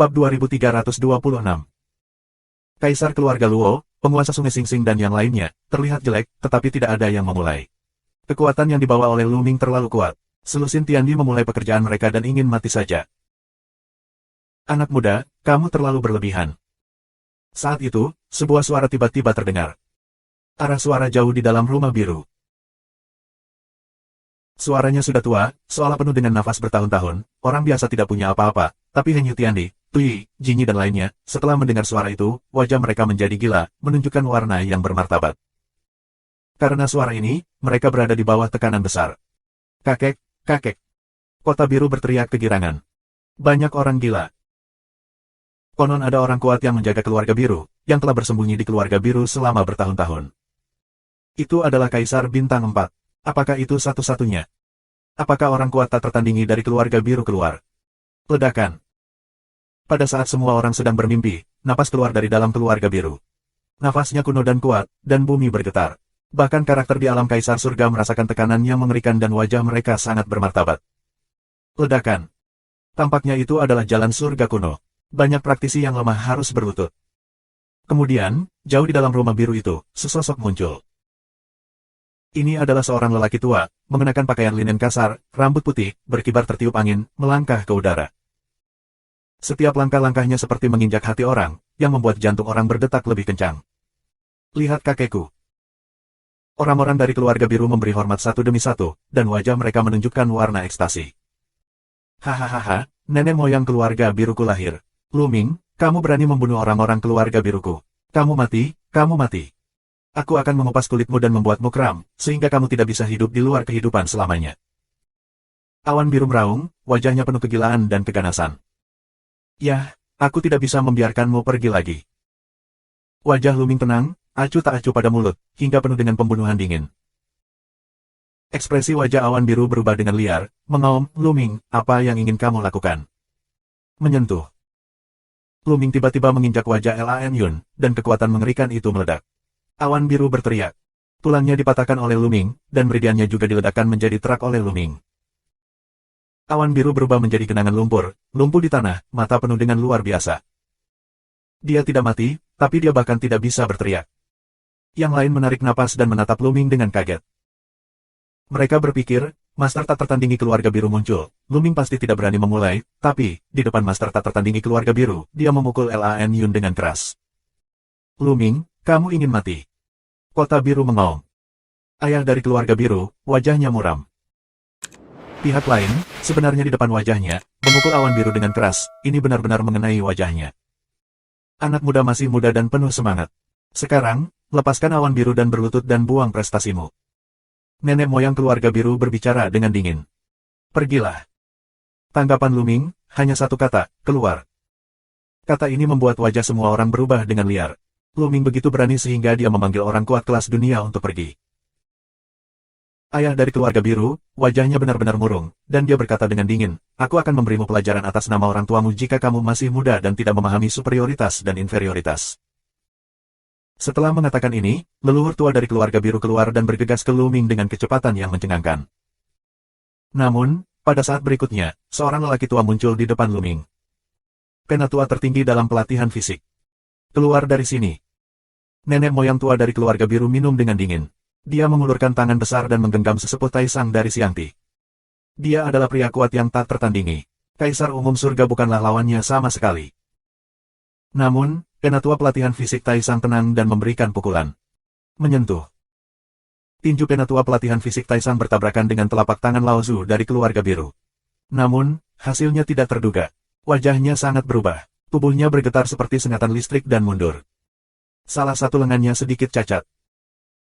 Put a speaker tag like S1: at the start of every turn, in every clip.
S1: Bab 2326. Kaisar keluarga Luo, penguasa Sungai Singsing dan yang lainnya, terlihat jelek, tetapi tidak ada yang memulai. Kekuatan yang dibawa oleh Lu Ming terlalu kuat. Selusin Tiandi memulai pekerjaan mereka dan ingin mati saja. Anak muda, kamu terlalu berlebihan. Saat itu, sebuah suara tiba-tiba terdengar. Arah suara jauh di dalam rumah biru. Suaranya sudah tua, seolah penuh dengan nafas bertahun-tahun, orang biasa tidak punya apa-apa, tapi Heng Yu Tiandi, Tui, Jinyi dan lainnya, setelah mendengar suara itu, wajah mereka menjadi gila, menunjukkan warna yang bermartabat. Karena suara ini, mereka berada di bawah tekanan besar. Kakek, kakek. Kota biru berteriak kegirangan. Banyak orang gila. Konon ada orang kuat yang menjaga keluarga biru, yang telah bersembunyi di keluarga biru selama bertahun-tahun. Itu adalah Kaisar Bintang 4. Apakah itu satu-satunya? Apakah orang kuat tak tertandingi dari keluarga biru keluar? Ledakan. Pada saat semua orang sedang bermimpi, napas keluar dari dalam keluarga biru. Nafasnya kuno dan kuat, dan bumi bergetar. Bahkan karakter di alam Kaisar Surga merasakan tekanan yang mengerikan dan wajah mereka sangat bermartabat. Ledakan. Tampaknya itu adalah jalan surga kuno. Banyak praktisi yang lemah harus berlutut. Kemudian, jauh di dalam rumah biru itu, sesosok muncul. Ini adalah seorang lelaki tua, mengenakan pakaian linen kasar, rambut putih, berkibar tertiup angin, melangkah ke udara. Setiap langkah-langkahnya seperti menginjak hati orang, yang membuat jantung orang berdetak lebih kencang. Lihat kakekku. Orang-orang dari keluarga biru memberi hormat satu demi satu, dan wajah mereka menunjukkan warna ekstasi. Hahaha, nenek moyang keluarga biruku lahir. Lu Ming, kamu berani membunuh orang-orang keluarga biruku. Kamu mati, kamu mati. Aku akan mengupas kulitmu dan membuatmu kram, sehingga kamu tidak bisa hidup di luar kehidupan selamanya. Awan biru meraung, wajahnya penuh kegilaan dan keganasan. Yah, aku tidak bisa membiarkanmu pergi lagi. Wajah Lu Ming tenang, acuh tak acuh pada mulut, hingga penuh dengan pembunuhan dingin. Ekspresi wajah awan biru berubah dengan liar, mengaum, Lu Ming, apa yang ingin kamu lakukan? Menyentuh. Lu Ming tiba-tiba menginjak wajah Lan Yun, dan kekuatan mengerikan itu meledak. Awan biru berteriak. Tulangnya dipatahkan oleh Lu Ming, dan meridiannya juga diledakkan menjadi terak oleh Lu Ming. Awan biru berubah menjadi genangan lumpur, lumpuh di tanah, mata penuh dengan luar biasa. Dia tidak mati, tapi dia bahkan tidak bisa berteriak. Yang lain menarik napas dan menatap Lu Ming dengan kaget. Mereka berpikir, Master tak tertandingi keluarga biru muncul. Lu Ming pasti tidak berani memulai, tapi, di depan Master tak tertandingi keluarga biru, dia memukul Lan Yun dengan keras. Lu Ming, kamu ingin mati. Kota biru mengaum. Ayah dari keluarga biru, wajahnya muram. Pihak lain, sebenarnya di depan wajahnya, memukul awan biru dengan keras, ini benar-benar mengenai wajahnya. Anak muda masih muda dan penuh semangat. Sekarang, lepaskan awan biru dan berlutut dan buang prestasimu. Nenek moyang keluarga biru berbicara dengan dingin. Pergilah. Tanggapan Lu Ming, hanya satu kata, keluar. Kata ini membuat wajah semua orang berubah dengan liar. Lu Ming begitu berani sehingga dia memanggil orang kuat kelas dunia untuk pergi. Ayah dari keluarga biru, wajahnya benar-benar murung, dan dia berkata dengan dingin, aku akan memberimu pelajaran atas nama orang tuamu jika kamu masih muda dan tidak memahami superioritas dan inferioritas. Setelah mengatakan ini, leluhur tua dari keluarga biru keluar dan bergegas ke Lu Ming dengan kecepatan yang mencengangkan. Namun, pada saat berikutnya, seorang lelaki tua muncul di depan Lu Ming. Penatua tertinggi dalam pelatihan fisik. Keluar dari sini. Nenek moyang tua dari keluarga biru minum dengan dingin. Dia mengulurkan tangan besar dan menggenggam sesepuh Taisang dari Xiangti. Dia adalah pria kuat yang tak tertandingi. Kaisar umum surga bukanlah lawannya sama sekali. Namun, penatua pelatihan fisik Taisang tenang dan memberikan pukulan. Menyentuh. Tinju penatua pelatihan fisik Taisang bertabrakan dengan telapak tangan Lao Zu dari keluarga biru. Namun, hasilnya tidak terduga. Wajahnya sangat berubah. Tubuhnya bergetar seperti sengatan listrik dan mundur. Salah satu lengannya sedikit cacat.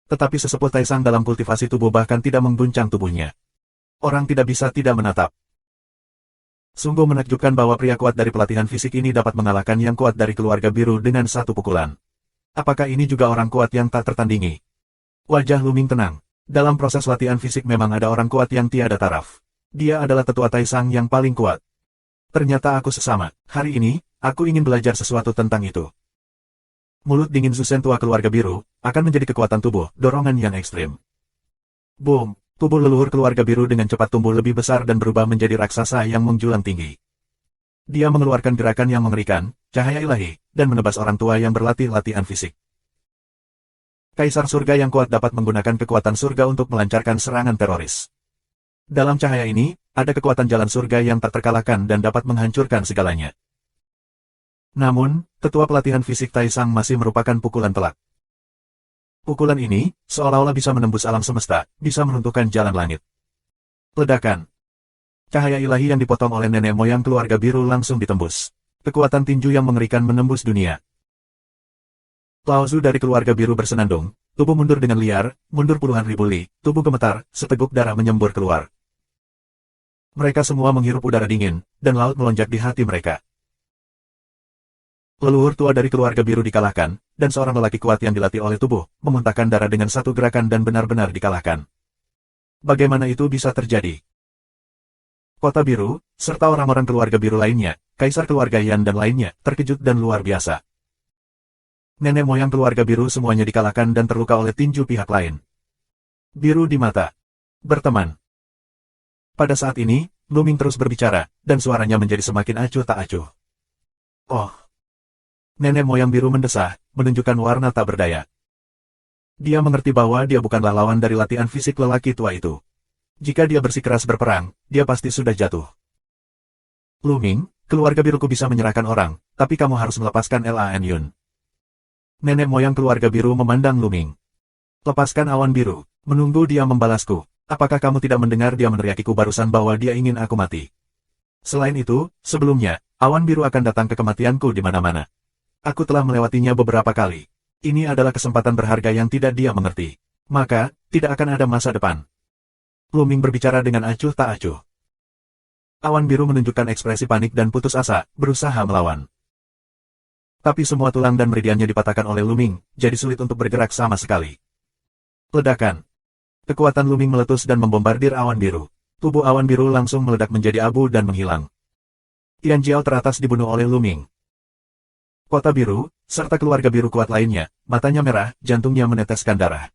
S1: Tetapi sesepuh Taisang dalam kultivasi tubuh bahkan tidak mengguncang tubuhnya. Orang tidak bisa tidak menatap. Sungguh menakjubkan bahwa pria kuat dari pelatihan fisik ini dapat mengalahkan yang kuat dari keluarga biru dengan satu pukulan. Apakah ini juga orang kuat yang tak tertandingi? Wajah Lu Ming tenang. Dalam proses latihan fisik memang ada orang kuat yang tiada taraf. Dia adalah tetua Taisang yang paling kuat. Ternyata aku sesama. Hari ini, aku ingin belajar sesuatu tentang itu. Mulut dingin Zusen tua keluarga biru, akan menjadi kekuatan tubuh, dorongan yang ekstrim. Boom! Tubuh leluhur keluarga biru dengan cepat tumbuh lebih besar dan berubah menjadi raksasa yang menjulang tinggi. Dia mengeluarkan gerakan yang mengerikan, cahaya ilahi, dan menebas orang tua yang berlatih latihan fisik. Kaisar surga yang kuat dapat menggunakan kekuatan surga untuk melancarkan serangan teroris. Dalam cahaya ini, ada kekuatan jalan surga yang tak terkalahkan dan dapat menghancurkan segalanya. Namun, ketua pelatihan fisik Taisang masih merupakan pukulan telak. Pukulan ini, seolah-olah bisa menembus alam semesta, bisa meruntuhkan jalan langit. Ledakan. Cahaya ilahi yang dipotong oleh nenek moyang keluarga biru langsung ditembus. Kekuatan tinju yang mengerikan menembus dunia. Lao Zu dari keluarga biru bersenandung, tubuh mundur dengan liar, mundur puluhan ribu li, tubuh gemetar, seteguk darah menyembur keluar. Mereka semua menghirup udara dingin, dan laut melonjak di hati mereka. Leluhur tua dari keluarga biru dikalahkan, dan seorang lelaki kuat yang dilatih oleh tubuh, memuntahkan darah dengan satu gerakan dan benar-benar dikalahkan. Bagaimana itu bisa terjadi? Kota Biru, serta orang-orang keluarga biru lainnya, kaisar keluarga Yan dan lainnya, terkejut dan luar biasa. Nenek moyang keluarga biru semuanya dikalahkan dan terluka oleh tinju pihak lain. Biru di mata. Berteman. Pada saat ini, Luming terus berbicara, dan suaranya menjadi semakin acuh tak acuh. Oh! Nenek moyang biru mendesah, menunjukkan warna tak berdaya. Dia mengerti bahwa dia bukanlah lawan dari latihan fisik lelaki tua itu. Jika dia bersikeras berperang, dia pasti sudah jatuh. Luming, keluarga biruku bisa menyerahkan orang, tapi kamu harus melepaskan Lan Yun. Nenek moyang keluarga biru memandang Luming. Lepaskan awan biru, menunggu dia membalasku. Apakah kamu tidak mendengar dia meneriakiku barusan bahwa dia ingin aku mati? Selain itu, sebelumnya, awan biru akan datang ke kematianku di mana-mana. Aku telah melewatinya beberapa kali. Ini adalah kesempatan berharga yang tidak dia mengerti. Maka, tidak akan ada masa depan. Luming berbicara dengan acuh tak acuh. Awan biru menunjukkan ekspresi panik dan putus asa, berusaha melawan. Tapi semua tulang dan meridiannya dipatahkan oleh Luming, jadi sulit untuk bergerak sama sekali. Ledakan. Kekuatan Luming meletus dan membombardir awan biru. Tubuh awan biru langsung meledak menjadi abu dan menghilang. Tian Jiao teratas dibunuh oleh Luming. Kota Biru, serta keluarga biru kuat lainnya, matanya merah, jantungnya meneteskan darah.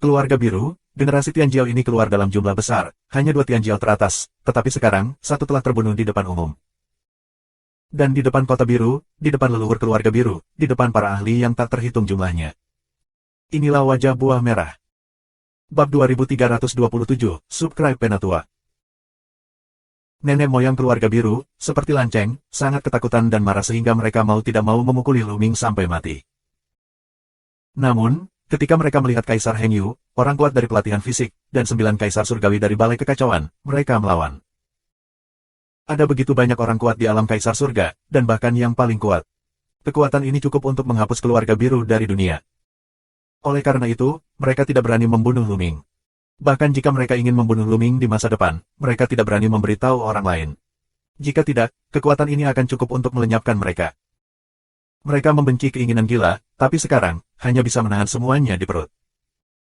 S1: Keluarga biru, generasi Tian Jiao ini keluar dalam jumlah besar, hanya 2 Tian Jiao teratas, tetapi sekarang, 1 telah terbunuh di depan umum. Dan di depan kota biru, di depan leluhur keluarga biru, di depan para ahli yang tak terhitung jumlahnya. Inilah wajah buah merah. Bab 2327, Subscribe Penatua. Nenek moyang keluarga biru, seperti lanceng, sangat ketakutan dan marah sehingga mereka mau tidak mau memukuli Luming sampai mati. Namun, ketika mereka melihat Kaisar Heng Yu, orang kuat dari pelatihan fisik, dan 9 kaisar surgawi dari balai kekacauan, mereka melawan. Ada begitu banyak orang kuat di alam kaisar surga, dan bahkan yang paling kuat. Kekuatan ini cukup untuk menghapus keluarga biru dari dunia. Oleh karena itu, mereka tidak berani membunuh Luming. Bahkan jika mereka ingin membunuh Luming di masa depan, mereka tidak berani memberitahu orang lain. Jika tidak, kekuatan ini akan cukup untuk melenyapkan mereka. Mereka membenci keinginan gila, tapi sekarang, hanya bisa menahan semuanya di perut.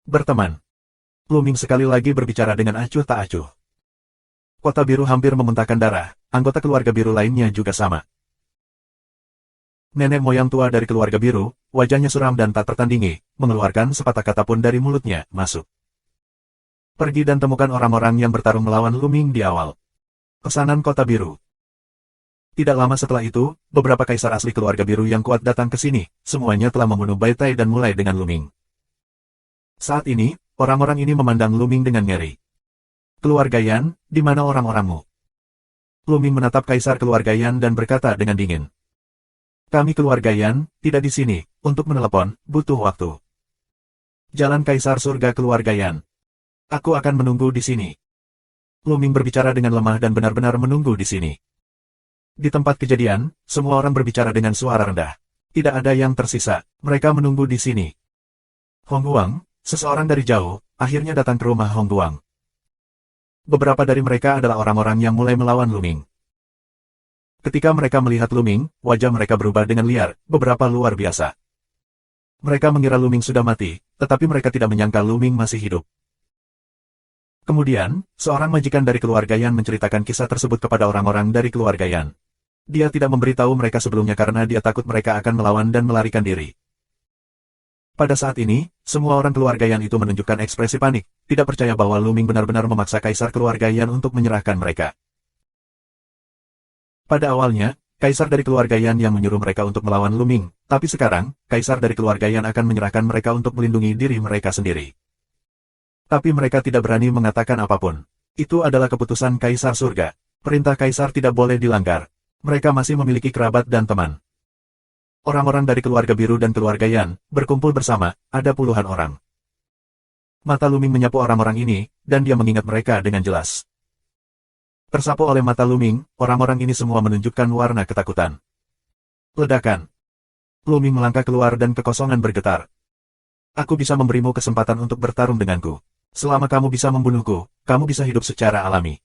S1: Berteman. Luming sekali lagi berbicara dengan acuh tak acuh. Kota biru hampir memuntahkan darah, anggota keluarga biru lainnya juga sama. Nenek moyang tua dari keluarga biru, wajahnya suram dan tak tertandingi, mengeluarkan sepatah kata pun dari mulutnya, masuk. Pergi dan temukan orang-orang yang bertarung melawan Luming di awal. Pesanan kota biru. Tidak lama setelah itu, beberapa kaisar asli keluarga biru yang kuat datang ke sini, semuanya telah membunuh Baitai dan mulai dengan Luming. Saat ini, orang-orang ini memandang Luming dengan ngeri. Keluarga Yan, di mana orang-orangmu? Luming menatap kaisar keluarga Yan dan berkata dengan dingin. Kami keluarga Yan, tidak di sini, untuk menelepon, butuh waktu. Jalan kaisar surga keluarga Yan. Aku akan menunggu di sini. Luming berbicara dengan lemah dan benar-benar menunggu di sini. Di tempat kejadian, semua orang berbicara dengan suara rendah. Tidak ada yang tersisa, mereka menunggu di sini. Hong Guang, seseorang dari jauh, akhirnya datang ke rumah Hong Guang. Beberapa dari mereka adalah orang-orang yang mulai melawan Luming. Ketika mereka melihat Luming, wajah mereka berubah dengan liar, beberapa luar biasa. Mereka mengira Luming sudah mati, tetapi mereka tidak menyangka Luming masih hidup. Kemudian, seorang majikan dari keluarga Yan menceritakan kisah tersebut kepada orang-orang dari keluarga Yan. Dia tidak memberitahu mereka sebelumnya karena dia takut mereka akan melawan dan melarikan diri. Pada saat ini, semua orang keluarga Yan itu menunjukkan ekspresi panik, tidak percaya bahwa Luming benar-benar memaksa kaisar keluarga Yan untuk menyerahkan mereka. Pada awalnya, Kaisar dari keluarga Yan yang menyuruh mereka untuk melawan Lu Ming, tapi sekarang, Kaisar dari keluarga Yan akan menyerahkan mereka untuk melindungi diri mereka sendiri. Tapi mereka tidak berani mengatakan apapun. Itu adalah keputusan Kaisar Surga. Perintah Kaisar tidak boleh dilanggar. Mereka masih memiliki kerabat dan teman. Orang-orang dari keluarga biru dan keluarga Yan berkumpul bersama, ada puluhan orang. Mata Lu Ming menyapu orang-orang ini, dan dia mengingat mereka dengan jelas. Tersapu oleh mata Lu Ming, orang-orang ini semua menunjukkan warna ketakutan. Ledakan. Lu Ming melangkah keluar dan kekosongan bergetar. Aku bisa memberimu kesempatan untuk bertarung denganku. Selama kamu bisa membunuhku, kamu bisa hidup secara alami.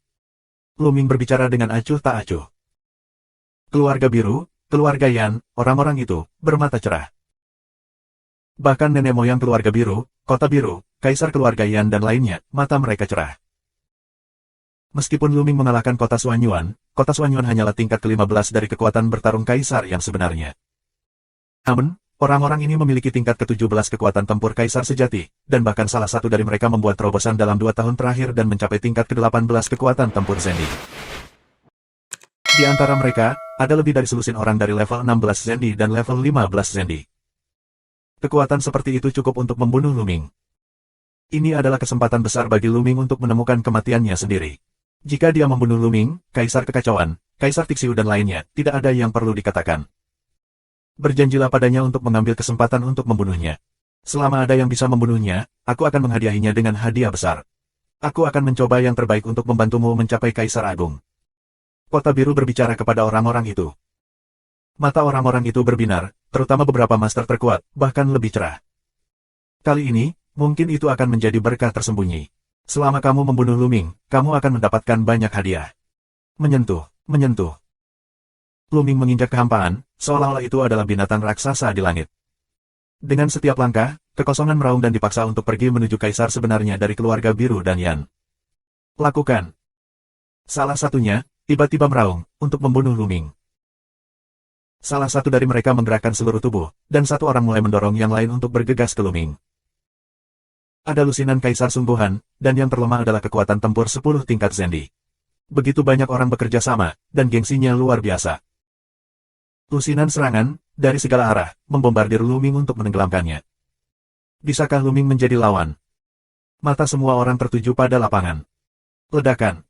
S1: Lu Ming berbicara dengan acuh tak acuh. Keluarga biru, keluarga Yan, orang-orang itu, bermata cerah. Bahkan nenek moyang keluarga biru, kota biru, kaisar keluarga Yan dan lainnya, mata mereka cerah. Meskipun Lu Ming mengalahkan kota Xuanyuan hanyalah tingkat ke-15 dari kekuatan bertarung kaisar yang sebenarnya. Namun, orang-orang ini memiliki tingkat ke-17 kekuatan tempur kaisar sejati, dan bahkan salah satu dari mereka membuat terobosan dalam 2 tahun terakhir dan mencapai tingkat ke-18 kekuatan tempur Zendi. Di antara mereka, ada lebih dari selusin orang dari level 16 Zendi dan level 15 Zendi. Kekuatan seperti itu cukup untuk membunuh Lu Ming. Ini adalah kesempatan besar bagi Lu Ming untuk menemukan kematiannya sendiri. Jika dia membunuh Lu Ming, Kaisar Kekacauan, Kaisar Tixiu dan lainnya, tidak ada yang perlu dikatakan. Berjanjilah padanya untuk mengambil kesempatan untuk membunuhnya. Selama ada yang bisa membunuhnya, aku akan menghadiahinya dengan hadiah besar. Aku akan mencoba yang terbaik untuk membantumu mencapai Kaisar Agung. Kota Biru berbicara kepada orang-orang itu. Mata orang-orang itu berbinar, terutama beberapa master terkuat, bahkan lebih cerah. Kali ini, mungkin itu akan menjadi berkah tersembunyi. Selama kamu membunuh Lu Ming, kamu akan mendapatkan banyak hadiah. Menyentuh. Lu Ming menginjak kehampaan, seolah-olah itu adalah binatang raksasa di langit. Dengan setiap langkah, kekosongan meraung dan dipaksa untuk pergi menuju kaisar sebenarnya dari keluarga biru dan Yan. Lakukan. Salah satunya, tiba-tiba meraung, untuk membunuh Lu Ming. Salah satu dari mereka menggerakkan seluruh tubuh, dan satu orang mulai mendorong yang lain untuk bergegas ke Lu Ming. Ada lusinan kaisar sungguhan, dan yang terlemah adalah kekuatan tempur 10 tingkat Zendi. Begitu banyak orang bekerja sama, dan gengsinya luar biasa. Lusinan serangan, dari segala arah, membombardir Lu Ming untuk menenggelamkannya. Bisakah Lu Ming menjadi lawan? Mata semua orang tertuju pada lapangan. Ledakan.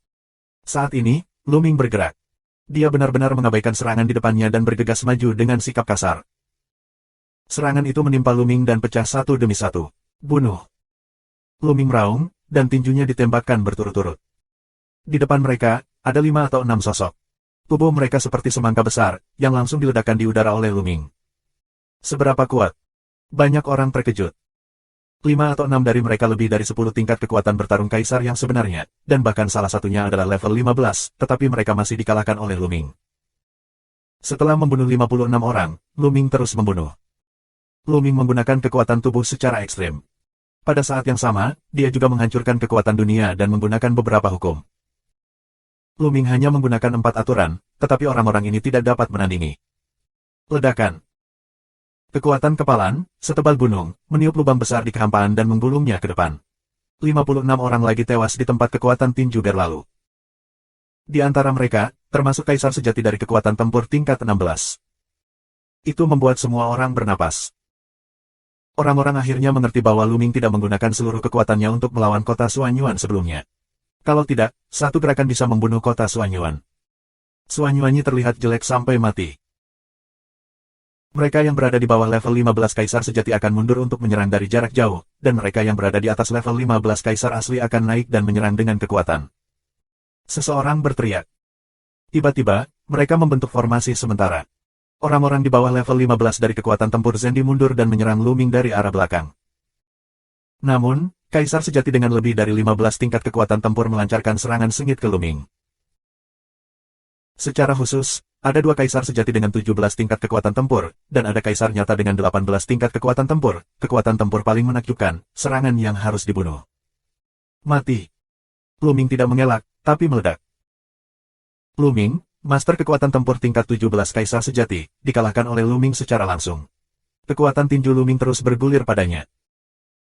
S1: Saat ini, Lu Ming bergerak. Dia benar-benar mengabaikan serangan di depannya dan bergegas maju dengan sikap kasar. Serangan itu menimpa Lu Ming dan pecah satu demi satu. Bunuh. Lu Ming meraung, dan tinjunya ditembakkan berturut-turut. Di depan mereka, ada 5 atau 6 sosok. Tubuh mereka seperti semangka besar, yang langsung diledakkan di udara oleh Lu Ming. Seberapa kuat? Banyak orang terkejut. 5 atau 6 dari mereka lebih dari 10 tingkat kekuatan bertarung kaisar yang sebenarnya, dan bahkan salah satunya adalah level 15, tetapi mereka masih dikalahkan oleh Lu Ming. Setelah membunuh 56 orang, Lu Ming terus membunuh. Lu Ming menggunakan kekuatan tubuh secara ekstrim. Pada saat yang sama, dia juga menghancurkan kekuatan dunia dan menggunakan beberapa hukum. Lu Ming hanya menggunakan 4 aturan, tetapi orang-orang ini tidak dapat menandingi. Ledakan. Kekuatan kepalan, setebal gunung, meniup lubang besar di kehampaan dan menggulungnya ke depan. 56 orang lagi tewas di tempat kekuatan tinju berlalu. Di antara mereka, termasuk kaisar sejati dari kekuatan tempur tingkat 16. Itu membuat semua orang bernapas. Orang-orang akhirnya mengerti bahwa Lu Ming tidak menggunakan seluruh kekuatannya untuk melawan kota Xuanyuan sebelumnya. Kalau tidak, satu gerakan bisa membunuh kota Xuanyuan. Xuanyuannya terlihat jelek sampai mati. Mereka yang berada di bawah level 15 kaisar sejati akan mundur untuk menyerang dari jarak jauh, dan mereka yang berada di atas level 15 kaisar asli akan naik dan menyerang dengan kekuatan. Seseorang berteriak. Tiba-tiba, mereka membentuk formasi sementara. Orang-orang di bawah level 15 dari kekuatan tempur Zendi mundur dan menyerang Lu Ming dari arah belakang. Namun, kaisar sejati dengan lebih dari 15 tingkat kekuatan tempur melancarkan serangan sengit ke Lu Ming. Secara khusus, ada 2 kaisar sejati dengan 17 tingkat kekuatan tempur, dan ada kaisar nyata dengan 18 tingkat kekuatan tempur paling menakjubkan, serangan yang harus dibunuh. Mati. Lu Ming tidak mengelak, tapi meledak. Lu Ming, master kekuatan tempur tingkat 17 kaisar sejati, dikalahkan oleh Lu Ming secara langsung. Kekuatan tinju Lu Ming terus bergulir padanya.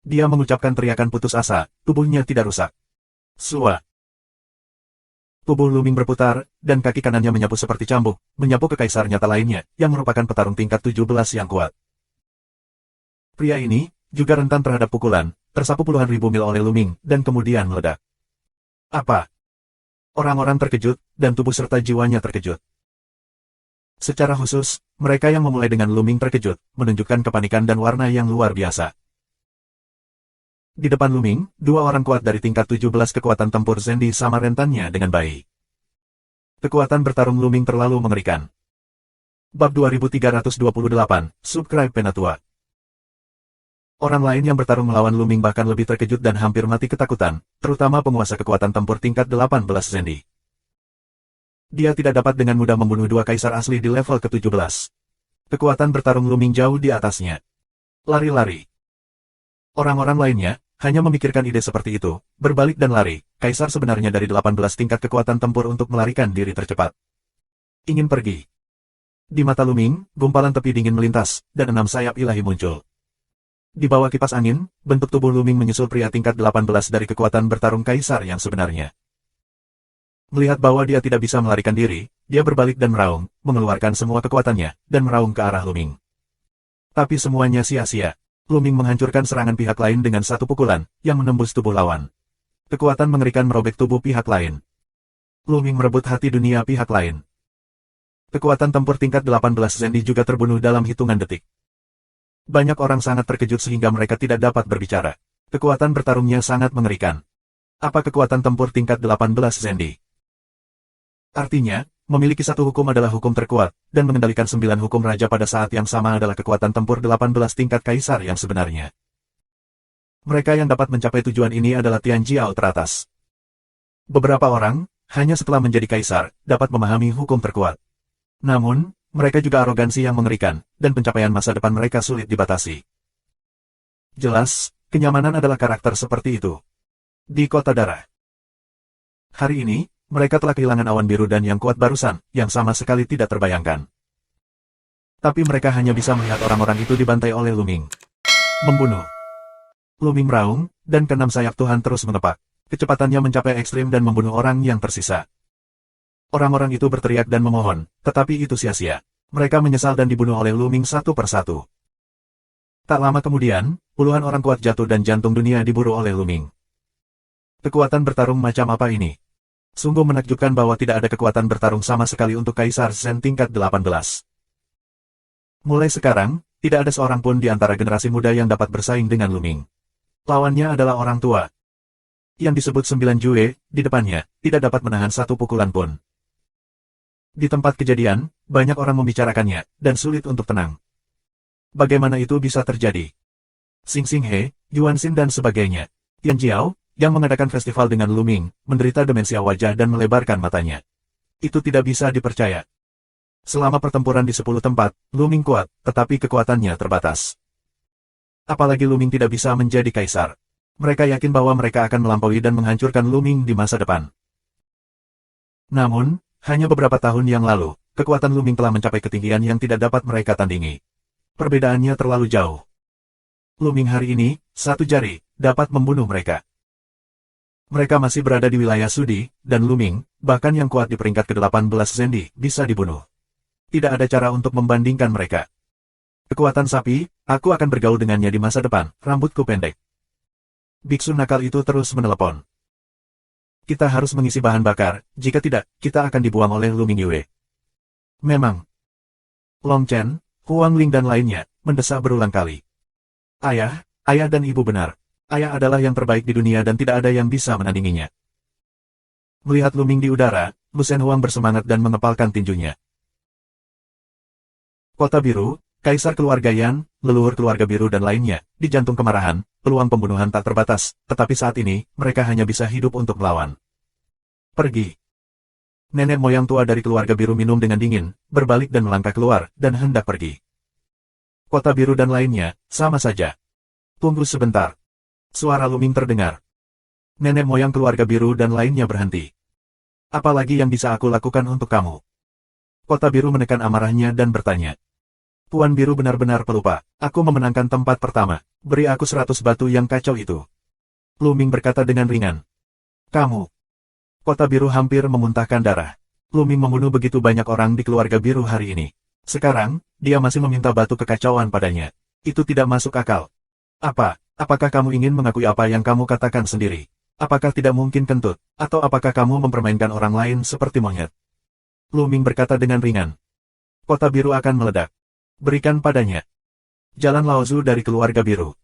S1: Dia mengucapkan teriakan putus asa, tubuhnya tidak rusak. Sua. Tubuh Luming berputar, dan kaki kanannya menyapu seperti cambuk, menyapu ke kaisar nyata lainnya, yang merupakan petarung tingkat 17 yang kuat. Pria ini, juga rentan terhadap pukulan, tersapu puluhan ribu mil oleh Luming, dan kemudian meledak. Apa? Orang-orang terkejut, dan tubuh serta jiwanya terkejut. Secara khusus, mereka yang memulai dengan Luming terkejut, menunjukkan kepanikan dan warna yang luar biasa. Di depan Luming, dua orang kuat dari tingkat 17 kekuatan tempur Zendi sama rentannya dengan baik. Kekuatan bertarung Luming terlalu mengerikan. Bab 2328, Subscribe Penatua. Orang lain yang bertarung melawan Luming bahkan lebih terkejut dan hampir mati ketakutan, terutama penguasa kekuatan tempur tingkat 18 Zendi. Dia tidak dapat dengan mudah membunuh dua kaisar asli di level ke-17. Kekuatan bertarung Luming jauh di atasnya. Lari-lari. Orang-orang lainnya hanya memikirkan ide seperti itu, berbalik dan lari. Kaisar sebenarnya dari 18 tingkat kekuatan tempur untuk melarikan diri tercepat. Ingin pergi. Di mata Luming, gumpalan tepi dingin melintas, dan 6 sayap ilahi muncul. Di bawah kipas angin, bentuk tubuh Luming menyusul pria tingkat 18 dari kekuatan bertarung kaisar yang sebenarnya. Melihat bahwa dia tidak bisa melarikan diri, dia berbalik dan meraung, mengeluarkan semua kekuatannya, dan meraung ke arah Luming. Tapi semuanya sia-sia. Luming menghancurkan serangan pihak lain dengan satu pukulan, yang menembus tubuh lawan. Kekuatan mengerikan merobek tubuh pihak lain. Luming merebut hati dunia pihak lain. Kekuatan tempur tingkat 18 Zendi juga terbunuh dalam hitungan detik. Banyak orang sangat terkejut sehingga mereka tidak dapat berbicara. Kekuatan bertarungnya sangat mengerikan. Apa kekuatan tempur tingkat 18 Zendi? Artinya, memiliki satu hukum adalah hukum terkuat, dan mengendalikan 9 hukum raja pada saat yang sama adalah kekuatan tempur 18 tingkat kaisar yang sebenarnya. Mereka yang dapat mencapai tujuan ini adalah Tianjiao teratas. Beberapa orang, hanya setelah menjadi kaisar, dapat memahami hukum terkuat. Namun, mereka juga arogansi yang mengerikan, dan pencapaian masa depan mereka sulit dibatasi. Jelas, kenyamanan adalah karakter seperti itu. Di Kota Darah. Hari ini, mereka telah kehilangan awan biru dan yang kuat barusan, yang sama sekali tidak terbayangkan. Tapi mereka hanya bisa melihat orang-orang itu dibantai oleh Luming. Membunuh. Luming meraung, dan keenam sayap Tuhan terus mengepak. Kecepatannya mencapai ekstrim dan membunuh orang yang tersisa. Orang-orang itu berteriak dan memohon, tetapi itu sia-sia. Mereka menyesal dan dibunuh oleh Luming satu persatu. Tak lama kemudian, puluhan orang kuat jatuh dan jantung dunia diburu oleh Luming. Kekuatan bertarung macam apa ini? Sungguh menakjubkan bahwa tidak ada kekuatan bertarung sama sekali untuk Kaisar Zen tingkat 18. Mulai sekarang, tidak ada seorang pun di antara generasi muda yang dapat bersaing dengan Luming. Lawannya adalah orang tua. Yang disebut 9 Jue, di depannya, tidak dapat menahan satu pukulan pun. Di tempat kejadian, banyak orang membicarakannya, dan sulit untuk tenang. Bagaimana itu bisa terjadi? Xing Xing He, Yuan Xin dan sebagainya. Tian Jiao, yang mengadakan festival dengan Luming, menderita demensia wajah dan melebarkan matanya. Itu tidak bisa dipercaya. Selama pertempuran di 10 tempat, Luming kuat, tetapi kekuatannya terbatas. Apalagi Luming tidak bisa menjadi kaisar. Mereka yakin bahwa mereka akan melampaui dan menghancurkan Luming di masa depan. Namun, hanya beberapa tahun yang lalu, kekuatan Luming telah mencapai ketinggian yang tidak dapat mereka tandingi. Perbedaannya terlalu jauh. Luming hari ini, satu jari, dapat membunuh mereka. Mereka masih berada di wilayah Sudi, dan Luming, bahkan yang kuat di peringkat ke-18 Zendi, bisa dibunuh. Tidak ada cara untuk membandingkan mereka. Kekuatan sapi, aku akan bergaul dengannya di masa depan, rambutku pendek. Biksu nakal itu terus menelepon. Kita harus mengisi bahan bakar, jika tidak, kita akan dibuang oleh Luming Yue. Memang. Long Chen, Huang Ling dan lainnya, mendesak berulang kali. Ayah dan ibu benar. Ayah adalah yang terbaik di dunia dan tidak ada yang bisa menandinginya. Melihat Luming di udara, Lu Shen Huang bersemangat dan mengepalkan tinjunya. Kota Biru, Kaisar Keluarga Yan, leluhur keluarga biru dan lainnya, di jantung kemarahan, peluang pembunuhan tak terbatas, tetapi saat ini, mereka hanya bisa hidup untuk melawan. Pergi. Nenek moyang tua dari keluarga biru minum dengan dingin, berbalik dan melangkah keluar, dan hendak pergi. Kota Biru dan lainnya, sama saja. Tunggu sebentar. Suara Luming terdengar. Nenek moyang keluarga biru dan lainnya berhenti. Apalagi yang bisa aku lakukan untuk kamu? Kota Biru menekan amarahnya dan bertanya. Tuan Biru benar-benar pelupa. Aku memenangkan tempat pertama. Beri aku 100 batu yang kacau itu. Luming berkata dengan ringan. Kamu. Kota biru hampir memuntahkan darah. Lu Ming membunuh begitu banyak orang di keluarga biru hari ini. Sekarang, dia masih meminta batu kekacauan padanya. Itu tidak masuk akal. Apakah kamu ingin mengakui apa yang kamu katakan sendiri? Apakah tidak mungkin kentut? Atau apakah kamu mempermainkan orang lain seperti monyet? Lu Ming berkata dengan ringan. Kota biru akan meledak. Berikan padanya. Jalan Laozu dari keluarga biru.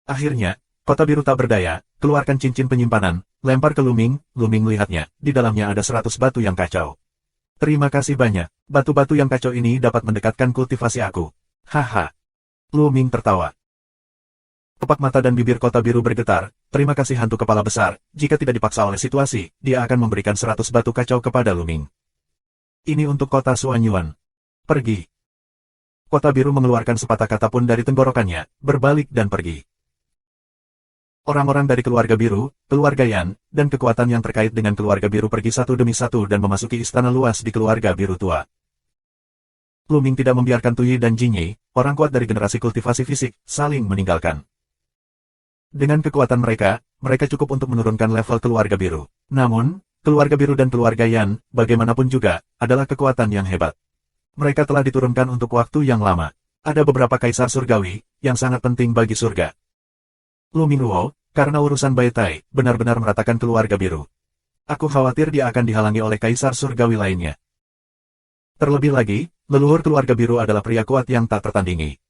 S1: Akhirnya, kota biru tak berdaya, keluarkan cincin penyimpanan, lempar ke Lu Ming melihatnya, di dalamnya ada 100 batu yang kacau. Terima kasih banyak, batu-batu yang kacau ini dapat mendekatkan kultivasi aku. Haha. Lu Ming tertawa. Kepak mata dan bibir kota biru bergetar, terima kasih hantu kepala besar, jika tidak dipaksa oleh situasi, dia akan memberikan 100 batu kacau kepada Lu Ming. Ini untuk kota Suanyuan. Pergi. Kota biru mengeluarkan sepatah kata pun dari tenggorokannya, berbalik dan pergi. Orang-orang dari keluarga biru, keluarga Yan, dan kekuatan yang terkait dengan keluarga biru pergi satu demi satu dan memasuki istana luas di keluarga biru tua. Lu Ming tidak membiarkan Tuyi dan Jinyi, orang kuat dari generasi kultivasi fisik, saling meninggalkan. Dengan kekuatan mereka, mereka cukup untuk menurunkan level keluarga biru. Namun, keluarga biru dan keluarga Yan, bagaimanapun juga, adalah kekuatan yang hebat. Mereka telah diturunkan untuk waktu yang lama. Ada beberapa kaisar surgawi, yang sangat penting bagi surga. Lu Mingguo, karena urusan Baitai, benar-benar meratakan keluarga biru. Aku khawatir dia akan dihalangi oleh kaisar surgawi lainnya. Terlebih lagi, leluhur keluarga biru adalah pria kuat yang tak tertandingi.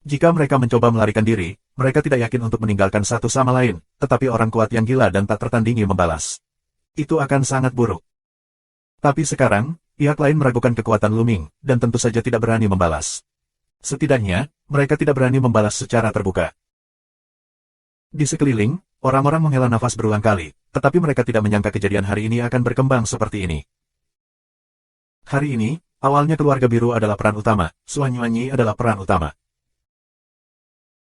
S1: Jika mereka mencoba melarikan diri, mereka tidak yakin untuk meninggalkan satu sama lain, tetapi orang kuat yang gila dan tak tertandingi membalas. Itu akan sangat buruk. Tapi sekarang, pihak lain meragukan kekuatan Lu Ming, dan tentu saja tidak berani membalas. Setidaknya, mereka tidak berani membalas secara terbuka. Di sekeliling, orang-orang menghela nafas berulang kali, tetapi mereka tidak menyangka kejadian hari ini akan berkembang seperti ini. Hari ini, awalnya keluarga biru adalah peran utama, Suanyuanyi adalah peran utama.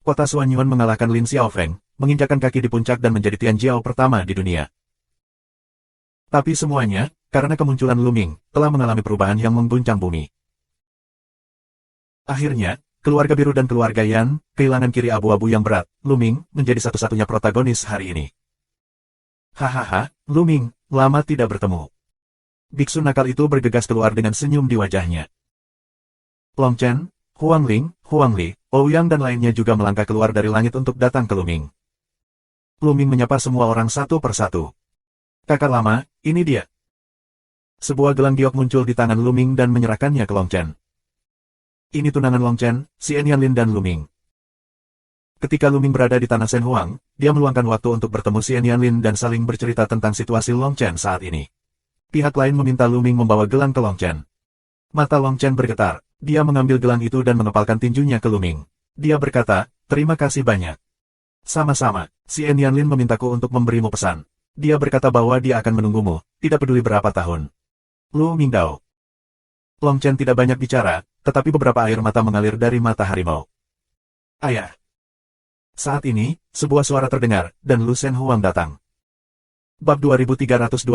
S1: Kota Suanyuan mengalahkan Lin Xiaofeng, menginjakkan kaki di puncak dan menjadi Tianjiao pertama di dunia. Tapi semuanya, karena kemunculan Lu Ming, telah mengalami perubahan yang mengguncang bumi. Akhirnya, keluarga biru dan keluarga Yan, kehilangan kiri abu-abu yang berat. Lu Ming menjadi satu-satunya protagonis hari ini. Hahaha, Lu Ming, lama tidak bertemu. Biksu nakal itu bergegas keluar dengan senyum di wajahnya. Long Chen, Huang Ling, Huang Li, Ouyang dan lainnya juga melangkah keluar dari langit untuk datang ke Lu Ming. Lu Ming menyapa semua orang satu persatu. Kakak lama, ini dia. Sebuah gelang giok muncul di tangan Lu Ming dan menyerahkannya ke Long Chen. Ini tunangan Long Chen, Xian Yanlin dan Lu Ming. Ketika Lu Ming berada di tanah Shen Huang, dia meluangkan waktu untuk bertemu Xian Yanlin dan saling bercerita tentang situasi Long Chen saat ini. Pihak lain meminta Lu Ming membawa gelang ke Long Chen. Mata Long Chen bergetar, dia mengambil gelang itu dan mengepalkan tinjunya ke Lu Ming. Dia berkata, terima kasih banyak. Sama-sama, Xian Yanlin memintaku untuk memberimu pesan. Dia berkata bahwa dia akan menunggumu, tidak peduli berapa tahun. Lu Mingdao. Long Chen tidak banyak bicara, tetapi beberapa air mata mengalir dari mata harimau. Ayah. Saat ini, sebuah suara terdengar, dan Lu Shen Huang datang. Bab 2329,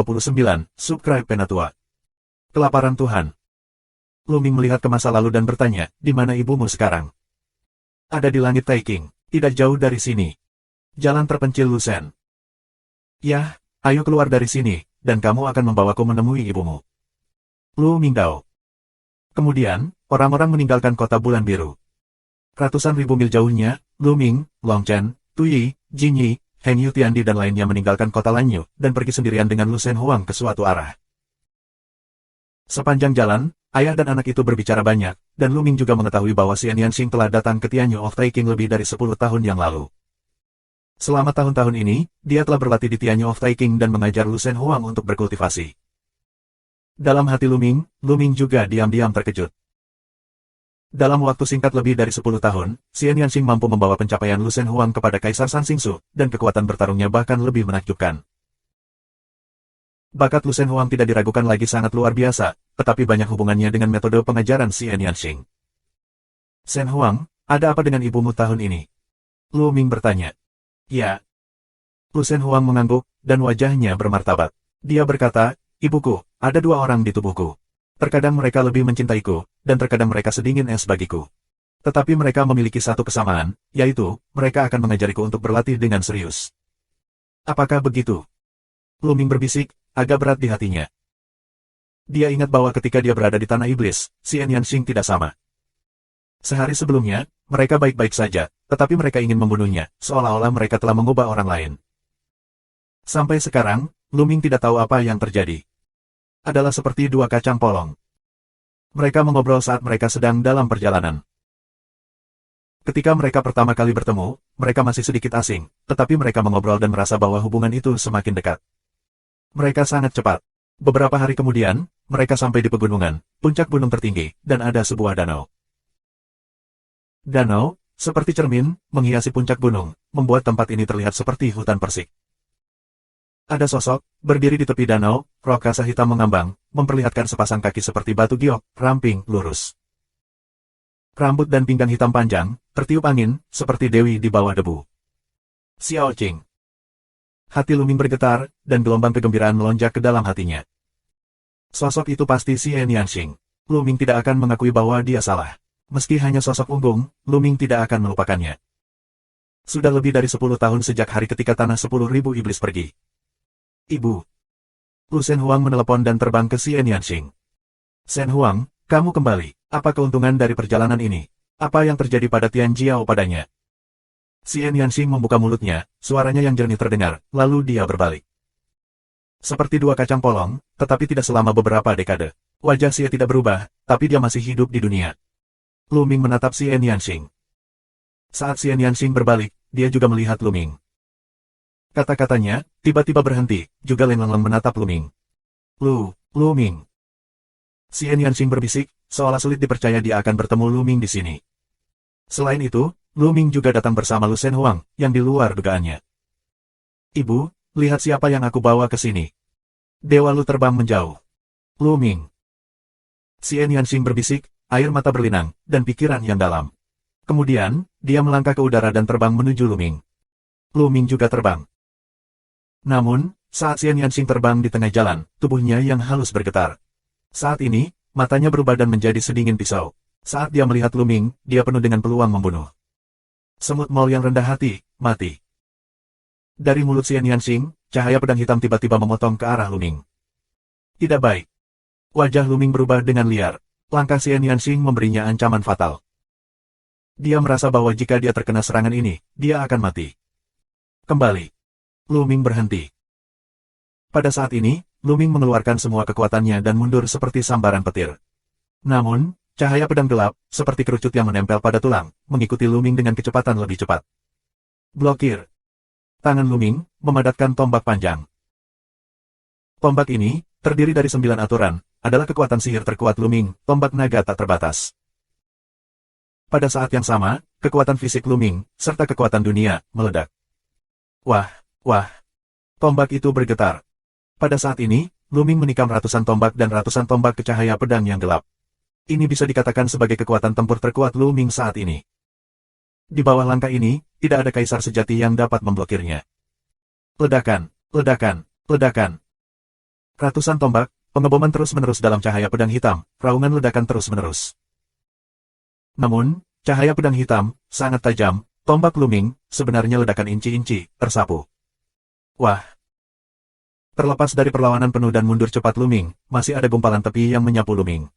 S1: Subscribe Penatua. Kelaparan Tuhan. Lu Ming melihat ke masa lalu dan bertanya, di mana ibumu sekarang? Ada di langit Taiking, tidak jauh dari sini. Jalan terpencil Lu Shen. Yah, ayo keluar dari sini, dan kamu akan membawaku menemui ibumu. Lu Mingdao. Kemudian, orang-orang meninggalkan kota bulan biru. Ratusan ribu mil jauhnya, Lu Ming, Long Chen, Tuyi, Jinyi, Heng Yu Tiandi dan lainnya meninggalkan kota Lanyu, dan pergi sendirian dengan Lu Shen Huang ke suatu arah. Sepanjang jalan, ayah dan anak itu berbicara banyak, dan Lu Ming juga mengetahui bahwa Xian Yanxing telah datang ke Tianyu of Taiking lebih dari 10 tahun yang lalu. Selama tahun-tahun ini, dia telah berlatih di Tianyu of Taiking dan mengajar Lu Shen Huang untuk berkultivasi. Dalam hati Lu Ming juga diam-diam terkejut. Dalam waktu singkat lebih dari 10 tahun, Xian Yanxing mampu membawa pencapaian Lu Shen Huang kepada Kaisar San Xingsu, dan kekuatan bertarungnya bahkan lebih menakjubkan. Bakat Lu Shen Huang tidak diragukan lagi sangat luar biasa, tetapi banyak hubungannya dengan metode pengajaran Xian Yanxing. Shen Huang, ada apa dengan ibumu tahun ini? Lu Ming bertanya. Ya. Lu Shen Huang mengangguk, dan wajahnya bermartabat. Dia berkata, ibuku, ada 2 orang di tubuhku. Terkadang mereka lebih mencintaiku, dan terkadang mereka sedingin es bagiku. Tetapi mereka memiliki satu kesamaan, yaitu, mereka akan mengajariku untuk berlatih dengan serius. Apakah begitu? Lu Ming berbisik, agak berat di hatinya. Dia ingat bahwa ketika dia berada di Tanah Iblis, si Yanxing tidak sama. Sehari sebelumnya, mereka baik-baik saja, tetapi mereka ingin membunuhnya, seolah-olah mereka telah mengubah orang lain. Sampai sekarang, Lu Ming tidak tahu apa yang terjadi. Adalah seperti dua kacang polong. Mereka mengobrol saat mereka sedang dalam perjalanan. Ketika mereka pertama kali bertemu, mereka masih sedikit asing, tetapi mereka mengobrol dan merasa bahwa hubungan itu semakin dekat. Mereka sangat cepat. Beberapa hari kemudian, mereka sampai di pegunungan, puncak gunung tertinggi, dan ada sebuah danau. Danau, seperti cermin, menghiasi puncak gunung, membuat tempat ini terlihat seperti hutan persik. Ada sosok, berdiri di tepi danau, rok kasa hitam mengambang, memperlihatkan sepasang kaki seperti batu giok, ramping, lurus. Rambut dan pinggang hitam panjang, tertiup angin, seperti dewi di bawah debu. Xiao Qing. Hati Lu Ming bergetar, dan gelombang kegembiraan melonjak ke dalam hatinya. Sosok itu pasti si Yanxing. Lu Ming tidak akan mengakui bahwa dia salah. Meski hanya sosok unggung, Lu Ming tidak akan melupakannya. Sudah lebih dari 10 tahun sejak hari ketika tanah 10.000 iblis pergi. Ibu. Lu Shen Huang menelepon dan terbang ke si Yanxing. Shen Huang, kamu kembali. Apa keuntungan dari perjalanan ini? Apa yang terjadi pada Tian Jiao padanya? Si Yanxing membuka mulutnya, suaranya yang jernih terdengar, lalu dia berbalik. Seperti dua kacang polong, tetapi tidak selama beberapa dekade. Wajah Xie tidak berubah, tapi dia masih hidup di dunia. Lu Ming menatap si Yanxing. Saat si Yanxing berbalik, dia juga melihat Lu Ming. Kata-katanya, tiba-tiba berhenti, juga lengleng menatap Lu Ming. Lu Ming. Si Yanxing berbisik, seolah sulit dipercaya dia akan bertemu Lu Ming di sini. Selain itu, Lu Ming juga datang bersama Lu Shen Huang, yang di luar dugaannya. Ibu, lihat siapa yang aku bawa ke sini. Dewa Lu terbang menjauh. Lu Ming. Si Yanxing berbisik, air mata berlinang, dan pikiran yang dalam. Kemudian, dia melangkah ke udara dan terbang menuju Lu Ming. Lu Ming juga terbang. Namun, saat si Yanxing terbang di tengah jalan, tubuhnya yang halus bergetar. Saat ini, matanya berubah dan menjadi sedingin pisau. Saat dia melihat Lu Ming, dia penuh dengan peluang membunuh. Semut Mol yang rendah hati, mati. Dari mulut si Yanxing, cahaya pedang hitam tiba-tiba memotong ke arah Lu Ming. Tidak baik. Wajah Lu Ming berubah dengan liar. Langkah si Yanxing memberinya ancaman fatal. Dia merasa bahwa jika dia terkena serangan ini, dia akan mati. Kembali. Lu Ming berhenti. Pada saat ini, Lu Ming mengeluarkan semua kekuatannya dan mundur seperti sambaran petir. Namun, cahaya pedang gelap, seperti kerucut yang menempel pada tulang, mengikuti Lu Ming dengan kecepatan lebih cepat. Blokir. Tangan Lu Ming memadatkan tombak panjang. Tombak ini, terdiri dari 9 aturan, adalah kekuatan sihir terkuat Lu Ming, tombak naga tak terbatas. Pada saat yang sama, kekuatan fisik Lu Ming, serta kekuatan dunia, meledak. Wah. Tombak itu bergetar. Pada saat ini, Lu Ming menikam ratusan tombak dan ratusan tombak ke cahaya pedang yang gelap. Ini bisa dikatakan sebagai kekuatan tempur terkuat Lu Ming saat ini. Di bawah langkah ini, tidak ada kaisar sejati yang dapat memblokirnya. Ledakan. Ratusan tombak, pengeboman terus-menerus dalam cahaya pedang hitam, raungan ledakan terus-menerus. Namun, cahaya pedang hitam, sangat tajam, tombak Lu Ming, sebenarnya ledakan inci-inci, tersapu. Wah. Terlepas dari perlawanan penuh dan mundur cepat Lu Ming, masih ada gumpalan tepi yang menyapu Lu Ming.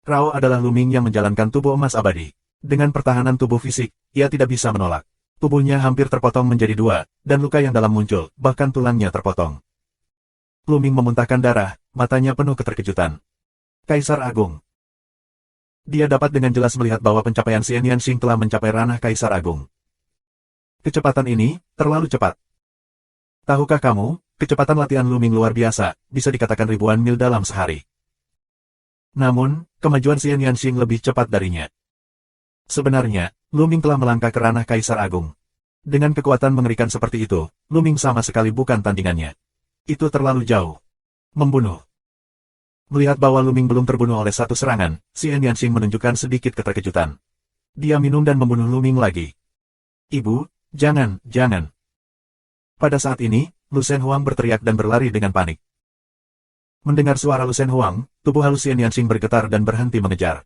S1: Rao adalah Lu Ming yang menjalankan tubuh emas abadi. Dengan pertahanan tubuh fisik, ia tidak bisa menolak. Tubuhnya hampir terpotong menjadi dua, dan luka yang dalam muncul, bahkan tulangnya terpotong. Lu Ming memuntahkan darah, matanya penuh keterkejutan. Kaisar Agung. Dia dapat dengan jelas melihat bahwa pencapaian si Yanxing telah mencapai ranah Kaisar Agung. Kecepatan ini, terlalu cepat. Tahukah kamu, kecepatan latihan Lu Ming luar biasa, bisa dikatakan ribuan mil dalam sehari. Namun, kemajuan si Yanxing lebih cepat darinya. Sebenarnya, Lu Ming telah melangkah ke ranah Kaisar Agung. Dengan kekuatan mengerikan seperti itu, Lu Ming sama sekali bukan tandingannya. Itu terlalu jauh. Membunuh. Melihat bahwa Lu Ming belum terbunuh oleh satu serangan, si Yanxing menunjukkan sedikit keterkejutan. Dia minum dan membunuh Lu Ming lagi. Ibu, jangan. Pada saat ini, Lu Shen Huang berteriak dan berlari dengan panik. Mendengar suara Lu Shen Huang, tubuh halus Yanxing bergetar dan berhenti mengejar.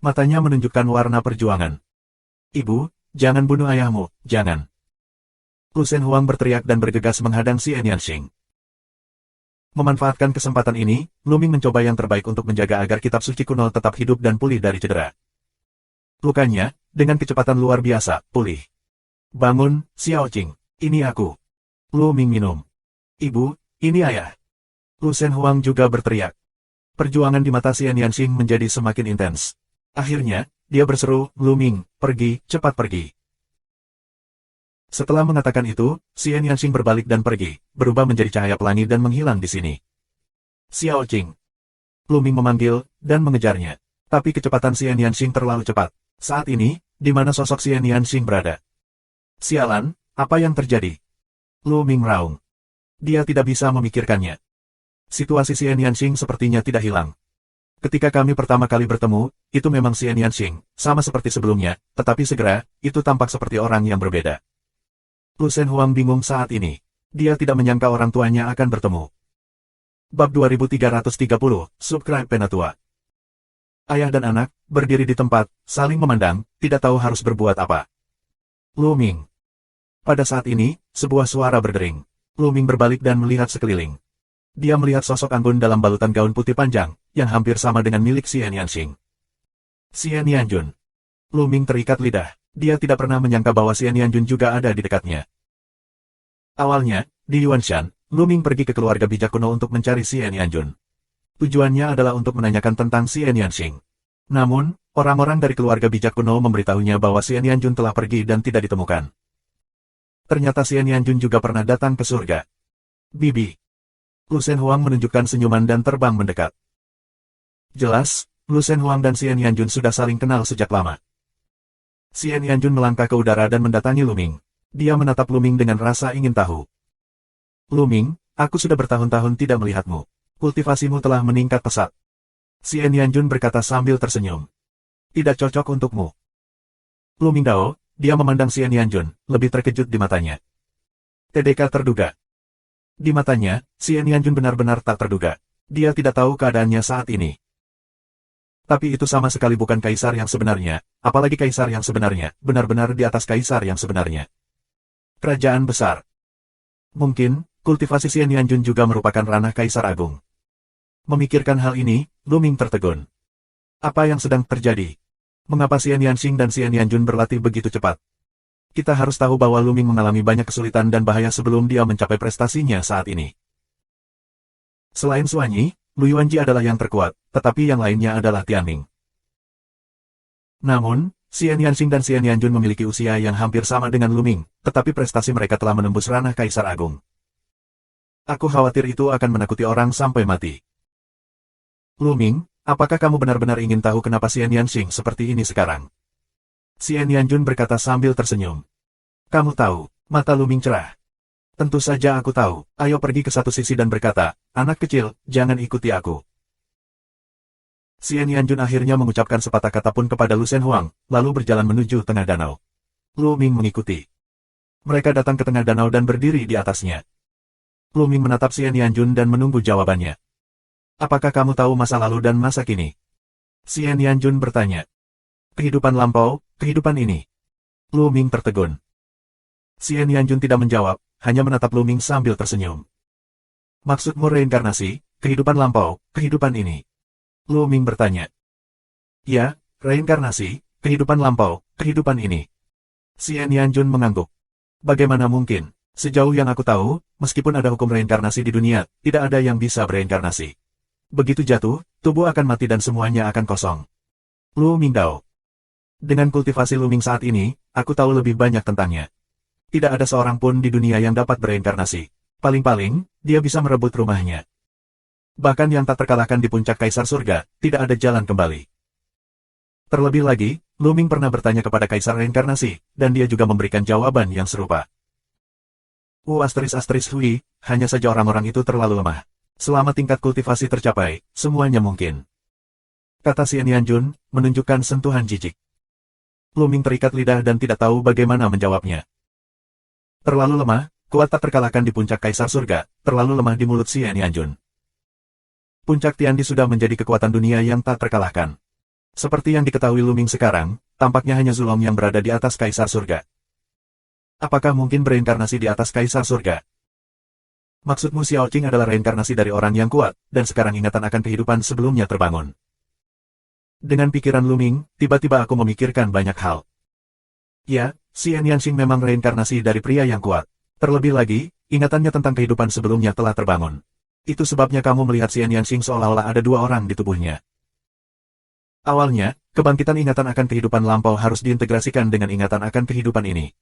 S1: Matanya menunjukkan warna perjuangan. Ibu, jangan bunuh ayahmu, jangan. Lu Shen Huang berteriak dan bergegas menghadang si Yanxing. Memanfaatkan kesempatan ini, Luming mencoba yang terbaik untuk menjaga agar kitab suci kuno tetap hidup dan pulih dari cedera. Lukanya, dengan kecepatan luar biasa, pulih. Bangun, Xiao Qing. Ini aku. Luming minum. Ibu, ini ayah. Lu Shen Huang juga berteriak. Perjuangan di mata Xian Yanxing menjadi semakin intens. Akhirnya, dia berseru, Luming, pergi, cepat pergi. Setelah mengatakan itu, Xian Yanxing berbalik dan pergi, berubah menjadi cahaya pelangi dan menghilang di sini. Xiao Qing. Luming memanggil, dan mengejarnya. Tapi kecepatan Xian Yanxing terlalu cepat. Saat ini, di mana sosok Xian Yanxing berada? Sialan, apa yang terjadi? Luming meraung. Dia tidak bisa memikirkannya. Situasi Xian Yanxing sepertinya tidak hilang. Ketika kami pertama kali bertemu, itu memang Xian Yanxing, sama seperti sebelumnya, tetapi segera, itu tampak seperti orang yang berbeda. Lu Shen Huang bingung saat ini. Dia tidak menyangka orang tuanya akan bertemu. Bab 2330, Subscribe Penatua. Ayah dan anak, berdiri di tempat, saling memandang, tidak tahu harus berbuat apa. Luming. Pada saat ini, sebuah suara berdering. Luming berbalik dan melihat sekeliling. Dia melihat sosok anggun dalam balutan gaun putih panjang, yang hampir sama dengan milik Xian Yanxing. Xian Yanjun. Luming terikat lidah. Dia tidak pernah menyangka bahwa Xian Yanjun juga ada di dekatnya. Awalnya, di Yuanshan, Luming pergi ke keluarga bijak kuno untuk mencari Xian Yanjun. Tujuannya adalah untuk menanyakan tentang Xian Yanxing. Namun, orang-orang dari keluarga bijak kuno memberitahunya bahwa Xian Yanjun telah pergi dan tidak ditemukan. Ternyata Xian Yanjun juga pernah datang ke surga. Bibi. Lu Shen Huang menunjukkan senyuman dan terbang mendekat. Jelas, Lu Shen Huang dan Xian Yanjun sudah saling kenal sejak lama. Xian Yanjun melangkah ke udara dan mendatangi Luming. Dia menatap Luming dengan rasa ingin tahu. Luming, aku sudah bertahun-tahun tidak melihatmu. Kultivasimu telah meningkat pesat. Xian Yanjun berkata sambil tersenyum. Tidak cocok untukmu. Luming Dao, dia memandang Xian Yanjun, lebih terkejut di matanya. TDK terduga. Di matanya, Xian Yanjun benar-benar tak terduga. Dia tidak tahu keadaannya saat ini. Tapi itu sama sekali bukan kaisar yang sebenarnya, apalagi kaisar yang sebenarnya, benar-benar di atas kaisar yang sebenarnya. Kerajaan besar. Mungkin, kultivasi Xian Yanjun juga merupakan ranah kaisar agung. Memikirkan hal ini, Luming tertegun. Apa yang sedang terjadi? Mengapa Xian Yanxing dan Xian Yanjun berlatih begitu cepat? Kita harus tahu bahwa Luming mengalami banyak kesulitan dan bahaya sebelum dia mencapai prestasinya saat ini. Selain Suanyi, Lu Yuanji adalah yang terkuat, tetapi yang lainnya adalah Tianming. Namun, Xian Yanxing dan Xian Yanjun memiliki usia yang hampir sama dengan Luming, tetapi prestasi mereka telah menembus ranah Kaisar Agung. Aku khawatir itu akan menakuti orang sampai mati. Luming, apakah kamu benar-benar ingin tahu kenapa Xian Yanxing seperti ini sekarang? Xian Yanjun berkata sambil tersenyum. Kamu tahu, mata Luming cerah. Tentu saja aku tahu, ayo pergi ke satu sisi dan berkata, anak kecil, jangan ikuti aku. Xian Yanjun akhirnya mengucapkan sepatah kata pun kepada Lu Shen Huang, lalu berjalan menuju tengah danau. Luming mengikuti. Mereka datang ke tengah danau dan berdiri di atasnya. Luming menatap Xian Yanjun dan menunggu jawabannya. Apakah kamu tahu masa lalu dan masa kini? Xian Yanjun bertanya. Kehidupan lampau, kehidupan ini. Luming tertegun. Xian Yanjun tidak menjawab, hanya menatap Luming sambil tersenyum. Maksudmu reinkarnasi, kehidupan lampau, kehidupan ini? Luming bertanya. Ya, reinkarnasi, kehidupan lampau, kehidupan ini. Xian Yanjun mengangguk. Bagaimana mungkin? Sejauh yang aku tahu, meskipun ada hukum reinkarnasi di dunia, tidak ada yang bisa bereinkarnasi. Begitu jatuh, tubuh akan mati dan semuanya akan kosong. Luming Dao. Dengan kultivasi Luming saat ini, aku tahu lebih banyak tentangnya. Tidak ada seorang pun di dunia yang dapat bereinkarnasi. Paling-paling, dia bisa merebut rumahnya. Bahkan yang tak terkalahkan di puncak Kaisar Surga, tidak ada jalan kembali. Terlebih lagi, Luming pernah bertanya kepada Kaisar Reinkarnasi, dan dia juga memberikan jawaban yang serupa. Hui, hanya saja orang-orang itu terlalu lemah. Selama tingkat kultivasi tercapai, semuanya mungkin. Kata Xian Yanjun, menunjukkan sentuhan jijik. Luming terikat lidah dan tidak tahu bagaimana menjawabnya. Terlalu lemah, kuat tak terkalahkan di puncak Kaisar Surga, terlalu lemah di mulut Xian Yanjun. Puncak Tiandi sudah menjadi kekuatan dunia yang tak terkalahkan. Seperti yang diketahui Luming sekarang, tampaknya hanya Zulong yang berada di atas Kaisar Surga. Apakah mungkin bereinkarnasi di atas Kaisar Surga? Maksudmu Xiao Qing adalah reinkarnasi dari orang yang kuat, dan sekarang ingatan akan kehidupan sebelumnya terbangun. Dengan pikiran Luming, tiba-tiba aku memikirkan banyak hal. Ya, Xian Yanxing memang reinkarnasi dari pria yang kuat. Terlebih lagi, ingatannya tentang kehidupan sebelumnya telah terbangun. Itu sebabnya kamu melihat Xian Yanxing seolah-olah ada dua orang di tubuhnya. Awalnya, kebangkitan ingatan akan kehidupan lampau harus diintegrasikan dengan ingatan akan kehidupan ini.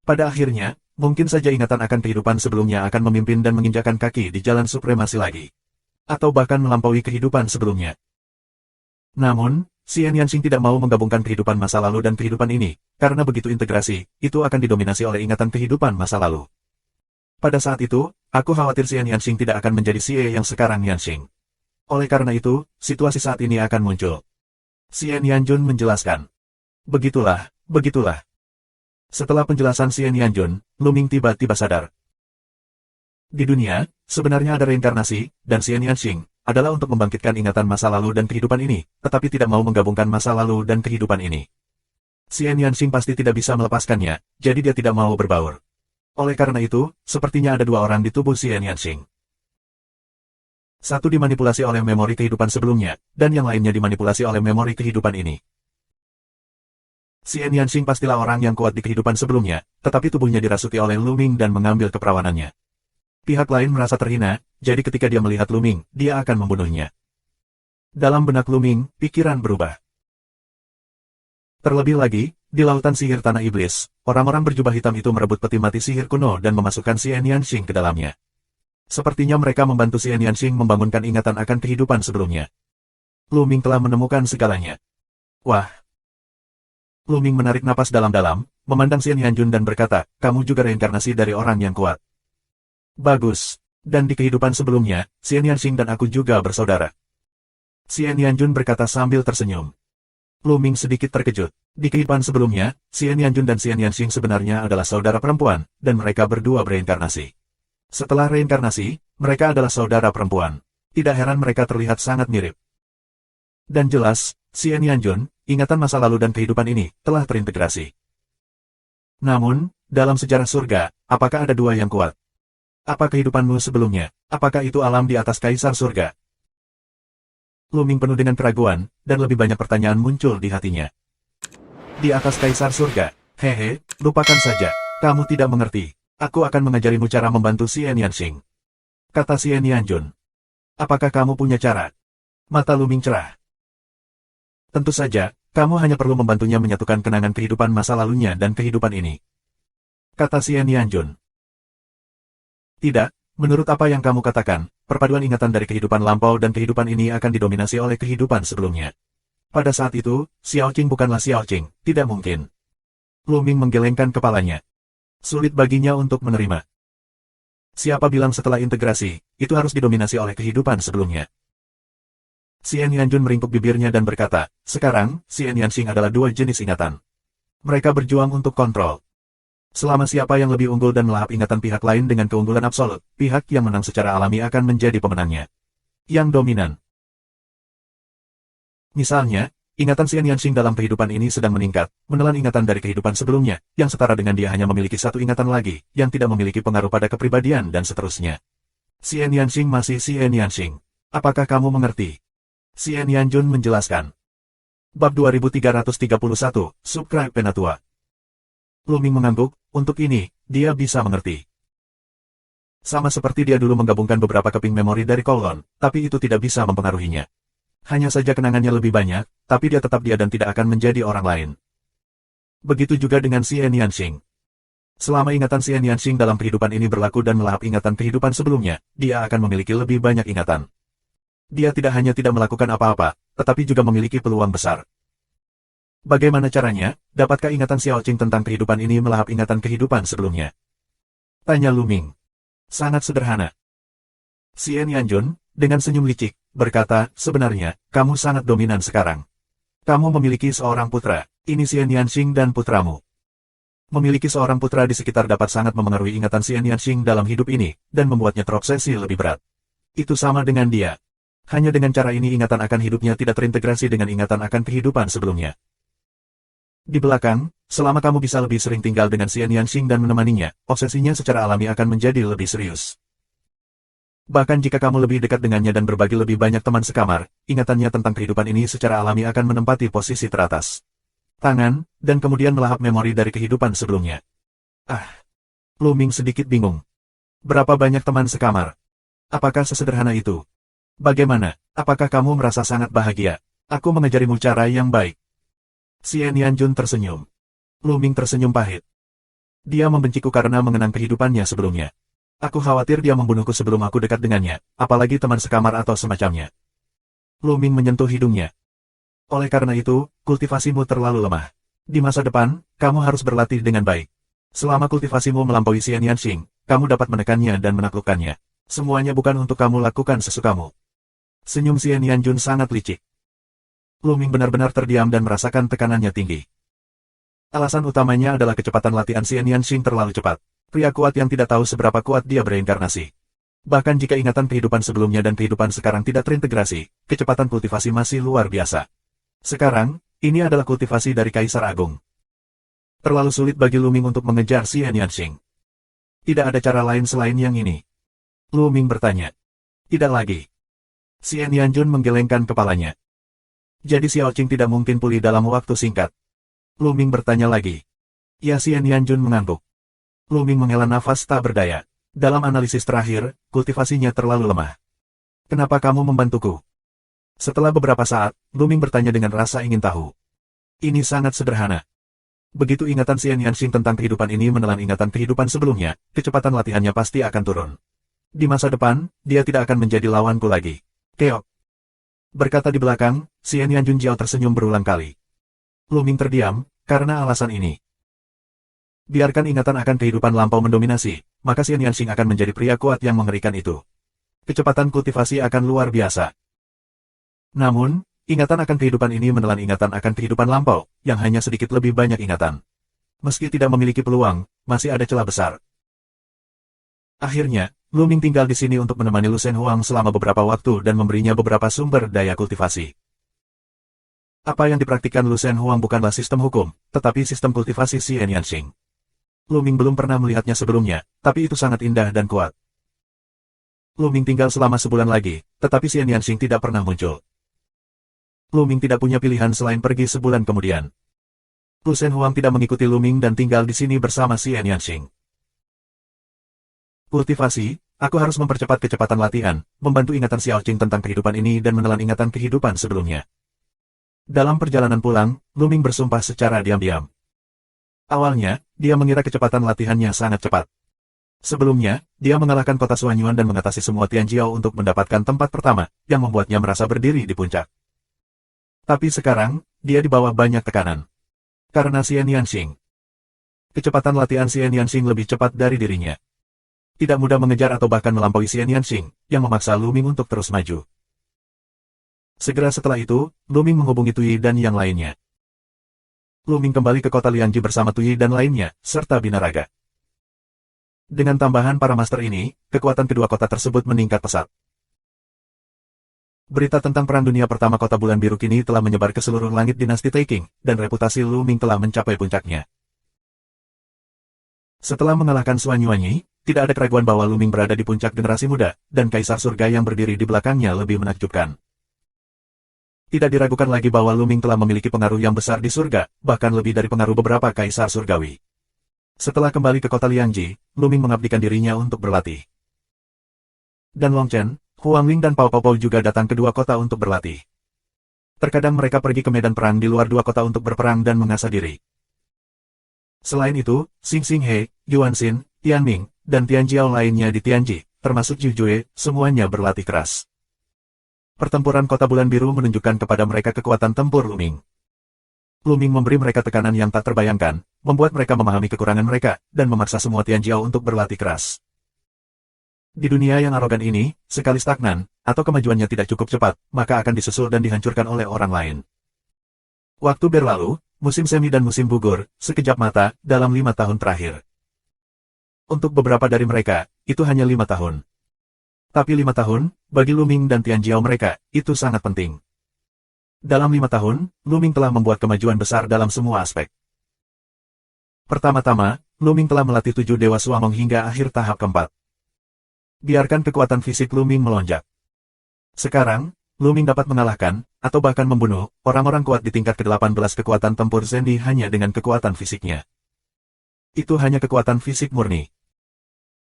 S1: Pada akhirnya, mungkin saja ingatan akan kehidupan sebelumnya akan memimpin dan menginjakkan kaki di jalan supremasi lagi. Atau bahkan melampaui kehidupan sebelumnya. Namun, Xian Yanxing tidak mau menggabungkan kehidupan masa lalu dan kehidupan ini, karena begitu integrasi, itu akan didominasi oleh ingatan kehidupan masa lalu. Pada saat itu, aku khawatir Xian Yanxing tidak akan menjadi Xie yang sekarang Yanxing. Oleh karena itu, situasi saat ini akan muncul. Xian Yanjun menjelaskan. Begitulah, begitulah. Setelah penjelasan Xian Yanjun, Luming tiba-tiba sadar. Di dunia, sebenarnya ada reinkarnasi, dan Xian Yanxing adalah untuk membangkitkan ingatan masa lalu dan kehidupan ini, tetapi tidak mau menggabungkan masa lalu dan kehidupan ini. Xian Yanxing pasti tidak bisa melepaskannya, jadi dia tidak mau berbaur. Oleh karena itu, sepertinya ada dua orang di tubuh Xian Yanxing. Satu dimanipulasi oleh memori kehidupan sebelumnya, dan yang lainnya dimanipulasi oleh memori kehidupan ini. Xian Yanxing pastilah orang yang kuat di kehidupan sebelumnya, tetapi tubuhnya dirasuki oleh Luming dan mengambil keperawanannya. Pihak lain merasa terhina, jadi ketika dia melihat Luming, dia akan membunuhnya. Dalam benak Luming, pikiran berubah. Terlebih lagi, di lautan sihir Tanah Iblis, orang-orang berjubah hitam itu merebut peti mati sihir kuno dan memasukkan Xian Yanxing ke dalamnya. Sepertinya mereka membantu Xian Yanxing membangunkan ingatan akan kehidupan sebelumnya. Luming telah menemukan segalanya. Wah! Luming menarik napas dalam-dalam, memandang Xian Yanjun dan berkata, kamu juga reinkarnasi dari orang yang kuat. Bagus. Dan di kehidupan sebelumnya, Xian Yanxing dan aku juga bersaudara. Xian Yanjun berkata sambil tersenyum. Luming sedikit terkejut. Di kehidupan sebelumnya, Xian Yanjun dan Xian Yanxing sebenarnya adalah saudara perempuan, dan mereka berdua bereinkarnasi. Setelah reinkarnasi, mereka adalah saudara perempuan. Tidak heran mereka terlihat sangat mirip. Dan jelas, Xian Yanjun, ingatan masa lalu dan kehidupan ini, telah terintegrasi. Namun, dalam sejarah surga, apakah ada dua yang kuat? Apa kehidupanmu sebelumnya? Apakah itu alam di atas kaisar surga? Luming penuh dengan keraguan, dan lebih banyak pertanyaan muncul di hatinya. Di atas kaisar surga, hehe, lupakan saja, kamu tidak mengerti. Aku akan mengajarimu cara membantu Xian Yanxing. Kata Xian Yanjun. Apakah kamu punya cara? Mata Luming cerah. Tentu saja, kamu hanya perlu membantunya menyatukan kenangan kehidupan masa lalunya dan kehidupan ini. Kata Xian Yanjun. Tidak, menurut apa yang kamu katakan, perpaduan ingatan dari kehidupan lampau dan kehidupan ini akan didominasi oleh kehidupan sebelumnya. Pada saat itu, Xiao Qing bukanlah Xiao Qing, tidak mungkin. Luming menggelengkan kepalanya. Sulit baginya untuk menerima. Siapa bilang setelah integrasi, itu harus didominasi oleh kehidupan sebelumnya? Xian Yanjun meringkuk bibirnya dan berkata, sekarang, Xian Yanxing adalah dua jenis ingatan. Mereka berjuang untuk kontrol. Selama siapa yang lebih unggul dan melahap ingatan pihak lain dengan keunggulan absolut, pihak yang menang secara alami akan menjadi pemenangnya. Yang dominan. Misalnya, ingatan Xian Yanxing dalam kehidupan ini sedang meningkat, menelan ingatan dari kehidupan sebelumnya, yang setara dengan dia hanya memiliki satu ingatan lagi, yang tidak memiliki pengaruh pada kepribadian dan seterusnya. Xian Yanxing masih Xian Yanxing. Apakah kamu mengerti? Xian Yanjun menjelaskan. Bab 2331, Subscribe Penatua. Luming mengangguk, untuk ini, dia bisa mengerti. Sama seperti dia dulu menggabungkan beberapa keping memori dari Kowloon, tapi itu tidak bisa mempengaruhinya. Hanya saja kenangannya lebih banyak, tapi dia tetap dia dan tidak akan menjadi orang lain. Begitu juga dengan Xian Yanxing. Selama ingatan Xian Yanxing dalam kehidupan ini berlaku dan melahap ingatan kehidupan sebelumnya, dia akan memiliki lebih banyak ingatan. Dia tidak hanya tidak melakukan apa-apa, tetapi juga memiliki peluang besar. Bagaimana caranya? Dapatkah ingatan Xiao Qing tentang kehidupan ini melahap ingatan kehidupan sebelumnya? Tanya Luming. Sangat sederhana. Xian Yanjun, dengan senyum licik, berkata, sebenarnya, kamu sangat dominan sekarang. Kamu memiliki seorang putra, ini Xian Yanxing dan putramu. Memiliki seorang putra di sekitar dapat sangat memengaruhi ingatan Xian Yanxing dalam hidup ini, dan membuatnya terobsesi lebih berat. Itu sama dengan dia. Hanya dengan cara ini ingatan akan hidupnya tidak terintegrasi dengan ingatan akan kehidupan sebelumnya. Di belakang, selama kamu bisa lebih sering tinggal dengan Xian Yanxing dan menemaninya, obsesinya secara alami akan menjadi lebih serius. Bahkan jika kamu lebih dekat dengannya dan berbagi lebih banyak teman sekamar, ingatannya tentang kehidupan ini secara alami akan menempati posisi teratas. Tangan, dan kemudian melahap memori dari kehidupan sebelumnya. Ah, Lu Ming sedikit bingung. Berapa banyak teman sekamar? Apakah sesederhana itu? Bagaimana? Apakah kamu merasa sangat bahagia? Aku mengajarimu cara yang baik. Xian Yanjun tersenyum. Lu Ming tersenyum pahit. Dia membenciku karena mengenang kehidupannya sebelumnya. Aku khawatir dia membunuhku sebelum aku dekat dengannya, apalagi teman sekamar atau semacamnya. Lu Ming menyentuh hidungnya. Oleh karena itu, kultivasimu terlalu lemah. Di masa depan, kamu harus berlatih dengan baik. Selama kultivasimu melampaui Xian Yanxing, kamu dapat menekannya dan menaklukkannya. Semuanya bukan untuk kamu lakukan sesukamu. Senyum Xian Yanjun sangat licik. Lu Ming benar-benar terdiam dan merasakan tekanannya tinggi. Alasan utamanya adalah kecepatan latihan Xian Yanxing terlalu cepat. Pria kuat yang tidak tahu seberapa kuat dia bereinkarnasi. Bahkan jika ingatan kehidupan sebelumnya dan kehidupan sekarang tidak terintegrasi, kecepatan kultivasi masih luar biasa. Sekarang, ini adalah kultivasi dari Kaisar Agung. Terlalu sulit bagi Lu Ming untuk mengejar Xian Yanxing. Tidak ada cara lain selain yang ini. Lu Ming bertanya. Tidak lagi. Xian Yanjun menggelengkan kepalanya. Jadi Xiao Qing tidak mungkin pulih dalam waktu singkat. Lu Ming bertanya lagi. Ya, Xian Yanjun mengangguk. Lu Ming menghela nafas tak berdaya. Dalam analisis terakhir, kultivasinya terlalu lemah. Kenapa kamu membantuku? Setelah beberapa saat, Lu Ming bertanya dengan rasa ingin tahu. Ini sangat sederhana. Begitu ingatan Xian Yanxing tentang kehidupan ini menelan ingatan kehidupan sebelumnya, kecepatan latihannya pasti akan turun. Di masa depan, dia tidak akan menjadi lawanku lagi. Keok. Berkata di belakang, Xian Yanjun Jiao tersenyum berulang kali. Lu Ming terdiam, karena alasan ini. Biarkan ingatan akan kehidupan lampau mendominasi, maka Xian Yanxing akan menjadi pria kuat yang mengerikan itu. Kecepatan kultivasi akan luar biasa. Namun, ingatan akan kehidupan ini menelan ingatan akan kehidupan lampau, yang hanya sedikit lebih banyak ingatan. Meski tidak memiliki peluang, masih ada celah besar. Akhirnya, Lu Ming tinggal di sini untuk menemani Lu Shen Huang selama beberapa waktu dan memberinya beberapa sumber daya kultivasi. Apa yang dipraktikkan Lu Shen Huang bukanlah sistem hukum, tetapi sistem kultivasi Xian Yanxing. Lu Ming belum pernah melihatnya sebelumnya, tapi itu sangat indah dan kuat. Lu Ming tinggal selama sebulan lagi, tetapi Xian Yanxing tidak pernah muncul. Lu Ming tidak punya pilihan selain pergi sebulan kemudian. Lu Shen Huang tidak mengikuti Lu Ming dan tinggal di sini bersama Xian Yanxing. Kultivasi, aku harus mempercepat kecepatan latihan, membantu ingatan Xiao Qing tentang kehidupan ini dan menelan ingatan kehidupan sebelumnya. Dalam perjalanan pulang, Lu Ming bersumpah secara diam-diam. Awalnya, dia mengira kecepatan latihannya sangat cepat. Sebelumnya, dia mengalahkan kota Suanyuan dan mengatasi semua Tianjiao untuk mendapatkan tempat pertama, yang membuatnya merasa berdiri di puncak. Tapi sekarang, dia di bawah banyak tekanan. Karena Xian Yanxing. Kecepatan latihan Xian Yanxing lebih cepat dari dirinya. Tidak mudah mengejar atau bahkan melampaui Xian Yanxing, yang memaksa Lu Ming untuk terus maju. Segera setelah itu, Lu Ming menghubungi Tui dan yang lainnya. Lu Ming kembali ke kota Liangji bersama Tui dan lainnya, serta Binaraga. Dengan tambahan para master ini, kekuatan kedua kota tersebut meningkat pesat. Berita tentang Perang Dunia Pertama Kota Bulan Biru kini telah menyebar ke seluruh langit dinasti Taking, dan reputasi Lu Ming telah mencapai puncaknya. Setelah mengalahkan Suanyuanyi, tidak ada keraguan bahwa Lu Ming berada di puncak generasi muda, dan Kaisar Surga yang berdiri di belakangnya lebih menakjubkan. Tidak diragukan lagi bahwa Lu Ming telah memiliki pengaruh yang besar di surga, bahkan lebih dari pengaruh beberapa kaisar surgawi. Setelah kembali ke kota Liangji, Lu Ming mengabdikan dirinya untuk berlatih. Dan Long Chen, Huang Ling dan Pao Pao juga datang ke dua kota untuk berlatih. Terkadang mereka pergi ke medan perang di luar dua kota untuk berperang dan mengasah diri. Selain itu, Xing Xing He, Yuan Xin, Tian Ming, dan Tian Jiao lainnya di Tianji, termasuk Zhu Jue, semuanya berlatih keras. Pertempuran Kota Bulan Biru menunjukkan kepada mereka kekuatan tempur Lu Ming. Lu Ming memberi mereka tekanan yang tak terbayangkan, membuat mereka memahami kekurangan mereka, dan memaksa semua Tianjiao untuk berlatih keras. Di dunia yang arogan ini, sekali stagnan, atau kemajuannya tidak cukup cepat, maka akan disusul dan dihancurkan oleh orang lain. Waktu berlalu, musim semi dan musim gugur, sekejap mata, dalam 5 tahun terakhir. Untuk beberapa dari mereka, itu hanya 5 tahun. Tapi 5 tahun, bagi Lu Ming dan Tianjiao mereka, itu sangat penting. Dalam 5 tahun, Lu Ming telah membuat kemajuan besar dalam semua aspek. Pertama-tama, Lu Ming telah melatih 7 Dewa Suamong hingga akhir tahap keempat. Biarkan kekuatan fisik Luming melonjak. Sekarang, Luming dapat mengalahkan, atau bahkan membunuh, orang-orang kuat di tingkat ke-18 kekuatan tempur Zendi hanya dengan kekuatan fisiknya. Itu hanya kekuatan fisik murni.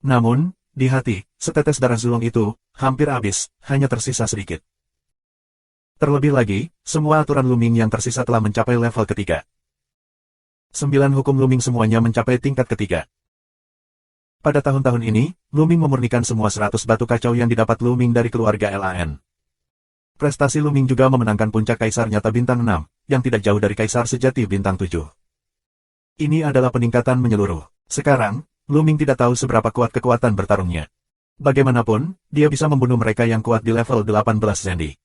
S1: Namun, di hati, setetes darah Zulong itu, hampir habis, hanya tersisa sedikit. Terlebih lagi, semua aturan Luming yang tersisa telah mencapai level ketiga. 9 hukum Luming semuanya mencapai tingkat ketiga. Pada tahun-tahun ini, Luming memurnikan semua 100 batu kacau yang didapat Luming dari keluarga LAN. Prestasi Luming juga memenangkan puncak Kaisar Nyata Bintang 6, yang tidak jauh dari Kaisar Sejati Bintang 7. Ini adalah peningkatan menyeluruh. Sekarang, Luming tidak tahu seberapa kuat kekuatan bertarungnya. Bagaimanapun, dia bisa membunuh mereka yang kuat di level 18 Zendi.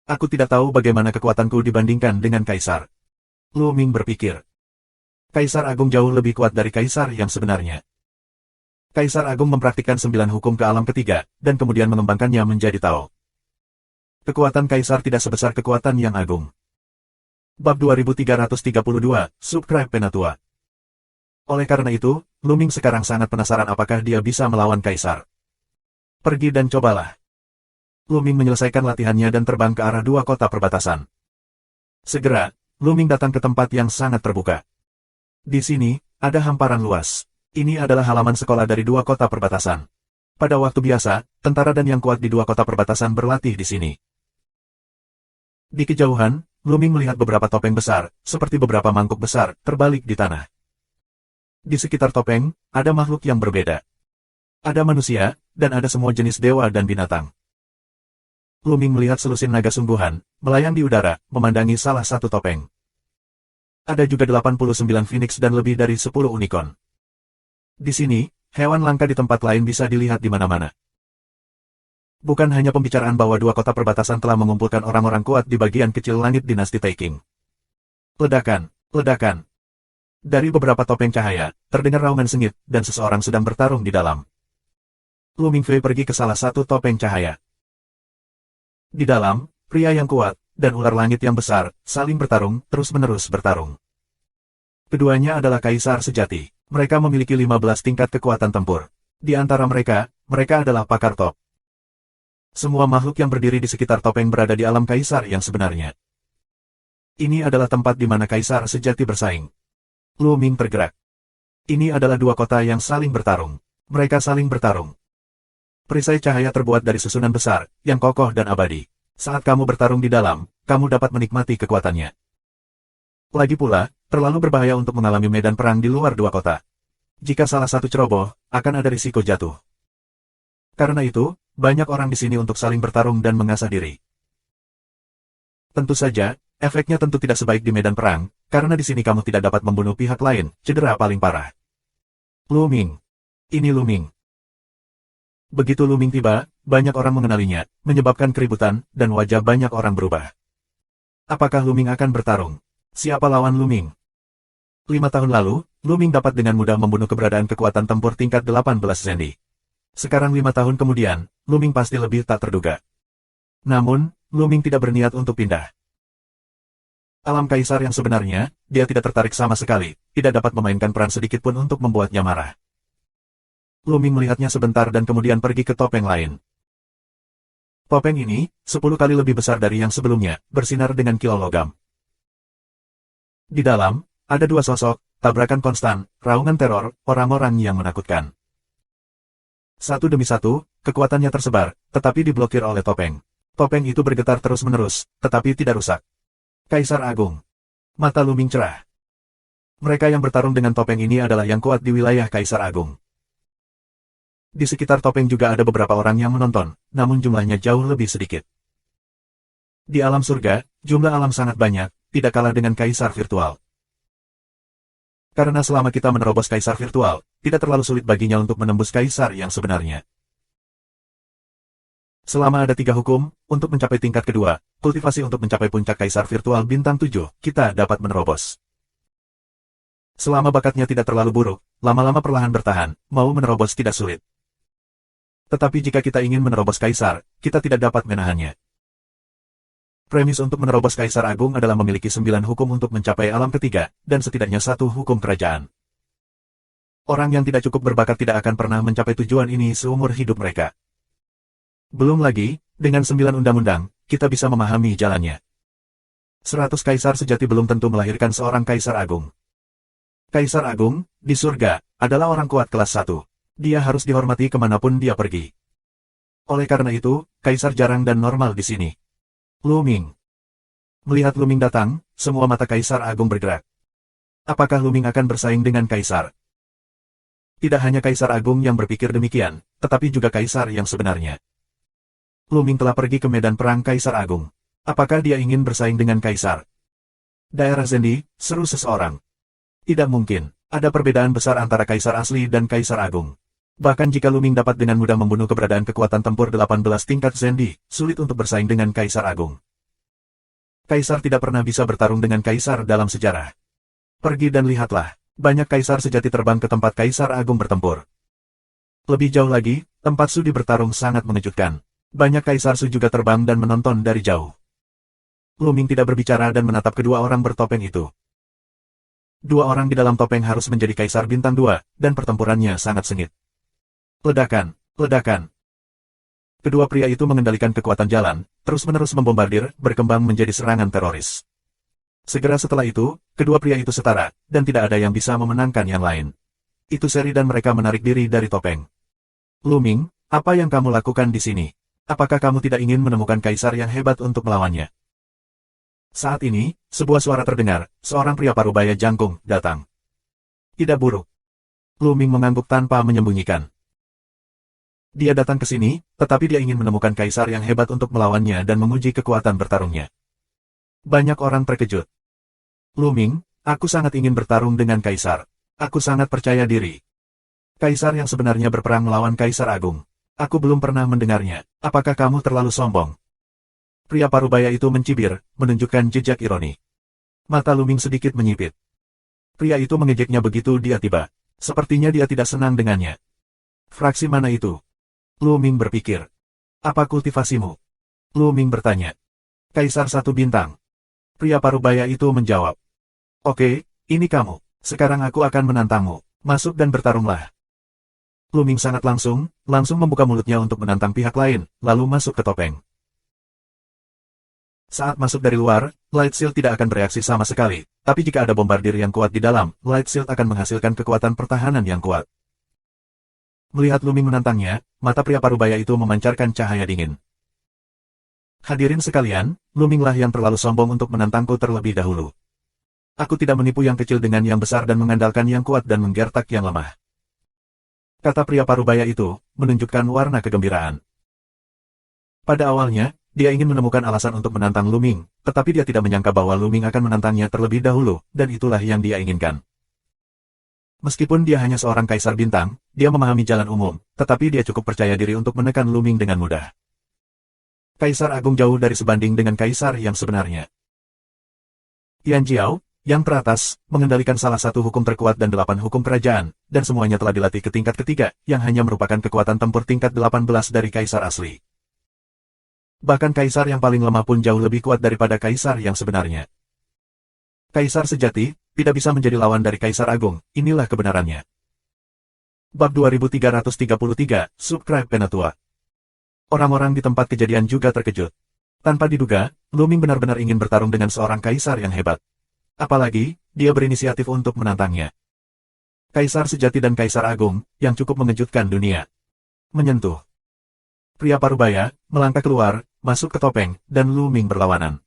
S1: Aku tidak tahu bagaimana kekuatanku dibandingkan dengan Kaisar. Luming berpikir. Kaisar Agung jauh lebih kuat dari Kaisar yang sebenarnya. Kaisar Agung mempraktikkan 9 hukum ke alam ketiga, dan kemudian mengembangkannya menjadi Tao. Kekuatan Kaisar tidak sebesar kekuatan yang agung. Bab 2332, Subscribe Penatua. Oleh karena itu, Luming sekarang sangat penasaran apakah dia bisa melawan Kaisar. Pergi dan cobalah. Luming menyelesaikan latihannya dan terbang ke arah 2 kota perbatasan. Segera, Luming datang ke tempat yang sangat terbuka. Di sini, ada hamparan luas. Ini adalah halaman sekolah dari 2 kota perbatasan. Pada waktu biasa, tentara dan yang kuat di 2 kota perbatasan berlatih di sini. Di kejauhan, Luming melihat beberapa topeng besar, seperti beberapa mangkuk besar, terbalik di tanah. Di sekitar topeng, ada makhluk yang berbeda. Ada manusia, dan ada semua jenis dewa dan binatang. Luming melihat selusin naga sungguhan, melayang di udara, memandangi salah satu topeng. Ada juga 89 phoenix dan lebih dari 10 unicorn. Di sini, hewan langka di tempat lain bisa dilihat di mana-mana. Bukan hanya pembicaraan bahwa 2 kota perbatasan telah mengumpulkan orang-orang kuat di bagian kecil langit dinasti Taking. Ledakan, ledakan. Dari beberapa topeng cahaya, terdengar raungan sengit, dan seseorang sedang bertarung di dalam. Luming Fei pergi ke salah satu topeng cahaya. Di dalam, pria yang kuat, dan ular langit yang besar, saling bertarung, terus-menerus bertarung. Keduanya adalah Kaisar Sejati. Mereka memiliki 15 tingkat kekuatan tempur. Di antara mereka, mereka adalah pakar top. Semua makhluk yang berdiri di sekitar topeng berada di alam Kaisar yang sebenarnya. Ini adalah tempat di mana Kaisar Sejati bersaing. Luming tergerak. Ini adalah 2 kota yang saling bertarung. Mereka saling bertarung. Perisai cahaya terbuat dari susunan besar, yang kokoh dan abadi. Saat kamu bertarung di dalam, kamu dapat menikmati kekuatannya. Lagi pula, terlalu berbahaya untuk mengalami medan perang di luar 2 kota. Jika salah satu ceroboh, akan ada risiko jatuh. Karena itu, banyak orang di sini untuk saling bertarung dan mengasah diri. Tentu saja, efeknya tentu tidak sebaik di medan perang, karena di sini kamu tidak dapat membunuh pihak lain, cedera paling parah. Luming. Ini Luming. Begitu Luming tiba, banyak orang mengenalinya, menyebabkan keributan, dan wajah banyak orang berubah. Apakah Luming akan bertarung? Siapa lawan Luming? 5 tahun lalu, Luming dapat dengan mudah membunuh keberadaan kekuatan tempur tingkat 18 Zendi. Sekarang 5 tahun kemudian, Luming pasti lebih tak terduga. Namun, Luming tidak berniat untuk pindah. Alam Kaisar yang sebenarnya, dia tidak tertarik sama sekali, tidak dapat memainkan peran sedikit pun untuk membuatnya marah. Luming melihatnya sebentar dan kemudian pergi ke topeng lain. Topeng ini, 10 kali lebih besar dari yang sebelumnya, bersinar dengan kilau logam. Di dalam, ada 2 sosok, tabrakan konstan, raungan teror, orang-orang yang menakutkan. Satu demi satu, kekuatannya tersebar, tetapi diblokir oleh topeng. Topeng itu bergetar terus-menerus, tetapi tidak rusak. Kaisar Agung. Mata Luming cerah. Mereka yang bertarung dengan topeng ini adalah yang kuat di wilayah Kaisar Agung. Di sekitar topeng juga ada beberapa orang yang menonton, namun jumlahnya jauh lebih sedikit. Di alam surga, jumlah alam sangat banyak, tidak kalah dengan Kaisar Virtual. Karena selama kita menerobos Kaisar Virtual, tidak terlalu sulit baginya untuk menembus Kaisar yang sebenarnya. Selama ada 3 hukum, untuk mencapai tingkat kedua, kultivasi untuk mencapai puncak Kaisar Virtual Bintang 7, kita dapat menerobos. Selama bakatnya tidak terlalu buruk, lama-lama perlahan bertahan, mau menerobos tidak sulit. Tetapi jika kita ingin menerobos Kaisar, kita tidak dapat menahannya. Premis untuk menerobos Kaisar Agung adalah memiliki 9 hukum untuk mencapai alam ketiga, dan setidaknya 1 hukum kerajaan. Orang yang tidak cukup berbakat tidak akan pernah mencapai tujuan ini seumur hidup mereka. Belum lagi, dengan 9 undang-undang, kita bisa memahami jalannya. 100 kaisar sejati belum tentu melahirkan seorang kaisar agung. Kaisar agung, di surga, adalah orang kuat kelas 1. Dia harus dihormati kemanapun dia pergi. Oleh karena itu, kaisar jarang dan normal di sini. Lu Ming. Melihat Lu Ming datang, semua mata kaisar agung bergerak. Apakah Lu Ming akan bersaing dengan kaisar? Tidak hanya kaisar agung yang berpikir demikian, tetapi juga kaisar yang sebenarnya. Lu Ming telah pergi ke medan perang kaisar agung. Apakah dia ingin bersaing dengan kaisar? Daerah Zendi, seru seseorang. Tidak mungkin, ada perbedaan besar antara kaisar asli dan kaisar agung. Bahkan jika Lu Ming dapat dengan mudah membunuh keberadaan kekuatan tempur 18 tingkat Zendi, sulit untuk bersaing dengan kaisar agung. Kaisar tidak pernah bisa bertarung dengan kaisar dalam sejarah. Pergi dan lihatlah. Banyak kaisar sejati terbang ke tempat kaisar agung bertempur. Lebih jauh lagi, tempat Sudi bertarung sangat mengejutkan. Banyak kaisar Su juga terbang dan menonton dari jauh. Lu Ming tidak berbicara dan menatap kedua orang bertopeng itu. Dua orang di dalam topeng harus menjadi kaisar bintang 2, dan pertempurannya sangat sengit. Ledakan, ledakan. Kedua pria itu mengendalikan kekuatan jalan, terus-menerus membombardir, berkembang menjadi serangan teroris. Segera setelah itu, kedua pria itu setara, dan tidak ada yang bisa memenangkan yang lain. Itu seri dan mereka menarik diri dari topeng. Lu Ming, apa yang kamu lakukan di sini? Apakah kamu tidak ingin menemukan kaisar yang hebat untuk melawannya? Saat ini, sebuah suara terdengar, seorang pria parubaya jangkung, datang. Tidak buruk. Lu Ming mengangguk tanpa menyembunyikan. Dia datang ke sini, tetapi dia ingin menemukan kaisar yang hebat untuk melawannya dan menguji kekuatan bertarungnya. Banyak orang terkejut. Lu Ming, aku sangat ingin bertarung dengan kaisar. Aku sangat percaya diri. Kaisar yang sebenarnya berperang melawan kaisar agung. Aku belum pernah mendengarnya. Apakah kamu terlalu sombong? Pria parubaya itu mencibir, menunjukkan jejak ironi. Mata Lu Ming sedikit menyipit. Pria itu mengejeknya begitu dia tiba. Sepertinya dia tidak senang dengannya. Fraksi mana itu? Lu Ming berpikir. Apa kultivasimu? Lu Ming bertanya. Kaisar 1 bintang. Pria parubaya itu menjawab. Oke, ini kamu. Sekarang aku akan menantangmu. Masuk dan bertarunglah. Lu Ming sangat langsung membuka mulutnya untuk menantang pihak lain, lalu masuk ke topeng. Saat masuk dari luar, Light Shield tidak akan bereaksi sama sekali, tapi jika ada bombardir yang kuat di dalam, Light Shield akan menghasilkan kekuatan pertahanan yang kuat. Melihat Lu Ming menantangnya, mata pria parubaya itu memancarkan cahaya dingin. Hadirin sekalian, Lu Ming lah yang terlalu sombong untuk menantangku terlebih dahulu. Aku tidak menipu yang kecil dengan yang besar dan mengandalkan yang kuat dan menggertak yang lemah. Kata pria parubaya itu, menunjukkan warna kegembiraan. Pada awalnya, dia ingin menemukan alasan untuk menantang Lu Ming, tetapi dia tidak menyangka bahwa Lu Ming akan menantangnya terlebih dahulu, dan itulah yang dia inginkan. Meskipun dia hanya seorang kaisar bintang, dia memahami jalan umum, tetapi dia cukup percaya diri untuk menekan Lu Ming dengan mudah. Kaisar agung jauh dari sebanding dengan kaisar yang sebenarnya. Yan Jiao, yang teratas, mengendalikan salah satu hukum terkuat dan 8 hukum kerajaan, dan semuanya telah dilatih ke tingkat ketiga, yang hanya merupakan kekuatan tempur tingkat 18 dari kaisar asli. Bahkan kaisar yang paling lemah pun jauh lebih kuat daripada kaisar yang sebenarnya. Kaisar sejati, tidak bisa menjadi lawan dari kaisar agung, inilah kebenarannya. Bab 2333, Subscribe Penatua. Orang-orang di tempat kejadian juga terkejut. Tanpa diduga, Lu Ming benar-benar ingin bertarung dengan seorang kaisar yang hebat. Apalagi, dia berinisiatif untuk menantangnya. Kaisar sejati dan kaisar agung, yang cukup mengejutkan dunia. Menyentuh. Pria parubaya, melangkah keluar, masuk ke topeng, dan Lu Ming berlawanan.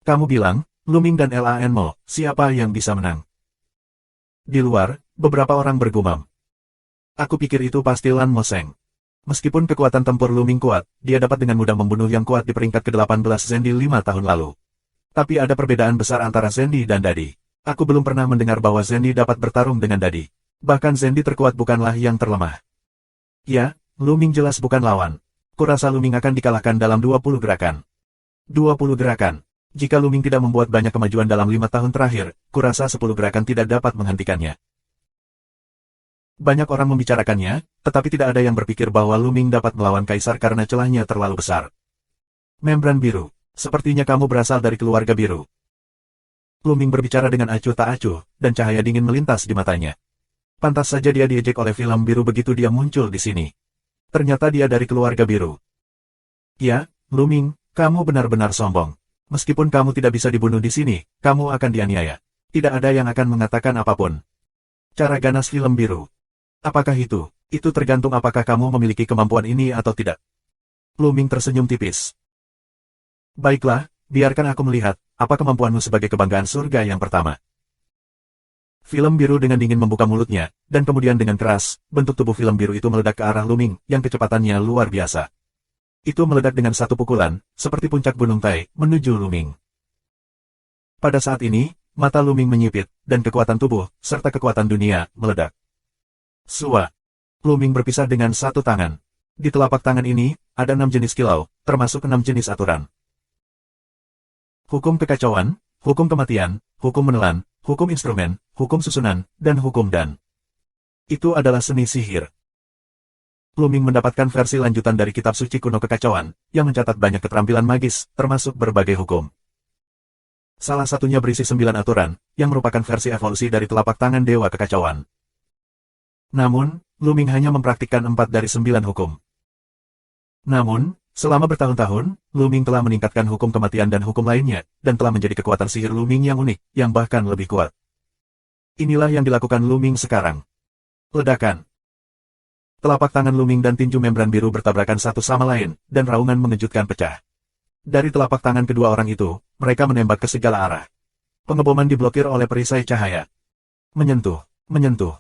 S1: Kamu bilang, Lu Ming dan Lan Mo, siapa yang bisa menang? Di luar, beberapa orang bergumam. Aku pikir itu pasti Lan Mo Seng. Meskipun kekuatan tempur Lu Ming kuat, dia dapat dengan mudah membunuh yang kuat di peringkat ke-18 Zendi 5 tahun lalu. Tapi ada perbedaan besar antara Zendi dan Dadi. Aku belum pernah mendengar bahwa Zendi dapat bertarung dengan Dadi. Bahkan Zendi terkuat bukanlah yang terlemah. Ya, Lu Ming jelas bukan lawan. Kurasa Lu Ming akan dikalahkan dalam 20 gerakan. 20 gerakan. Jika Lu Ming tidak membuat banyak kemajuan dalam 5 tahun terakhir, kurasa 10 gerakan tidak dapat menghentikannya. Banyak orang membicarakannya, tetapi tidak ada yang berpikir bahwa Lu Ming dapat melawan kaisar karena celahnya terlalu besar. Membran biru. Sepertinya kamu berasal dari keluarga biru. Lu Ming berbicara dengan acuh tak acuh, dan cahaya dingin melintas di matanya. Pantas saja dia diejek oleh film biru begitu dia muncul di sini. Ternyata dia dari keluarga biru. Ya, Luming, kamu benar-benar sombong. Meskipun kamu tidak bisa dibunuh di sini, kamu akan dianiaya. Tidak ada yang akan mengatakan apapun. Cara ganas film biru. Apakah itu? Itu tergantung apakah kamu memiliki kemampuan ini atau tidak. Luming tersenyum tipis. Baiklah, biarkan aku melihat, apa kemampuanmu sebagai kebanggaan surga yang pertama. Film biru dengan dingin membuka mulutnya, dan kemudian dengan keras, bentuk tubuh film biru itu meledak ke arah Luming, yang kecepatannya luar biasa. Itu meledak dengan satu pukulan, seperti puncak gunung Tai, menuju Luming. Pada saat ini, mata Luming menyipit, dan kekuatan tubuh, serta kekuatan dunia, meledak. Sua. Luming berpisah dengan satu tangan. Di telapak tangan ini, ada 6 jenis kilau, termasuk 6 jenis aturan. Hukum kekacauan, hukum kematian, hukum menelan, hukum instrumen, hukum susunan, dan hukum dan. Itu adalah seni sihir. Luming mendapatkan versi lanjutan dari kitab suci kuno kekacauan, yang mencatat banyak keterampilan magis, termasuk berbagai hukum. Salah satunya berisi 9 aturan, yang merupakan versi evolusi dari telapak tangan Dewa Kekacauan. Namun, Luming hanya mempraktikkan 4 dari 9 hukum. Namun, selama bertahun-tahun, Luming telah meningkatkan hukum kematian dan hukum lainnya, dan telah menjadi kekuatan sihir Luming yang unik, yang bahkan lebih kuat. Inilah yang dilakukan Luming sekarang. Ledakan. Telapak tangan Luming dan tinju membran biru bertabrakan satu sama lain, dan raungan mengejutkan pecah. Dari telapak tangan kedua orang itu, mereka menembak ke segala arah. Pengeboman diblokir oleh perisai cahaya. Menyentuh, menyentuh.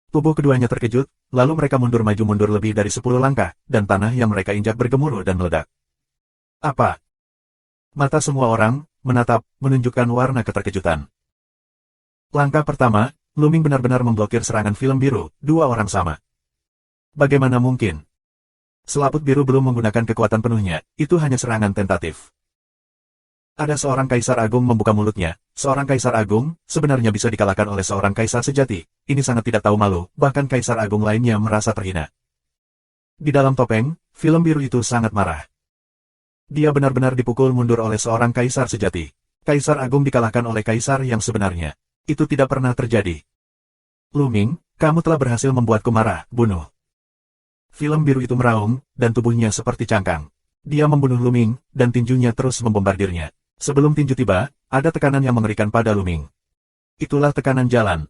S1: Tubuh keduanya terkejut, lalu mereka maju mundur lebih dari 10 langkah, dan tanah yang mereka injak bergemuruh dan meledak. Apa? Mata semua orang menatap, menunjukkan warna keterkejutan. Langkah pertama, Luming benar-benar memblokir serangan film biru, 2 orang sama. Bagaimana mungkin? Selaput biru belum menggunakan kekuatan penuhnya, itu hanya serangan tentatif. Ada seorang kaisar agung membuka mulutnya, seorang kaisar agung, sebenarnya bisa dikalahkan oleh seorang kaisar sejati, ini sangat tidak tahu malu, bahkan kaisar agung lainnya merasa terhina. Di dalam topeng, film biru itu sangat marah. Dia benar-benar dipukul mundur oleh seorang kaisar sejati. Kaisar agung dikalahkan oleh kaisar yang sebenarnya. Itu tidak pernah terjadi. Luming, kamu telah berhasil membuatku marah, bunuh. Film biru itu meraung, dan tubuhnya seperti cangkang. Dia membunuh Luming, dan tinjunya terus membombardirnya. Sebelum tinju tiba, ada tekanan yang mengerikan pada Luming. Itulah tekanan jalan.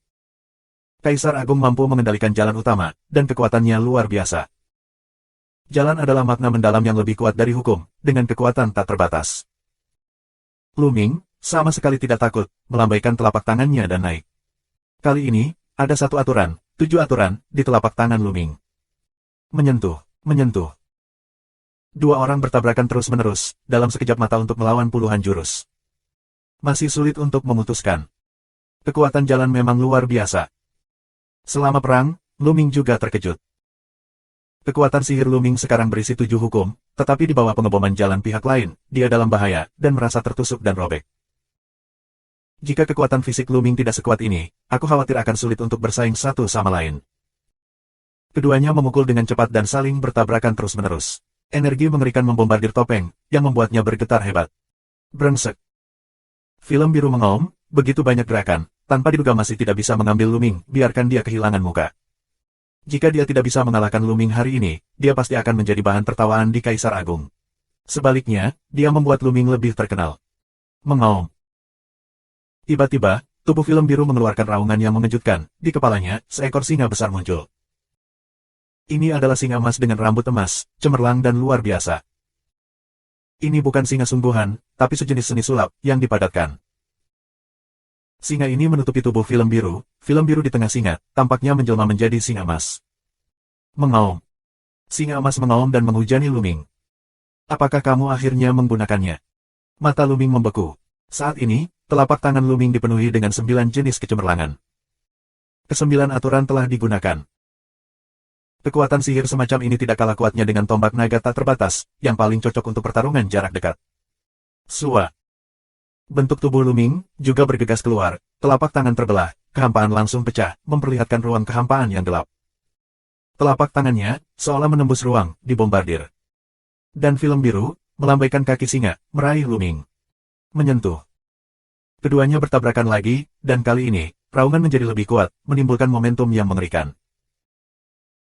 S1: Kaisar agung mampu mengendalikan jalan utama, dan kekuatannya luar biasa. Jalan adalah makna mendalam yang lebih kuat dari hukum, dengan kekuatan tak terbatas. Luming, sama sekali tidak takut, melambaikan telapak tangannya dan naik. Kali ini, ada 1 aturan, 7 aturan, di telapak tangan Luming. Menyentuh, menyentuh. 2 orang bertabrakan terus-menerus, dalam sekejap mata untuk melawan puluhan jurus. Masih sulit untuk memutuskan. Kekuatan jalan memang luar biasa. Selama perang, Luming juga terkejut. Kekuatan sihir Luming sekarang berisi 7 hukum, tetapi di bawah pengeboman jalan pihak lain, dia dalam bahaya, dan merasa tertusuk dan robek. Jika kekuatan fisik Luming tidak sekuat ini, aku khawatir akan sulit untuk bersaing satu sama lain. Keduanya memukul dengan cepat dan saling bertabrakan terus-menerus. Energi mengerikan membombardir topeng, yang membuatnya bergetar hebat. Brengsek. Film biru mengaum, begitu banyak gerakan, tanpa diduga masih tidak bisa mengambil Luming, biarkan dia kehilangan muka. Jika dia tidak bisa mengalahkan Luming hari ini, dia pasti akan menjadi bahan tertawaan di Kaisar Agung. Sebaliknya, dia membuat Luming lebih terkenal. Mengaum. Tiba-tiba, tubuh film biru mengeluarkan raungan yang mengejutkan, di kepalanya, seekor singa besar muncul. Ini adalah singa emas dengan rambut emas, cemerlang dan luar biasa. Ini bukan singa sungguhan, tapi sejenis seni sulap, yang dipadatkan. Singa ini menutupi tubuh film biru di tengah singa, tampaknya menjelma menjadi singa emas. Mengaum. Singa emas mengaum dan menghujani Luming. Apakah kamu akhirnya menggunakannya? Mata Luming membeku. Saat ini, telapak tangan Luming dipenuhi dengan 9 jenis kecemerlangan. Ke-9 aturan telah digunakan. Kekuatan sihir semacam ini tidak kalah kuatnya dengan tombak naga tak terbatas, yang paling cocok untuk pertarungan jarak dekat. Sua. Bentuk tubuh Luming juga bergegas keluar, telapak tangan terbelah, kehampaan langsung pecah, memperlihatkan ruang kehampaan yang gelap. Telapak tangannya, seolah menembus ruang, dibombardir. Dan film biru, melambaikan kaki singa, meraih Luming. Menyentuh. Keduanya bertabrakan lagi, dan kali ini, raungan menjadi lebih kuat, menimbulkan momentum yang mengerikan.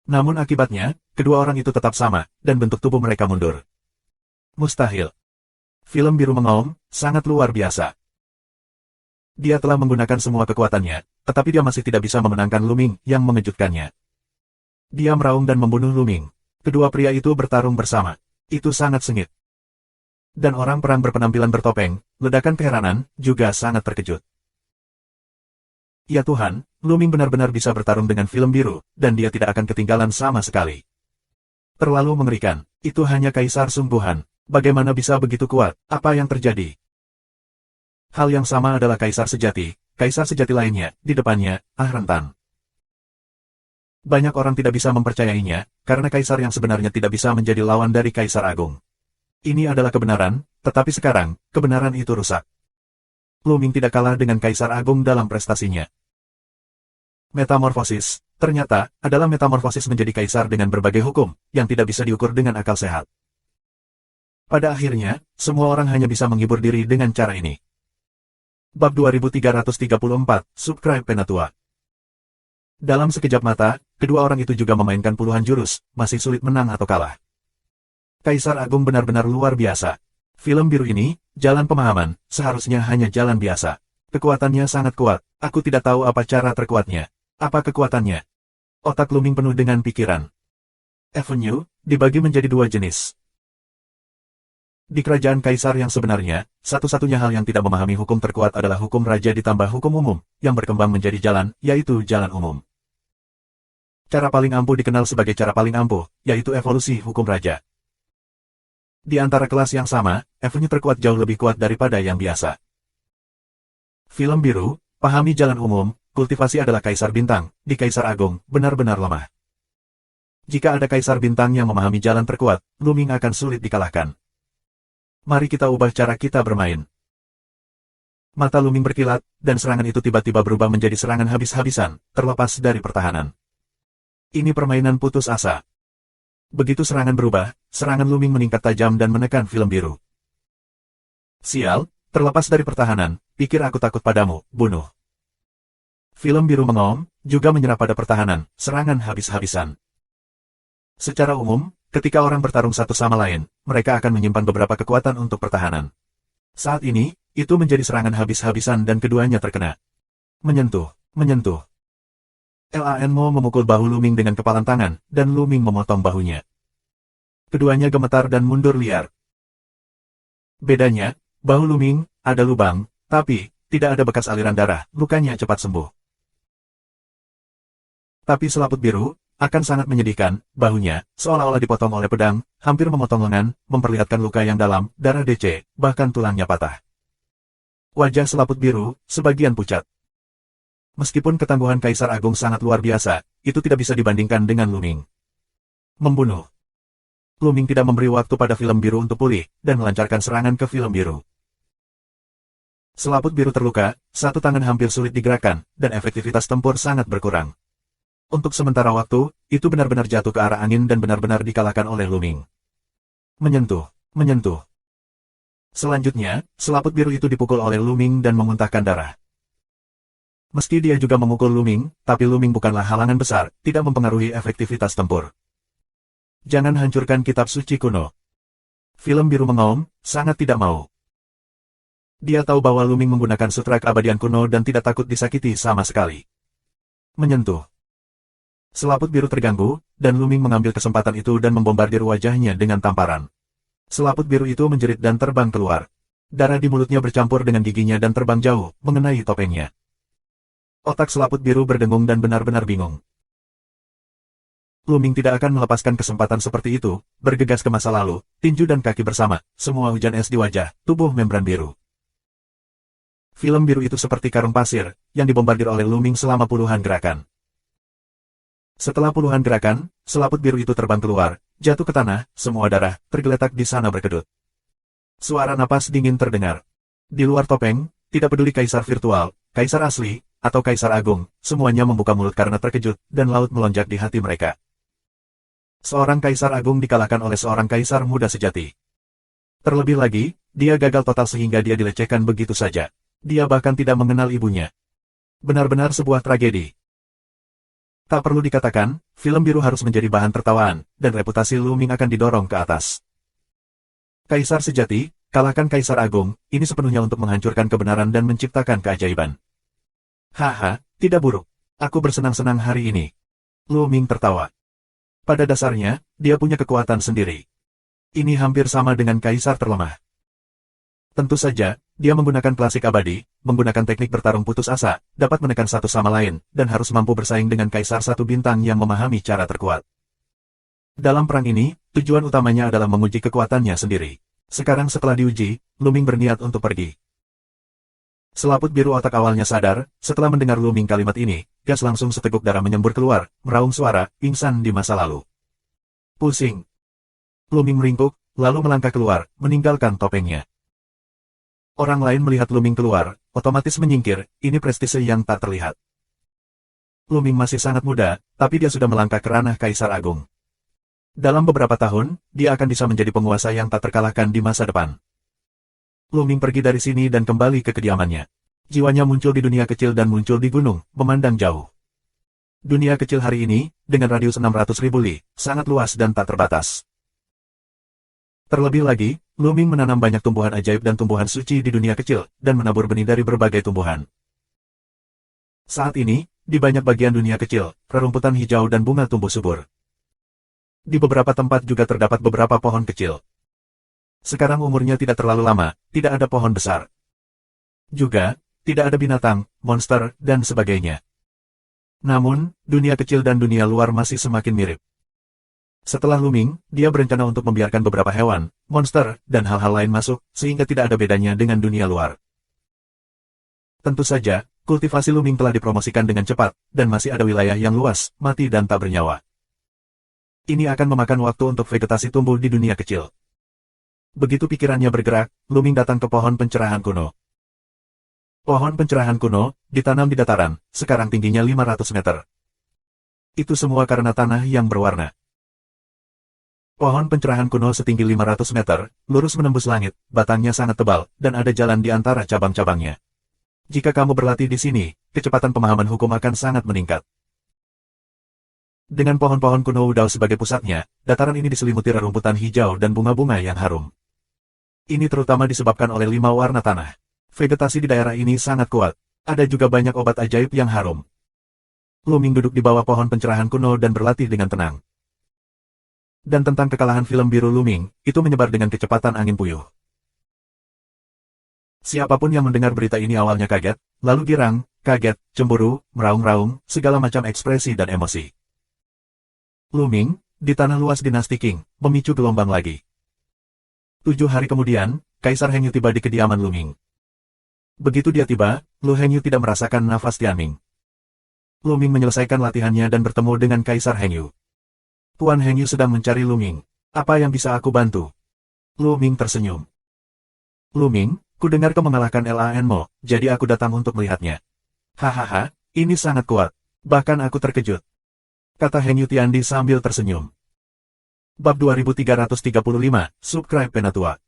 S1: Namun akibatnya, kedua orang itu tetap sama, dan bentuk tubuh mereka mundur. Mustahil. Film biru mengaum, sangat luar biasa. Dia telah menggunakan semua kekuatannya, tetapi dia masih tidak bisa memenangkan Luming yang mengejutkannya. Dia meraung dan membunuh Luming. Kedua pria itu bertarung bersama. Itu sangat sengit. Dan orang perang berpenampilan bertopeng, ledakan keheranan, juga sangat terkejut. Ya Tuhan, Luming benar-benar bisa bertarung dengan film biru, dan dia tidak akan ketinggalan sama sekali. Terlalu mengerikan, itu hanya kaisar sungguhan. Bagaimana bisa begitu kuat? Apa yang terjadi? Hal yang sama adalah kaisar sejati lainnya, di depannya, rentan. Banyak orang tidak bisa mempercayainya, karena kaisar yang sebenarnya tidak bisa menjadi lawan dari kaisar agung. Ini adalah kebenaran, tetapi sekarang, kebenaran itu rusak. Luming tidak kalah dengan kaisar agung dalam prestasinya. Metamorfosis, ternyata, adalah metamorfosis menjadi kaisar dengan berbagai hukum, yang tidak bisa diukur dengan akal sehat. Pada akhirnya, semua orang hanya bisa menghibur diri dengan cara ini. Bab 2334, Subscribe Penatua. Dalam sekejap mata, kedua orang itu juga memainkan puluhan jurus, masih sulit menang atau kalah. Kaisar Agung benar-benar luar biasa. Film biru ini, jalan pemahaman, seharusnya hanya jalan biasa. Kekuatannya sangat kuat, aku tidak tahu apa cara terkuatnya. Apa kekuatannya? Otak Luming penuh dengan pikiran. Avenue, dibagi menjadi dua jenis. Di kerajaan kaisar yang sebenarnya, satu-satunya hal yang tidak memahami hukum terkuat adalah hukum raja ditambah hukum umum, yang berkembang menjadi jalan, yaitu jalan umum. Cara paling ampuh dikenal sebagai cara paling ampuh, yaitu evolusi hukum raja. Di antara kelas yang sama, Avenue terkuat jauh lebih kuat daripada yang biasa. Film biru, pahami jalan umum, kultivasi adalah kaisar bintang, di kaisar agung, benar-benar lemah. Jika ada kaisar bintang yang memahami jalan terkuat, Luming akan sulit dikalahkan. Mari kita ubah cara kita bermain. Mata Luming berkilat, dan serangan itu tiba-tiba berubah menjadi serangan habis-habisan, terlepas dari pertahanan. Ini permainan putus asa. Begitu serangan berubah, serangan Luming meningkat tajam dan menekan film biru. Sial, terlepas dari pertahanan, pikir aku takut padamu, bunuh. Film biru mengaum, juga menyerah pada pertahanan, serangan habis-habisan. Secara umum, ketika orang bertarung satu sama lain, mereka akan menyimpan beberapa kekuatan untuk pertahanan. Saat ini, itu menjadi serangan habis-habisan dan keduanya terkena. Menyentuh. Lanmo memukul bahu Luming dengan kepalan tangan, dan Luming memotong bahunya. Keduanya gemetar dan mundur liar. Bedanya, bahu Luming, ada lubang, tapi, tidak ada bekas aliran darah, lukanya cepat sembuh. Tapi selaput biru, akan sangat menyedihkan, bahunya, seolah-olah dipotong oleh pedang, hampir memotong lengan, memperlihatkan luka yang dalam, darah DC, bahkan tulangnya patah. Wajah selaput biru, sebagian pucat. Meskipun ketangguhan Kaisar Agung sangat luar biasa, itu tidak bisa dibandingkan dengan Luming. Membunuh. Luming tidak memberi waktu pada film biru untuk pulih, dan melancarkan serangan ke film biru. Selaput biru terluka, satu tangan hampir sulit digerakkan, dan efektivitas tempur sangat berkurang. Untuk sementara waktu, itu benar-benar jatuh ke arah angin dan benar-benar dikalahkan oleh Luming. Menyentuh. Selanjutnya, selaput biru itu dipukul oleh Luming dan memuntahkan darah. Meski dia juga memukul Luming, tapi Luming bukanlah halangan besar, tidak mempengaruhi efektivitas tempur. Jangan hancurkan kitab suci kuno. Film biru mengaum, sangat tidak mau. Dia tahu bahwa Luming menggunakan sutra keabadian kuno dan tidak takut disakiti sama sekali. Menyentuh. Selaput biru terganggu, dan Luming mengambil kesempatan itu dan membombardir wajahnya dengan tamparan. Selaput biru itu menjerit dan terbang keluar. Darah di mulutnya bercampur dengan giginya dan terbang jauh, mengenai topengnya. Otak selaput biru berdengung dan benar-benar bingung. Luming tidak akan melepaskan kesempatan seperti itu, bergegas ke masa lalu, tinju dan kaki bersama, semua hujan es di wajah, tubuh membran biru. Film biru itu seperti karung pasir, yang dibombardir oleh Luming selama puluhan gerakan. Setelah puluhan gerakan, selaput biru itu terbang keluar, jatuh ke tanah, semua darah, tergeletak di sana berkedut. Suara napas dingin terdengar. Di luar topeng, tidak peduli kaisar virtual, kaisar asli, atau kaisar agung, semuanya membuka mulut karena terkejut, dan laut melonjak di hati mereka. Seorang kaisar agung dikalahkan oleh seorang kaisar muda sejati. Terlebih lagi, dia gagal total sehingga dia dilecehkan begitu saja. Dia bahkan tidak mengenal ibunya. Benar-benar sebuah tragedi. Tak perlu dikatakan, film biru harus menjadi bahan tertawaan, dan reputasi Lu Ming akan didorong ke atas. Kaisar sejati, kalahkan Kaisar Agung, ini sepenuhnya untuk menghancurkan kebenaran dan menciptakan keajaiban. Haha, tidak buruk. Aku bersenang-senang hari ini. Lu Ming tertawa. Pada dasarnya, dia punya kekuatan sendiri. Ini hampir sama dengan Kaisar terlemah. Tentu saja, dia menggunakan klasik abadi, menggunakan teknik bertarung putus asa, dapat menekan satu sama lain, dan harus mampu bersaing dengan Kaisar satu bintang yang memahami cara terkuat. Dalam perang ini, tujuan utamanya adalah menguji kekuatannya sendiri. Sekarang setelah diuji, Lu Ming berniat untuk pergi. Selaput biru otak awalnya sadar, setelah mendengar Lu Ming kalimat ini, gas langsung seteguk darah menyembur keluar, meraung suara, pingsan di masa lalu. Pusing. Lu Ming meringkuk, lalu melangkah keluar, meninggalkan topengnya. Orang lain melihat Lu Ming keluar, otomatis menyingkir, ini prestise yang tak terlihat. Lu Ming masih sangat muda, tapi dia sudah melangkah ke ranah Kaisar Agung. Dalam beberapa tahun, dia akan bisa menjadi penguasa yang tak terkalahkan di masa depan. Lu Ming pergi dari sini dan kembali ke kediamannya. Jiwanya muncul di dunia kecil dan muncul di gunung, memandang jauh. Dunia kecil hari ini, dengan radius 600.000 li, sangat luas dan tak terbatas. Terlebih lagi, Lu Ming menanam banyak tumbuhan ajaib dan tumbuhan suci di dunia kecil, dan menabur benih dari berbagai tumbuhan. Saat ini, di banyak bagian dunia kecil, rerumputan hijau dan bunga tumbuh subur. Di beberapa tempat juga terdapat beberapa pohon kecil. Sekarang umurnya tidak terlalu lama, tidak ada pohon besar. Juga, tidak ada binatang, monster, dan sebagainya. Namun, dunia kecil dan dunia luar masih semakin mirip. Setelah Lu Ming, dia berencana untuk membiarkan beberapa hewan, monster, dan hal-hal lain masuk, sehingga tidak ada bedanya dengan dunia luar. Tentu saja, kultivasi Lu Ming telah dipromosikan dengan cepat, dan masih ada wilayah yang luas, mati dan tak bernyawa. Ini akan memakan waktu untuk vegetasi tumbuh di dunia kecil. Begitu pikirannya bergerak, Lu Ming datang ke pohon pencerahan kuno. Pohon pencerahan kuno, ditanam di dataran, sekarang tingginya 500 meter. Itu semua karena tanah yang berwarna. Pohon pencerahan kuno setinggi 500 meter, lurus menembus langit, batangnya sangat tebal, dan ada jalan di antara cabang-cabangnya. Jika kamu berlatih di sini, kecepatan pemahaman hukum akan sangat meningkat. Dengan pohon-pohon kuno udau sebagai pusatnya, dataran ini diselimuti rerumputan hijau dan bunga-bunga yang harum. Ini terutama disebabkan oleh 5 warna tanah. Vegetasi di daerah ini sangat kuat. Ada juga banyak obat ajaib yang harum. Lu Ming duduk di bawah pohon pencerahan kuno dan berlatih dengan tenang. Dan tentang kekalahan film biru Lu Ming, itu menyebar dengan kecepatan angin puyuh. Siapapun yang mendengar berita ini awalnya kaget, lalu girang, kaget, cemburu, meraung-raung, segala macam ekspresi dan emosi. Lu Ming, di tanah luas dinasti Qing, memicu gelombang lagi. 7 hari kemudian, Kaisar Hengyu tiba di kediaman Lu Ming. Begitu dia tiba, Lu Hengyu tidak merasakan nafas Tianming. Lu Ming menyelesaikan latihannya dan bertemu dengan Kaisar Hengyu. Tuan Hengyu sedang mencari Lu Ming. Apa yang bisa aku bantu? Lu Ming tersenyum. Lu Ming, ku dengar kau mengalahkan Lan Mo, jadi aku datang untuk melihatnya. Hahaha, ini sangat kuat. Bahkan aku terkejut. Kata Hengyu Tiandi sambil tersenyum. Bab 2335, Subscribe Penatua.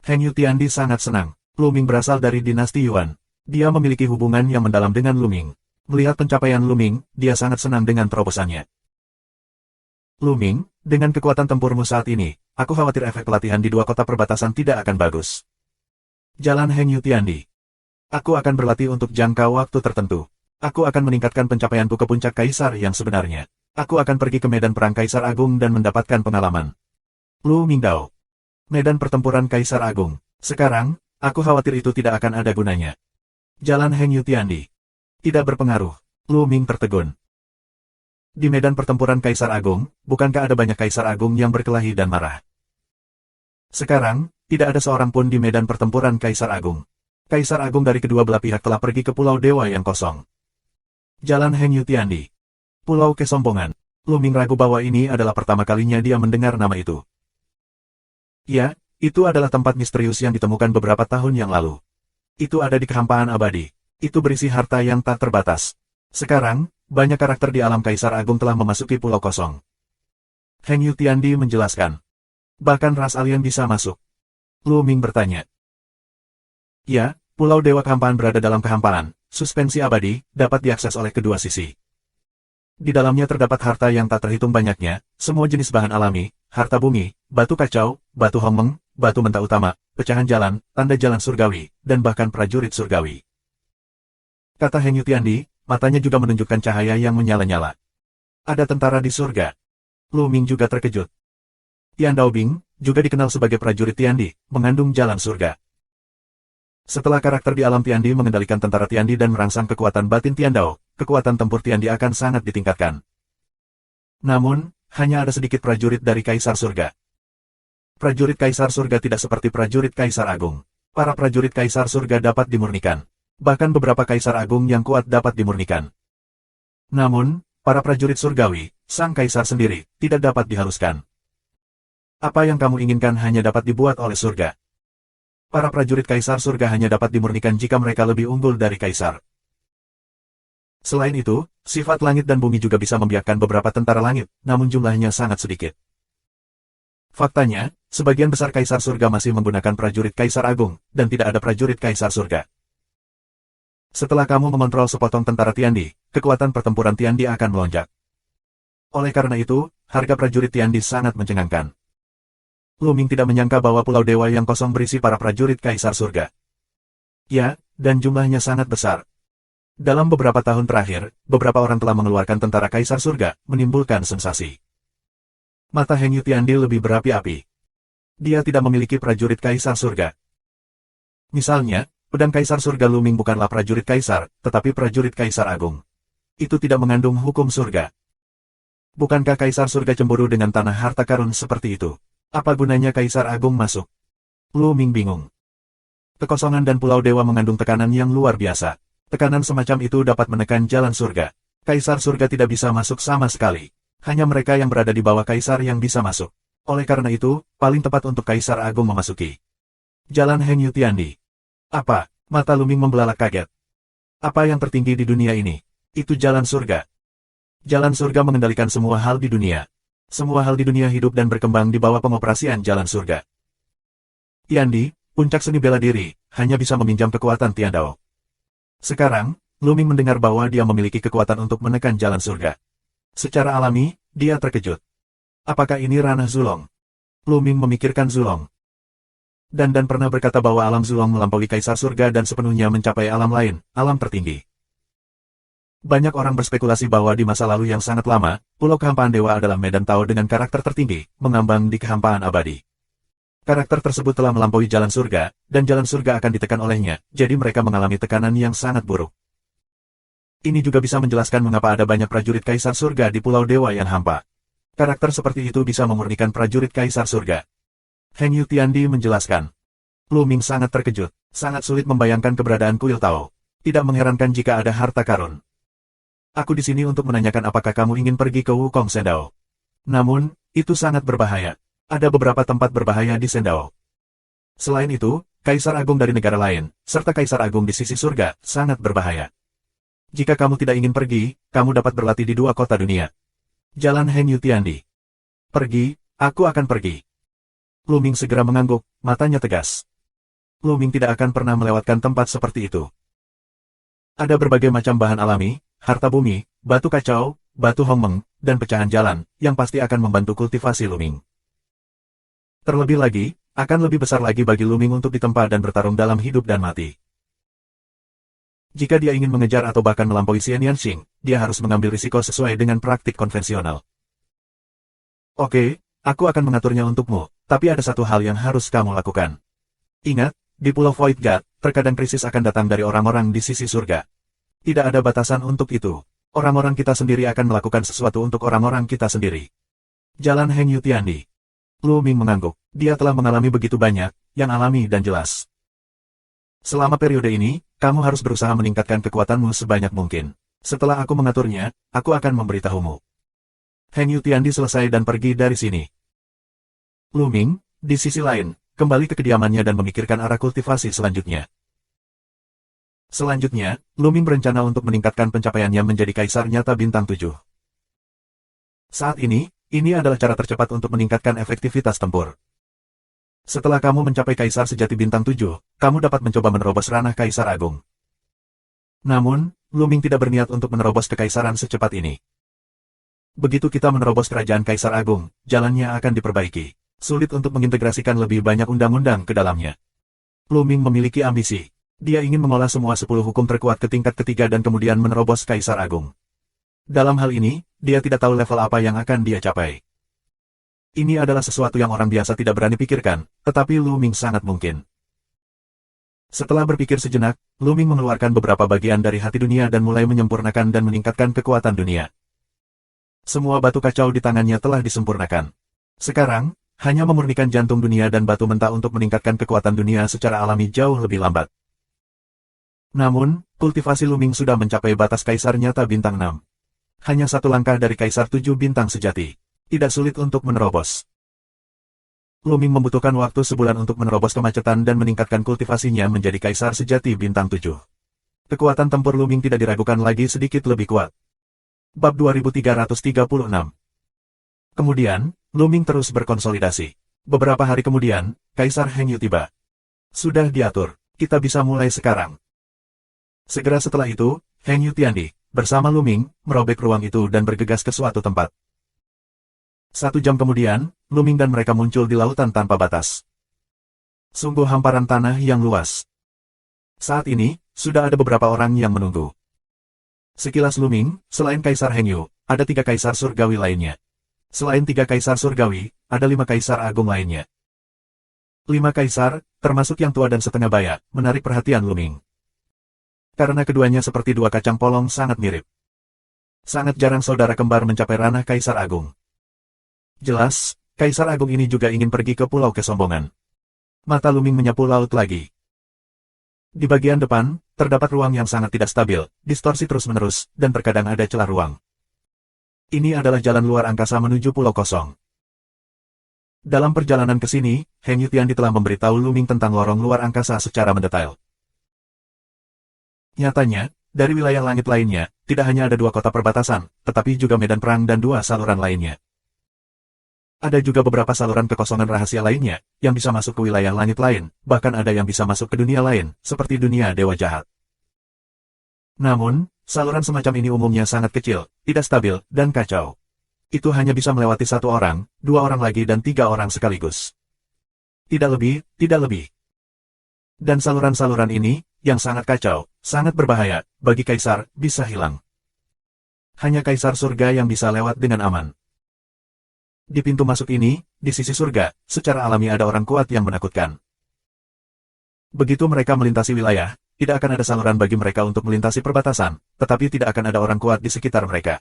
S1: Hengyu Tiandi sangat senang. Lu Ming berasal dari dinasti Yuan. Dia memiliki hubungan yang mendalam dengan Lu Ming. Melihat pencapaian Lu Ming, dia sangat senang dengan terobosannya. Lu Ming, dengan kekuatan tempurmu saat ini, aku khawatir efek pelatihan di 2 kota perbatasan tidak akan bagus. Jalan Hengyu Tiandi. Aku akan berlatih untuk jangka waktu tertentu. Aku akan meningkatkan pencapaianku ke puncak kaisar yang sebenarnya. Aku akan pergi ke medan perang Kaisar Agung dan mendapatkan pengalaman. Lu Mingdao. Medan pertempuran Kaisar Agung. Sekarang, aku khawatir itu tidak akan ada gunanya. Jalan Hengyu Tiandi. Tidak berpengaruh. Lu Ming tertegun. Di medan pertempuran Kaisar Agung, bukankah ada banyak Kaisar Agung yang berkelahi dan marah? Sekarang, tidak ada seorang pun di medan pertempuran Kaisar Agung. Kaisar Agung dari kedua belah pihak telah pergi ke Pulau Dewa yang kosong. Jalan Hengyu Tiandi. Pulau Kesombongan. Lu Ming ragu bahwa ini adalah pertama kalinya dia mendengar nama itu. Ya, itu adalah tempat misterius yang ditemukan beberapa tahun yang lalu. Itu ada di kehampaan abadi. Itu berisi harta yang tak terbatas. Sekarang, banyak karakter di alam Kaisar Agung telah memasuki Pulau Kosong. Hengyu Tiandi menjelaskan. Bahkan ras alien bisa masuk. Lu Ming bertanya. Ya, Pulau Dewa Kehampaan berada dalam kehampaan, suspensi abadi, dapat diakses oleh kedua sisi. Di dalamnya terdapat harta yang tak terhitung banyaknya, semua jenis bahan alami, harta bumi, batu kacau, batu hongmeng, batu mentah utama, pecahan jalan, tanda jalan surgawi, dan bahkan prajurit surgawi. Kata Heng Yutiandi, matanya juga menunjukkan cahaya yang menyala-nyala. Ada tentara di surga. Lu Ming juga terkejut. Tian Daobing, juga dikenal sebagai prajurit Tiandi, mengandung jalan surga. Setelah karakter di alam Tiandi mengendalikan tentara Tiandi dan merangsang kekuatan batin Tiandao, kekuatan tempur Tiandi akan sangat ditingkatkan. Namun, hanya ada sedikit prajurit dari Kaisar Surga. Prajurit Kaisar Surga tidak seperti prajurit Kaisar Agung. Para prajurit Kaisar Surga dapat dimurnikan. Bahkan beberapa Kaisar Agung yang kuat dapat dimurnikan. Namun, para prajurit surgawi, sang Kaisar sendiri, tidak dapat dihaluskan. Apa yang kamu inginkan hanya dapat dibuat oleh surga. Para prajurit Kaisar Surga hanya dapat dimurnikan jika mereka lebih unggul dari Kaisar. Selain itu, sifat langit dan bumi juga bisa membiarkan beberapa tentara langit, namun jumlahnya sangat sedikit. Faktanya, sebagian besar Kaisar Surga masih menggunakan prajurit Kaisar Agung, dan tidak ada prajurit Kaisar Surga. Setelah kamu mengontrol sepotong tentara Tiandi, kekuatan pertempuran Tiandi akan melonjak. Oleh karena itu, harga prajurit Tiandi sangat mencengangkan. Lu Ming tidak menyangka bahwa Pulau Dewa yang kosong berisi para prajurit Kaisar Surga. Ya, dan jumlahnya sangat besar. Dalam beberapa tahun terakhir, beberapa orang telah mengeluarkan tentara Kaisar Surga, menimbulkan sensasi. Mata Heng Yutiandi lebih berapi-api. Dia tidak memiliki prajurit Kaisar Surga. Misalnya, pedang Kaisar Surga Lu Ming bukanlah prajurit Kaisar, tetapi prajurit Kaisar Agung. Itu tidak mengandung hukum surga. Bukankah Kaisar Surga cemburu dengan tanah harta karun seperti itu? Apa gunanya Kaisar Agung masuk? Lu Ming bingung. Kekosongan dan Pulau Dewa mengandung tekanan yang luar biasa. Tekanan semacam itu dapat menekan jalan surga. Kaisar Surga tidak bisa masuk sama sekali. Hanya mereka yang berada di bawah Kaisar yang bisa masuk. Oleh karena itu, paling tepat untuk Kaisar Agung memasuki jalan Heng Yutiandi. Apa? Mata Lu Ming membelalak kaget. Apa yang tertinggi di dunia ini? Itu jalan surga. Jalan surga mengendalikan semua hal di dunia. Semua hal di dunia hidup dan berkembang di bawah pengoperasian jalan surga. Tiandi, puncak seni bela diri, hanya bisa meminjam kekuatan Tiandao. Sekarang, Lu Ming mendengar bahwa dia memiliki kekuatan untuk menekan jalan surga. Secara alami, dia terkejut. Apakah ini ranah Zulong? Lu Ming memikirkan Zulong. Dan pernah berkata bahwa alam Zulong melampaui Kaisar Surga dan sepenuhnya mencapai alam lain, alam tertinggi. Banyak orang berspekulasi bahwa di masa lalu yang sangat lama, Pulau Kehampaan Dewa adalah medan Tao dengan karakter tertinggi, mengambang di kehampaan abadi. Karakter tersebut telah melampaui jalan surga, dan jalan surga akan ditekan olehnya, jadi mereka mengalami tekanan yang sangat buruk. Ini juga bisa menjelaskan mengapa ada banyak prajurit Kaisar Surga di Pulau Dewa yang hampa. Karakter seperti itu bisa memurnikan prajurit Kaisar Surga. Heng Yutiandi menjelaskan. Lu Ming sangat terkejut, sangat sulit membayangkan keberadaan kuil Tao. Tidak mengherankan jika ada harta karun. Aku di sini untuk menanyakan apakah kamu ingin pergi ke Wukong Sendao. Namun, itu sangat berbahaya. Ada beberapa tempat berbahaya di Sendao. Selain itu, Kaisar Agung dari negara lain, serta Kaisar Agung di sisi surga, sangat berbahaya. Jika kamu tidak ingin pergi, kamu dapat berlatih di dua kota dunia. Jalan Heng Yutiandi. Pergi, aku akan pergi. Lu Ming segera mengangguk, matanya tegas. Lu Ming tidak akan pernah melewatkan tempat seperti itu. Ada berbagai macam bahan alami, harta bumi, batu kacau, batu hongmeng, dan pecahan jalan, yang pasti akan membantu kultivasi Lu Ming. Terlebih lagi, akan lebih besar lagi bagi Lu Ming untuk ditempa dan bertarung dalam hidup dan mati. Jika dia ingin mengejar atau bahkan melampaui Xian Yanxing, dia harus mengambil risiko sesuai dengan praktik konvensional. Oke, aku akan mengaturnya untukmu, tapi ada satu hal yang harus kamu lakukan. Ingat, di Pulau Void God, terkadang krisis akan datang dari orang-orang di sisi surga. Tidak ada batasan untuk itu. Orang-orang kita sendiri akan melakukan sesuatu untuk orang-orang kita sendiri. Jalan Heng Yutiandi. Lu Ming mengangguk. Dia telah mengalami begitu banyak, yang alami dan jelas. Selama periode ini, kamu harus berusaha meningkatkan kekuatanmu sebanyak mungkin. Setelah aku mengaturnya, aku akan memberitahumu. Heng Yutiandi selesai dan pergi dari sini. Lu Ming, di sisi lain, kembali ke kediamannya dan memikirkan arah kultivasi selanjutnya. Selanjutnya, Lu Ming berencana untuk meningkatkan pencapaiannya menjadi Kaisar Nyata Bintang 7. Saat ini adalah cara tercepat untuk meningkatkan efektivitas tempur. Setelah kamu mencapai Kaisar Sejati Bintang 7, kamu dapat mencoba menerobos ranah Kaisar Agung. Namun, Luming tidak berniat untuk menerobos kekaisaran secepat ini. Begitu kita menerobos kerajaan Kaisar Agung, jalannya akan diperbaiki. Sulit untuk mengintegrasikan lebih banyak undang-undang ke dalamnya. Luming memiliki ambisi. Dia ingin mengolah semua 10 hukum terkuat ke tingkat ketiga dan kemudian menerobos Kaisar Agung. Dalam hal ini, dia tidak tahu level apa yang akan dia capai. Ini adalah sesuatu yang orang biasa tidak berani pikirkan, tetapi Luming sangat mungkin. Setelah berpikir sejenak, Luming mengeluarkan beberapa bagian dari hati dunia dan mulai menyempurnakan dan meningkatkan kekuatan dunia. Semua batu kacau di tangannya telah disempurnakan. Sekarang, hanya memurnikan jantung dunia dan batu mentah untuk meningkatkan kekuatan dunia secara alami jauh lebih lambat. Namun, kultivasi Luming sudah mencapai batas Kaisar Nyata Bintang 6. Hanya satu langkah dari Kaisar 7 Bintang sejati. Tidak sulit untuk menerobos. Luming membutuhkan waktu sebulan untuk menerobos kemacetan dan meningkatkan kultivasinya menjadi Kaisar Sejati Bintang 7. Kekuatan tempur Luming tidak diragukan lagi sedikit lebih kuat. Bab 2336. Kemudian, Luming terus berkonsolidasi. Beberapa hari kemudian, Kaisar Hengyu tiba. Sudah diatur, kita bisa mulai sekarang. Segera setelah itu, Hengyu Tiandi, bersama Luming, merobek ruang itu dan bergegas ke suatu tempat. 1 jam kemudian, Luming dan mereka muncul di lautan tanpa batas. Sungguh hamparan tanah yang luas. Saat ini, sudah ada beberapa orang yang menunggu. Sekilas Luming, selain Kaisar Hengyu, ada 3 Kaisar Surgawi lainnya. Selain 3 Kaisar Surgawi, ada 5 Kaisar Agung lainnya. 5 Kaisar, termasuk yang tua dan setengah baya, menarik perhatian Luming. Karena keduanya seperti 2 kacang polong sangat mirip. Sangat jarang saudara kembar mencapai ranah Kaisar Agung. Jelas, Kaisar Agung ini juga ingin pergi ke Pulau Kesombongan. Mata Luming menyapu laut lagi. Di bagian depan, terdapat ruang yang sangat tidak stabil, distorsi terus-menerus, dan terkadang ada celah ruang. Ini adalah jalan luar angkasa menuju Pulau Kosong. Dalam perjalanan ke sini, Hengyu Tiandi telah memberitahu Luming tentang lorong luar angkasa secara mendetail. Nyatanya, dari wilayah langit lainnya, tidak hanya ada 2 kota perbatasan, tetapi juga medan perang dan 2 saluran lainnya. Ada juga beberapa saluran kekosongan rahasia lainnya, yang bisa masuk ke wilayah langit lain, bahkan ada yang bisa masuk ke dunia lain, seperti dunia dewa jahat. Namun, saluran semacam ini umumnya sangat kecil, tidak stabil, dan kacau. Itu hanya bisa melewati 1 orang, 2 orang lagi dan 3 orang sekaligus. Tidak lebih, tidak lebih. Dan saluran-saluran ini, yang sangat kacau, sangat berbahaya, bagi Kaisar, bisa hilang. Hanya Kaisar Surga yang bisa lewat dengan aman. Di pintu masuk ini, di sisi surga, secara alami ada orang kuat yang menakutkan. Begitu mereka melintasi wilayah, tidak akan ada saluran bagi mereka untuk melintasi perbatasan, tetapi tidak akan ada orang kuat di sekitar mereka.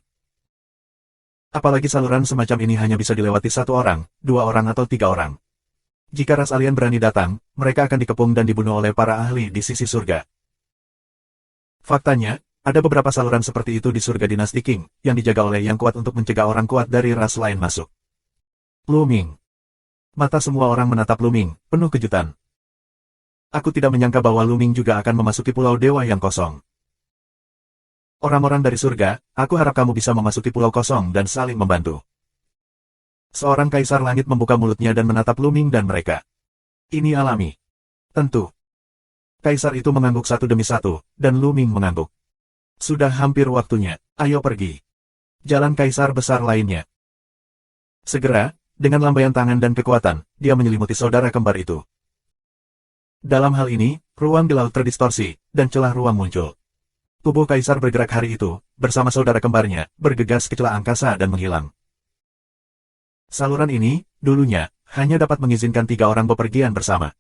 S1: Apalagi saluran semacam ini hanya bisa dilewati 1 orang, 2 orang atau 3 orang. Jika ras alien berani datang, mereka akan dikepung dan dibunuh oleh para ahli di sisi surga. Faktanya, ada beberapa saluran seperti itu di surga dinasti King, yang dijaga oleh yang kuat untuk mencegah orang kuat dari ras lain masuk. Luming. Mata semua orang menatap Luming, penuh kejutan. Aku tidak menyangka bahwa Luming juga akan memasuki Pulau Dewa yang kosong. Orang-orang dari surga, aku harap kamu bisa memasuki Pulau Kosong dan saling membantu. Seorang Kaisar Langit membuka mulutnya dan menatap Luming dan mereka. Ini alami. Tentu. Kaisar itu mengangguk satu demi satu, dan Luming mengangguk. Sudah hampir waktunya, ayo pergi. Jalan Kaisar besar lainnya. Segera, dengan lambaian tangan dan kekuatan, dia menyelimuti saudara kembar itu. Dalam hal ini, ruang di laut terdistorsi, dan celah ruang muncul. Tubuh Kaisar bergerak hari itu, bersama saudara kembarnya, bergegas ke celah angkasa dan menghilang. Saluran ini, dulunya, hanya dapat mengizinkan 3 orang bepergian bersama.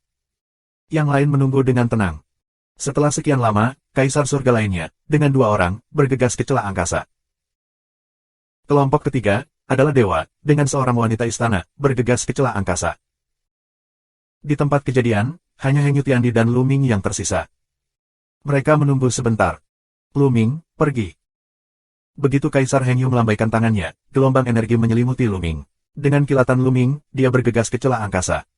S1: Yang lain menunggu dengan tenang. Setelah sekian lama, Kaisar surga lainnya, dengan 2 orang, bergegas ke celah angkasa. Kelompok ketiga, adalah dewa, dengan seorang wanita istana, bergegas ke celah angkasa. Di tempat kejadian, hanya Hengyu Tiandi dan Luming yang tersisa. Mereka menunggu sebentar. Luming, pergi. Begitu Kaisar Hengyu melambaikan tangannya, gelombang energi menyelimuti Luming. Dengan kilatan Luming, dia bergegas ke celah angkasa.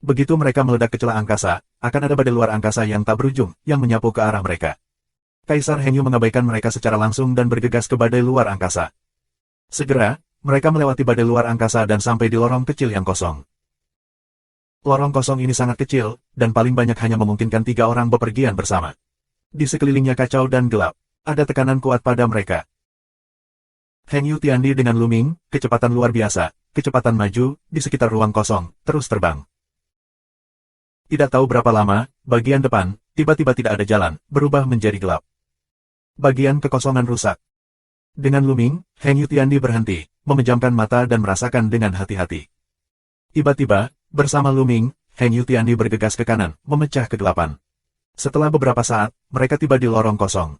S1: Begitu mereka meledak ke celah angkasa, akan ada badai luar angkasa yang tak berujung, yang menyapu ke arah mereka. Kaisar Hengyu mengabaikan mereka secara langsung dan bergegas ke badai luar angkasa. Segera, mereka melewati badai luar angkasa dan sampai di lorong kecil yang kosong. Lorong kosong ini sangat kecil, dan paling banyak hanya memungkinkan 3 orang bepergian bersama. Di sekelilingnya kacau dan gelap. Ada tekanan kuat pada mereka. Heng Yu Tiandi dengan Luming, kecepatan luar biasa, kecepatan maju, di sekitar ruang kosong, terus terbang. Tidak tahu berapa lama, bagian depan, tiba-tiba tidak ada jalan, berubah menjadi gelap. Bagian kekosongan rusak. Dengan Luming, Heng Yu Tiandi berhenti, memejamkan mata dan merasakan dengan hati-hati. Tiba-tiba, bersama Luming, Heng Yu Tiandi bergegas ke kanan, memecah kegelapan. Setelah beberapa saat, mereka tiba di lorong kosong.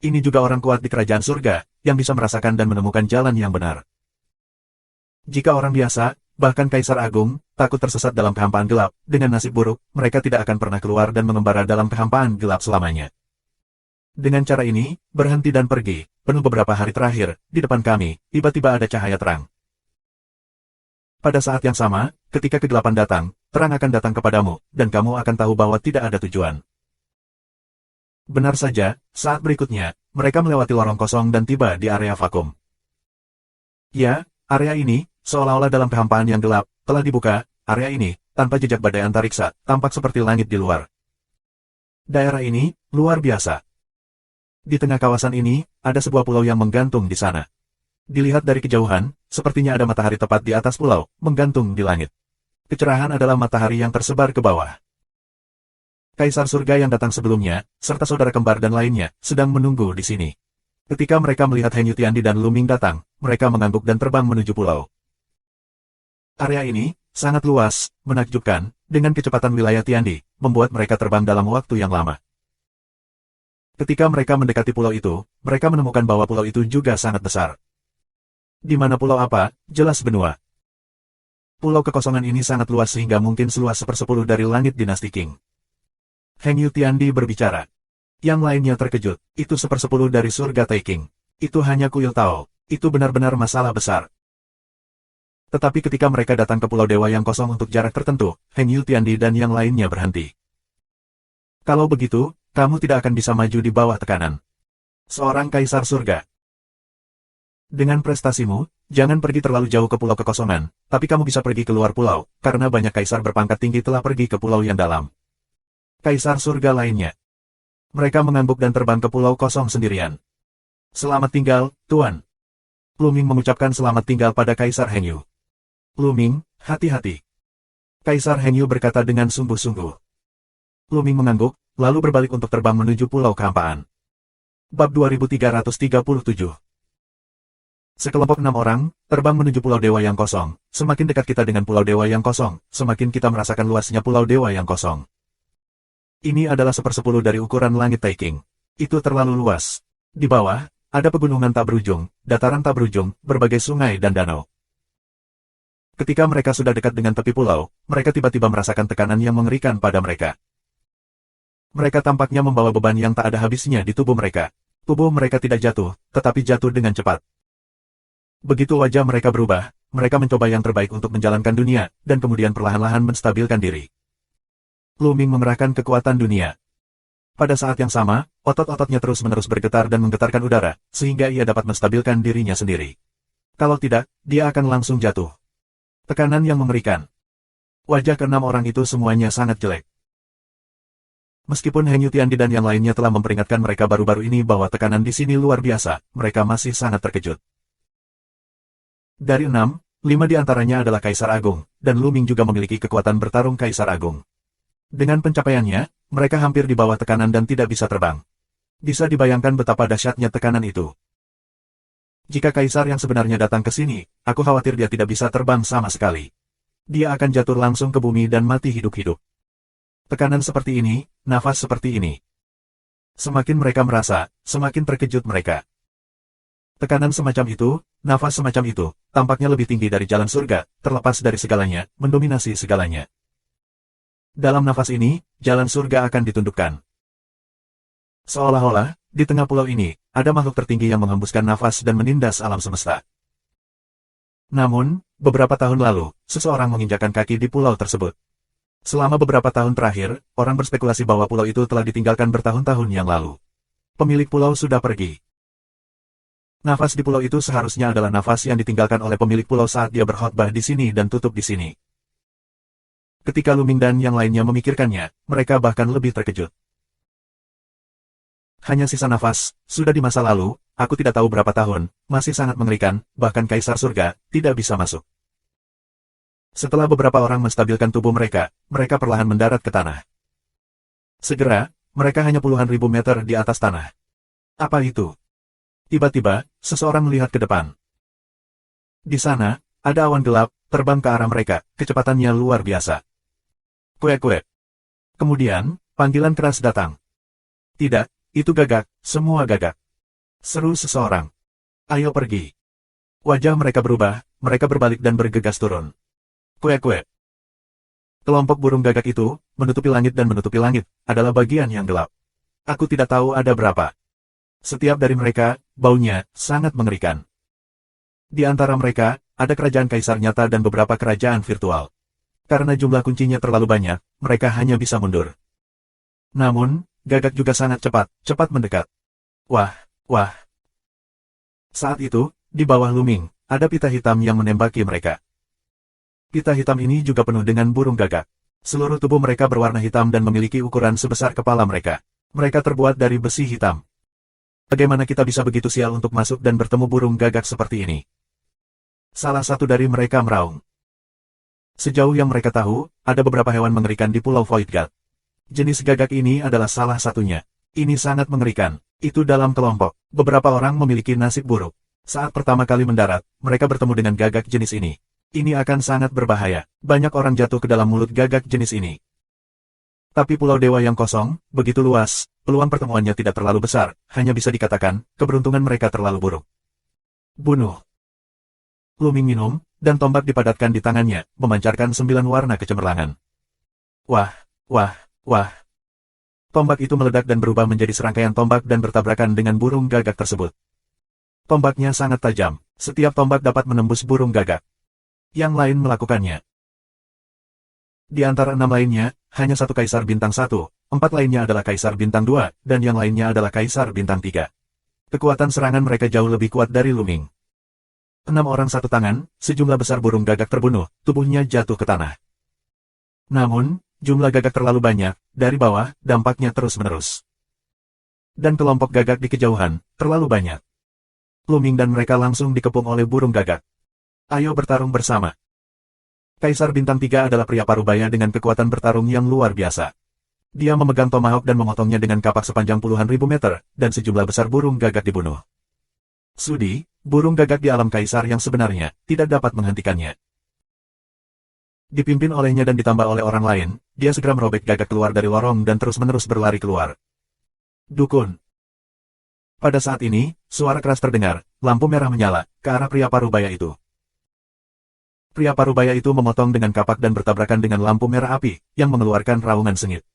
S1: Ini juga orang kuat di kerajaan surga, yang bisa merasakan dan menemukan jalan yang benar. Jika orang biasa, bahkan Kaisar Agung, takut tersesat dalam kehampaan gelap, dengan nasib buruk, mereka tidak akan pernah keluar dan mengembara dalam kehampaan gelap selamanya. Dengan cara ini, berhenti dan pergi, penuh beberapa hari terakhir, di depan kami, tiba-tiba ada cahaya terang. Pada saat yang sama, ketika kegelapan datang, terang akan datang kepadamu, dan kamu akan tahu bahwa tidak ada tujuan. Benar saja, saat berikutnya, mereka melewati lorong kosong dan tiba di area vakum. Ya, area ini, seolah-olah dalam kehampaan yang gelap, telah dibuka, area ini, tanpa jejak badai antariksa, tampak seperti langit di luar. Daerah ini, luar biasa. Di tengah kawasan ini, ada sebuah pulau yang menggantung di sana. Dilihat dari kejauhan, sepertinya ada matahari tepat di atas pulau, menggantung di langit. Kecerahan adalah matahari yang tersebar ke bawah. Kaisar surga yang datang sebelumnya, serta saudara kembar dan lainnya, sedang menunggu di sini. Ketika mereka melihat Heng Yu Tiandi dan Luming datang, mereka mengangguk dan terbang menuju pulau. Area ini, sangat luas, menakjubkan, dengan kecepatan wilayah Tiandi, membuat mereka terbang dalam waktu yang lama. Ketika mereka mendekati pulau itu, mereka menemukan bahwa pulau itu juga sangat besar. Di mana pulau apa? Jelas benua. Pulau kekosongan ini sangat luas sehingga mungkin seluas 1/10 dari langit dinasti Qing. Heng Yu Tiandi berbicara. Yang lainnya terkejut, itu 1/10 dari surga Taiking. Itu hanya kuil Tao, itu benar-benar masalah besar. Tetapi ketika mereka datang ke Pulau Dewa yang kosong untuk jarak tertentu, Heng Yu Tiandi dan yang lainnya berhenti. Kalau begitu, kamu tidak akan bisa maju di bawah tekanan. Seorang Kaisar Surga. Dengan prestasimu, jangan pergi terlalu jauh ke Pulau Kekosongan, tapi kamu bisa pergi ke luar pulau, karena banyak Kaisar berpangkat tinggi telah pergi ke pulau yang dalam. Kaisar surga lainnya. Mereka mengangguk dan terbang ke pulau kosong sendirian. Selamat tinggal, Tuan. Luming mengucapkan selamat tinggal pada Kaisar Heng Yu. Luming, hati-hati. Kaisar Heng Yu berkata dengan sungguh-sungguh. Luming mengangguk, lalu berbalik untuk terbang menuju pulau kehampaan. Bab 2337. Sekelompok 6 orang, terbang menuju Pulau Dewa yang kosong. Semakin dekat kita dengan Pulau Dewa yang kosong, semakin kita merasakan luasnya Pulau Dewa yang kosong. Ini adalah 1/10 dari ukuran langit Taiking. Itu terlalu luas. Di bawah, ada pegunungan tak berujung, dataran tak berujung, berbagai sungai dan danau. Ketika mereka sudah dekat dengan tepi pulau, mereka tiba-tiba merasakan tekanan yang mengerikan pada mereka. Mereka tampaknya membawa beban yang tak ada habisnya di tubuh mereka. Tubuh mereka tidak jatuh, tetapi jatuh dengan cepat. Begitu wajah mereka berubah, mereka mencoba yang terbaik untuk menjalankan dunia, dan kemudian perlahan-lahan menstabilkan diri. Luming mengerahkan kekuatan dunia. Pada saat yang sama, otot-ototnya terus-menerus bergetar dan menggetarkan udara, sehingga ia dapat menstabilkan dirinya sendiri. Kalau tidak, dia akan langsung jatuh. Tekanan yang mengerikan. Wajah ke-6 orang itu semuanya sangat jelek. Meskipun Heng Yu Tiandi dan yang lainnya telah memperingatkan mereka baru-baru ini bahwa tekanan di sini luar biasa, mereka masih sangat terkejut. Dari 6, 5 di antaranya adalah Kaisar Agung, dan Luming juga memiliki kekuatan bertarung Kaisar Agung. Dengan pencapaiannya, mereka hampir di bawah tekanan dan tidak bisa terbang. Bisa dibayangkan betapa dahsyatnya tekanan itu. Jika Kaisar yang sebenarnya datang ke sini, aku khawatir dia tidak bisa terbang sama sekali. Dia akan jatuh langsung ke bumi dan mati hidup-hidup. Tekanan seperti ini, nafas seperti ini. Semakin mereka merasa, semakin terkejut mereka. Tekanan semacam itu, nafas semacam itu, tampaknya lebih tinggi dari jalan surga, terlepas dari segalanya, mendominasi segalanya. Dalam nafas ini, jalan surga akan ditundukkan. Seolah-olah, di tengah pulau ini, ada makhluk tertinggi yang menghembuskan nafas dan menindas alam semesta. Namun, beberapa tahun lalu, seseorang menginjakkan kaki di pulau tersebut. Selama beberapa tahun terakhir, orang berspekulasi bahwa pulau itu telah ditinggalkan bertahun-tahun yang lalu. Pemilik pulau sudah pergi. Nafas di pulau itu seharusnya adalah nafas yang ditinggalkan oleh pemilik pulau saat dia berkhotbah di sini dan tutup di sini. Ketika Luming dan yang lainnya memikirkannya, mereka bahkan lebih terkejut. Hanya sisa nafas, sudah di masa lalu, aku tidak tahu berapa tahun, masih sangat mengerikan, bahkan Kaisar Surga, tidak bisa masuk. Setelah beberapa orang menstabilkan tubuh mereka, mereka perlahan mendarat ke tanah. Segera, mereka hanya puluhan ribu meter di atas tanah. Apa itu? Tiba-tiba, seseorang melihat ke depan. Di sana, ada awan gelap, terbang ke arah mereka, kecepatannya luar biasa. Kuek-kuek. Kemudian, panggilan keras datang. Tidak, itu gagak, semua gagak. Seru seseorang. Ayo pergi. Wajah mereka berubah, mereka berbalik dan bergegas turun. Kuek-kuek. Kelompok burung gagak itu, menutupi langit, adalah bagian yang gelap. Aku tidak tahu ada berapa. Setiap dari mereka, baunya, sangat mengerikan. Di antara mereka, ada kerajaan kaisar nyata dan beberapa kerajaan virtual. Karena jumlah kuncinya terlalu banyak, mereka hanya bisa mundur. Namun, gagak juga sangat cepat mendekat. Wah. Saat itu, di bawah Luming, ada pita hitam yang menembaki mereka. Pita hitam ini juga penuh dengan burung gagak. Seluruh tubuh mereka berwarna hitam dan memiliki ukuran sebesar kepala mereka. Mereka terbuat dari besi hitam. Bagaimana kita bisa begitu sial untuk masuk dan bertemu burung gagak seperti ini? Salah satu dari mereka meraung. Sejauh yang mereka tahu, ada beberapa hewan mengerikan di Pulau Voidgat. Jenis gagak ini adalah salah satunya. Ini sangat mengerikan. Itu dalam kelompok. Beberapa orang memiliki nasib buruk. Saat pertama kali mendarat, mereka bertemu dengan gagak jenis ini. Ini akan sangat berbahaya. Banyak orang jatuh ke dalam mulut gagak jenis ini. Tapi Pulau Dewa yang kosong, begitu luas, peluang pertemuannya tidak terlalu besar, hanya bisa dikatakan, keberuntungan mereka terlalu buruk. Bunuh. Luming minum, dan tombak dipadatkan di tangannya, memancarkan 9 warna kecemerlangan. Wah. Tombak itu meledak dan berubah menjadi serangkaian tombak dan bertabrakan dengan burung gagak tersebut. Tombaknya sangat tajam, setiap tombak dapat menembus burung gagak. Yang lain melakukannya. Di antara 6 lainnya, hanya 1 kaisar bintang 1, 4 lainnya adalah kaisar bintang 2, dan yang lainnya adalah kaisar bintang 3. Kekuatan serangan mereka jauh lebih kuat dari Luming. 6 orang satu tangan, sejumlah besar burung gagak terbunuh, tubuhnya jatuh ke tanah. Namun, jumlah gagak terlalu banyak, dari bawah, dampaknya terus-menerus. Dan kelompok gagak di kejauhan, terlalu banyak. Luming dan mereka langsung dikepung oleh burung gagak. Ayo bertarung bersama. Kaisar bintang 3 adalah pria parubaya dengan kekuatan bertarung yang luar biasa. Dia memegang tomahawk dan memotongnya dengan kapak sepanjang puluhan ribu meter, dan sejumlah besar burung gagak dibunuh. Sudi, burung gagak di alam kaisar yang sebenarnya, tidak dapat menghentikannya. Dipimpin olehnya dan ditambah oleh orang lain, dia segera merobek gagak keluar dari lorong dan terus-menerus berlari keluar. Dukun. Pada saat ini, suara keras terdengar, lampu merah menyala, ke arah pria parubaya itu. Pria parubaya itu memotong dengan kapak dan bertabrakan dengan lampu merah api, yang mengeluarkan raungan sengit.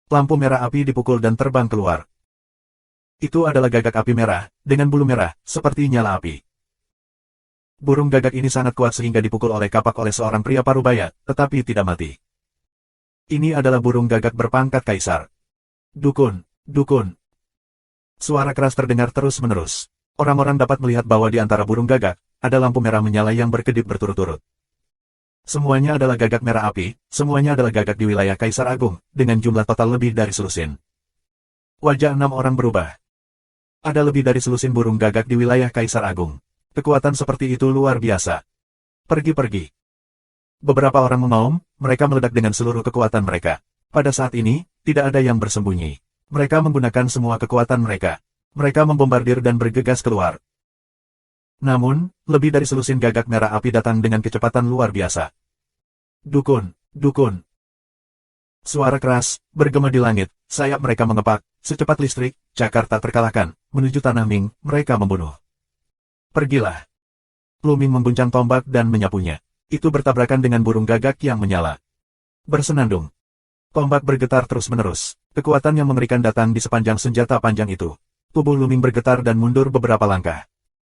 S1: Lampu merah api dipukul dan terbang keluar. Itu adalah gagak api merah, dengan bulu merah, seperti nyala api. Burung gagak ini sangat kuat sehingga dipukul oleh kapak oleh seorang pria parubaya, tetapi tidak mati. Ini adalah burung gagak berpangkat kaisar. Dukun. Suara keras terdengar terus-menerus. Orang-orang dapat melihat bahwa di antara burung gagak, ada lampu merah menyala yang berkedip berturut-turut. Semuanya adalah gagak merah api, semuanya adalah gagak di wilayah Kaisar Agung, dengan jumlah total lebih dari selusin. Wajah 6 orang berubah. Ada lebih dari selusin burung gagak di wilayah Kaisar Agung. Kekuatan seperti itu luar biasa. Pergi. Beberapa orang mengaum, mereka meledak dengan seluruh kekuatan mereka. Pada saat ini, tidak ada yang bersembunyi. Mereka menggunakan semua kekuatan mereka. Mereka membombardir dan bergegas keluar. Namun, lebih dari selusin gagak merah api datang dengan kecepatan luar biasa. Dukun. Suara keras, bergema di langit, sayap mereka mengepak, secepat listrik, cakar tak terkalahkan, menuju tanah Ming, mereka membunuh. Pergilah. Luming mengguncang tombak dan menyapunya. Itu bertabrakan dengan burung gagak yang menyala. Bersenandung. Tombak bergetar terus-menerus. Kekuatan yang mengerikan datang di sepanjang senjata panjang itu. Tubuh Luming bergetar dan mundur beberapa langkah.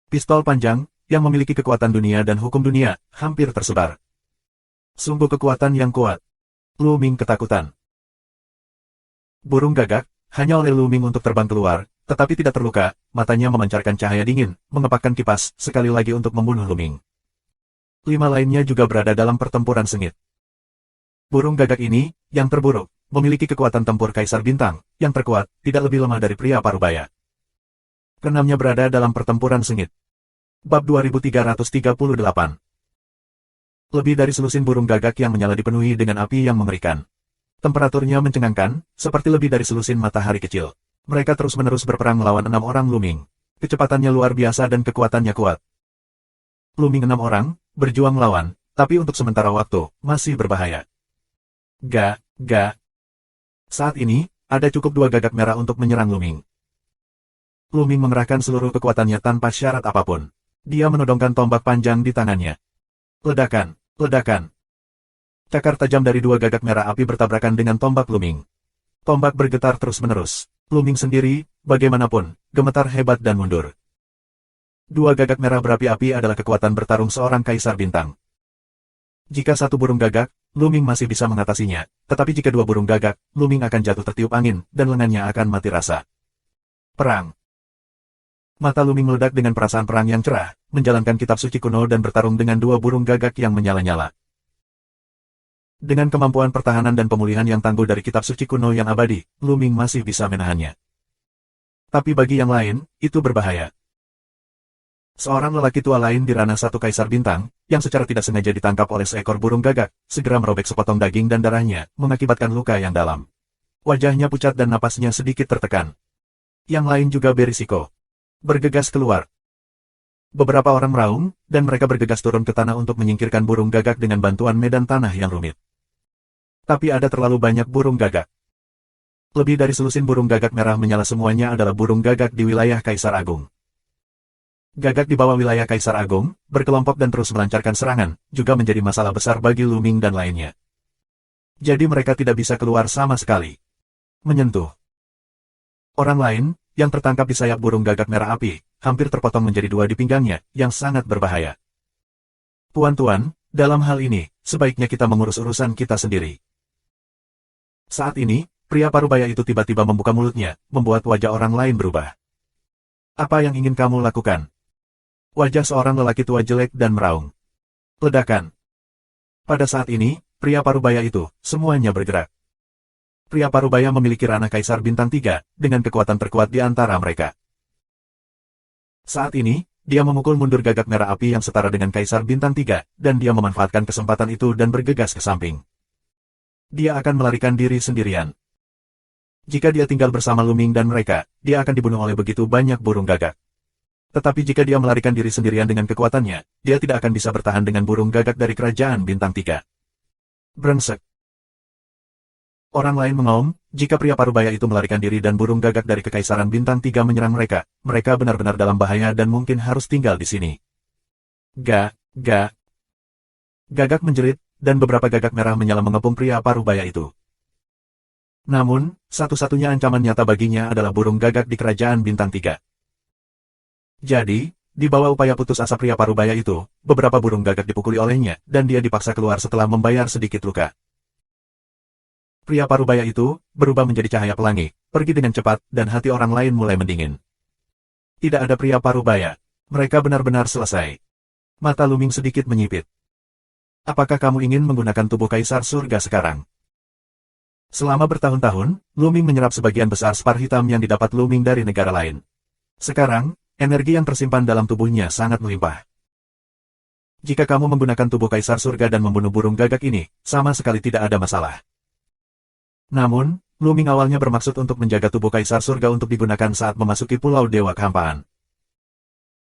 S1: Pistol panjang, yang memiliki kekuatan dunia dan hukum dunia, hampir tersebar. Sungguh kekuatan yang kuat. Luming ketakutan. Burung gagak, hanya oleh Luming untuk terbang keluar, tetapi tidak terluka, matanya memancarkan cahaya dingin, mengepakkan kipas, sekali lagi untuk membunuh Luming. 5 lainnya juga berada dalam pertempuran sengit. Burung gagak ini, yang terburuk, memiliki kekuatan tempur Kaisar Bintang, yang terkuat, tidak lebih lemah dari pria parubaya. Keenamnya berada dalam pertempuran sengit. Bab 2338. Lebih dari selusin burung gagak yang menyala dipenuhi dengan api yang mengerikan. Temperaturnya mencengangkan, seperti lebih dari selusin matahari kecil. Mereka terus-menerus berperang melawan 6 orang Luming. Kecepatannya luar biasa dan kekuatannya kuat. Luming 6 orang, berjuang melawan, tapi untuk sementara waktu, masih berbahaya. Ga. Saat ini, ada cukup 2 gagak merah untuk menyerang Luming. Luming mengerahkan seluruh kekuatannya tanpa syarat apapun. Dia menodongkan tombak panjang di tangannya. Ledakan. Cakar tajam dari 2 gagak merah api bertabrakan dengan tombak Luming. Tombak bergetar terus-menerus. Luming sendiri, bagaimanapun, gemetar hebat dan mundur. 2 gagak merah berapi-api adalah kekuatan bertarung seorang Kaisar Bintang. Jika 1 burung gagak, Luming masih bisa mengatasinya, tetapi jika 2 burung gagak, Luming akan jatuh tertiup angin, dan lengannya akan mati rasa. Perang. Mata Luming meledak dengan perasaan perang yang cerah, menjalankan kitab suci kuno dan bertarung dengan 2 burung gagak yang menyala-nyala. Dengan kemampuan pertahanan dan pemulihan yang tangguh dari kitab suci kuno yang abadi, Luming masih bisa menahannya. Tapi bagi yang lain, itu berbahaya. Seorang lelaki tua lain di ranah 1 Kaisar Bintang, yang secara tidak sengaja ditangkap oleh seekor burung gagak, segera merobek sepotong daging dan darahnya, mengakibatkan luka yang dalam. Wajahnya pucat dan napasnya sedikit tertekan. Yang lain juga berisiko. Bergegas keluar. Beberapa orang meraung, dan mereka bergegas turun ke tanah untuk menyingkirkan burung gagak dengan bantuan medan tanah yang rumit. Tapi ada terlalu banyak burung gagak. Lebih dari selusin burung gagak merah menyala semuanya adalah burung gagak di wilayah Kaisar Agung. Gagak di bawah wilayah Kaisar Agung, berkelompok dan terus melancarkan serangan, juga menjadi masalah besar bagi Luming dan lainnya. Jadi mereka tidak bisa keluar sama sekali. Menyentuh. Orang lain, yang tertangkap di sayap burung gagak merah api, hampir terpotong menjadi 2 di pinggangnya, yang sangat berbahaya. Tuan-tuan, dalam hal ini, sebaiknya kita mengurus urusan kita sendiri. Saat ini, pria parubaya itu tiba-tiba membuka mulutnya, membuat wajah orang lain berubah. Apa yang ingin kamu lakukan? Wajah seorang lelaki tua jelek dan meraung. Ledakan. Pada saat ini, pria parubaya itu, semuanya bergerak. Pria parubaya memiliki ranah Kaisar Bintang 3, dengan kekuatan terkuat di antara mereka. Saat ini, dia memukul mundur gagak merah api yang setara dengan Kaisar Bintang 3, dan dia memanfaatkan kesempatan itu dan bergegas ke samping. Dia akan melarikan diri sendirian. Jika dia tinggal bersama Luming dan mereka, dia akan dibunuh oleh begitu banyak burung gagak. Tetapi jika dia melarikan diri sendirian dengan kekuatannya, dia tidak akan bisa bertahan dengan burung gagak dari Kerajaan Bintang 3. Brengsek. Orang lain mengaum, jika pria parubaya itu melarikan diri dan burung gagak dari Kekaisaran Bintang 3 menyerang mereka, mereka benar-benar dalam bahaya dan mungkin harus tinggal di sini. Gagak menjerit, dan beberapa gagak merah menyala mengepung pria parubaya itu. Namun, satu-satunya ancaman nyata baginya adalah burung gagak di Kerajaan Bintang 3. Jadi, di bawah upaya putus asa pria parubaya itu, beberapa burung gagak dipukuli olehnya, dan dia dipaksa keluar setelah membayar sedikit luka. Pria parubaya itu, berubah menjadi cahaya pelangi, pergi dengan cepat, dan hati orang lain mulai mendingin. Tidak ada pria parubaya. Mereka benar-benar selesai. Mata Luming sedikit menyipit. Apakah kamu ingin menggunakan tubuh Kaisar Surga sekarang? Selama bertahun-tahun, Luming menyerap sebagian besar spar hitam yang didapat Luming dari negara lain. Sekarang, energi yang tersimpan dalam tubuhnya sangat melimpah. Jika kamu menggunakan tubuh Kaisar Surga dan membunuh burung gagak ini, sama sekali tidak ada masalah. Namun, Luming awalnya bermaksud untuk menjaga tubuh Kaisar Surga untuk digunakan saat memasuki Pulau Dewa Kehampaan.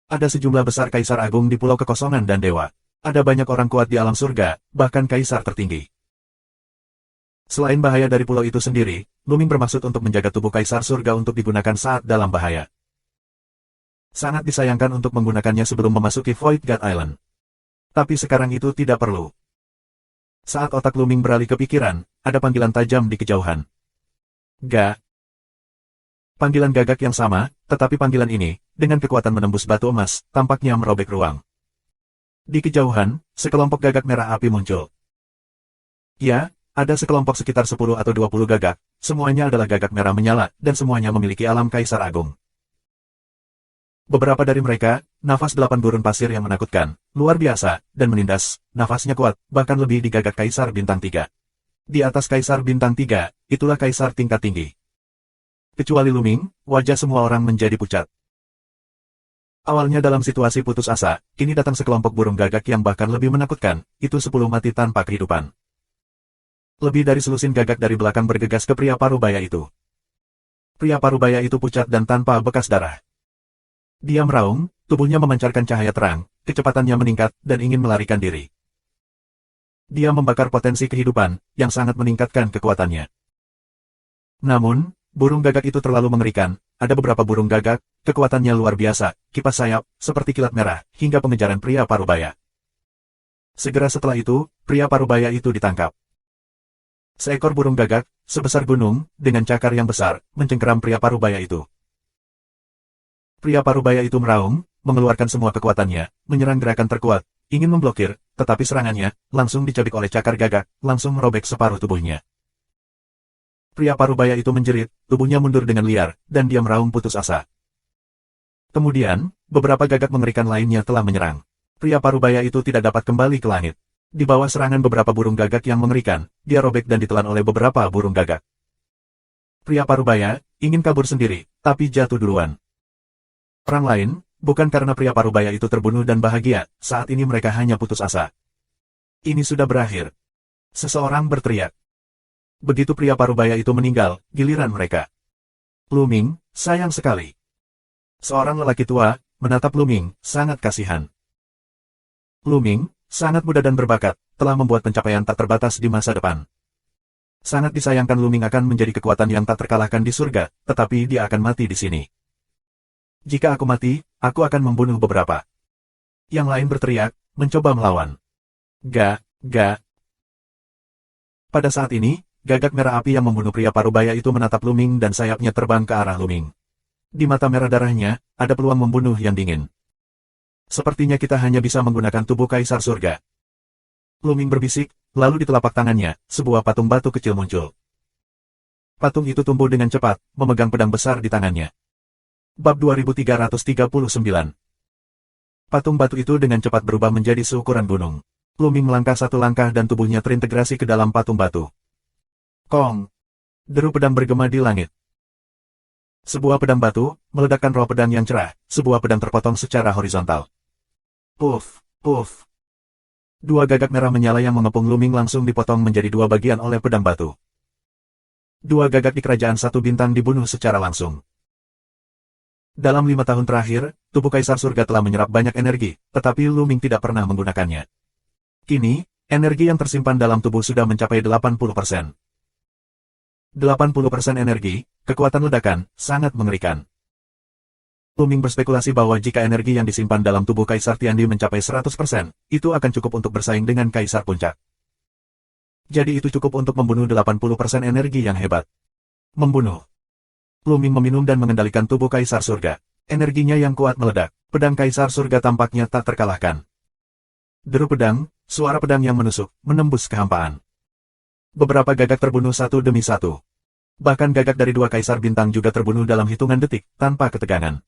S1: Ada sejumlah besar Kaisar Agung di Pulau Kekosongan dan Dewa. Ada banyak orang kuat di alam surga, bahkan Kaisar tertinggi. Selain bahaya dari pulau itu sendiri, Luming bermaksud untuk menjaga tubuh Kaisar Surga untuk digunakan saat dalam bahaya. Sangat disayangkan untuk menggunakannya sebelum memasuki Void God Island. Tapi sekarang itu tidak perlu. Saat otak Luming beralih ke pikiran, ada panggilan tajam di kejauhan. Panggilan gagak yang sama, tetapi panggilan ini, dengan kekuatan menembus batu emas, tampaknya merobek ruang. Di kejauhan, sekelompok gagak merah api muncul. Ya, ada sekelompok sekitar 10 atau 20 gagak, semuanya adalah gagak merah menyala, dan semuanya memiliki alam Kaisar Agung. Beberapa dari mereka, nafas 8 gurun pasir yang menakutkan, luar biasa, dan menindas, nafasnya kuat, bahkan lebih di gagak Kaisar Bintang 3. Di atas Kaisar Bintang 3, itulah Kaisar tingkat tinggi. Kecuali Luming, wajah semua orang menjadi pucat. Awalnya dalam situasi putus asa, kini datang sekelompok burung gagak yang bahkan lebih menakutkan, itu 10 mati tanpa kehidupan. Lebih dari selusin gagak dari belakang bergegas ke pria parubaya itu. Pria parubaya itu pucat dan tanpa bekas darah. Dia meraung, tubuhnya memancarkan cahaya terang, kecepatannya meningkat, dan ingin melarikan diri. Dia membakar potensi kehidupan, yang sangat meningkatkan kekuatannya. Namun, burung gagak itu terlalu mengerikan, ada beberapa burung gagak, kekuatannya luar biasa, kipas sayap, seperti kilat merah, hingga pengejaran pria parubaya. Segera setelah itu, pria parubaya itu ditangkap. Seekor burung gagak, sebesar gunung, dengan cakar yang besar, mencengkeram pria parubaya itu. Pria parubaya itu meraung, mengeluarkan semua kekuatannya, menyerang gerakan terkuat, ingin memblokir, tetapi serangannya, langsung dicabik oleh cakar gagak, langsung merobek separuh tubuhnya. Pria parubaya itu menjerit, tubuhnya mundur dengan liar, dan dia meraung putus asa. Kemudian, beberapa gagak mengerikan lainnya telah menyerang. Pria parubaya itu tidak dapat kembali ke langit. Di bawah serangan beberapa burung gagak yang mengerikan, dia robek dan ditelan oleh beberapa burung gagak. Pria parubaya ingin kabur sendiri, tapi jatuh duluan. Orang lain, bukan karena pria parubaya itu terbunuh dan bahagia, saat ini mereka hanya putus asa. Ini sudah berakhir. Seseorang berteriak. Begitu pria parubaya itu meninggal, giliran mereka. Luming, sayang sekali. Seorang lelaki tua, menatap Luming, sangat kasihan. Luming, sangat muda dan berbakat, telah membuat pencapaian tak terbatas di masa depan. Sangat disayangkan Luming akan menjadi kekuatan yang tak terkalahkan di surga, tetapi dia akan mati di sini. Jika aku mati, aku akan membunuh beberapa. Yang lain berteriak, mencoba melawan. Ga. Pada saat ini, gagak merah api yang membunuh pria parubaya itu menatap Luming dan sayapnya terbang ke arah Luming. Di mata merah darahnya, ada peluang membunuh yang dingin. Sepertinya kita hanya bisa menggunakan tubuh Kaisar Surga. Luming berbisik, lalu di telapak tangannya, sebuah patung batu kecil muncul. Patung itu tumbuh dengan cepat, memegang pedang besar di tangannya. Bab 2339. Patung batu itu dengan cepat berubah menjadi seukuran gunung. Luming melangkah satu langkah dan tubuhnya terintegrasi ke dalam patung batu. Kong! Deru pedang bergema di langit. Sebuah pedang batu, meledakkan roh pedang yang cerah, sebuah pedang terpotong secara horizontal. Puff! Dua gagak merah menyala yang mengepung Luming langsung dipotong menjadi dua bagian oleh pedang batu. Dua gagak di kerajaan satu bintang dibunuh secara langsung. Dalam 5 tahun terakhir, tubuh Kaisar Surga telah menyerap banyak energi, tetapi Luming tidak pernah menggunakannya. Kini, energi yang tersimpan dalam tubuh sudah mencapai 80%. 80% energi, kekuatan ledakan, sangat mengerikan. Luming berspekulasi bahwa jika energi yang disimpan dalam tubuh Kaisar Tiandi mencapai 100%, itu akan cukup untuk bersaing dengan Kaisar Puncak. Jadi itu cukup untuk membunuh 80% energi yang hebat. Membunuh. Luming meminum dan mengendalikan tubuh Kaisar Surga. Energinya yang kuat meledak. Pedang Kaisar Surga tampaknya tak terkalahkan. Deru pedang, suara pedang yang menusuk, menembus kehampaan. Beberapa gagak terbunuh satu demi satu. Bahkan gagak dari dua Kaisar Bintang juga terbunuh dalam hitungan detik, tanpa ketegangan.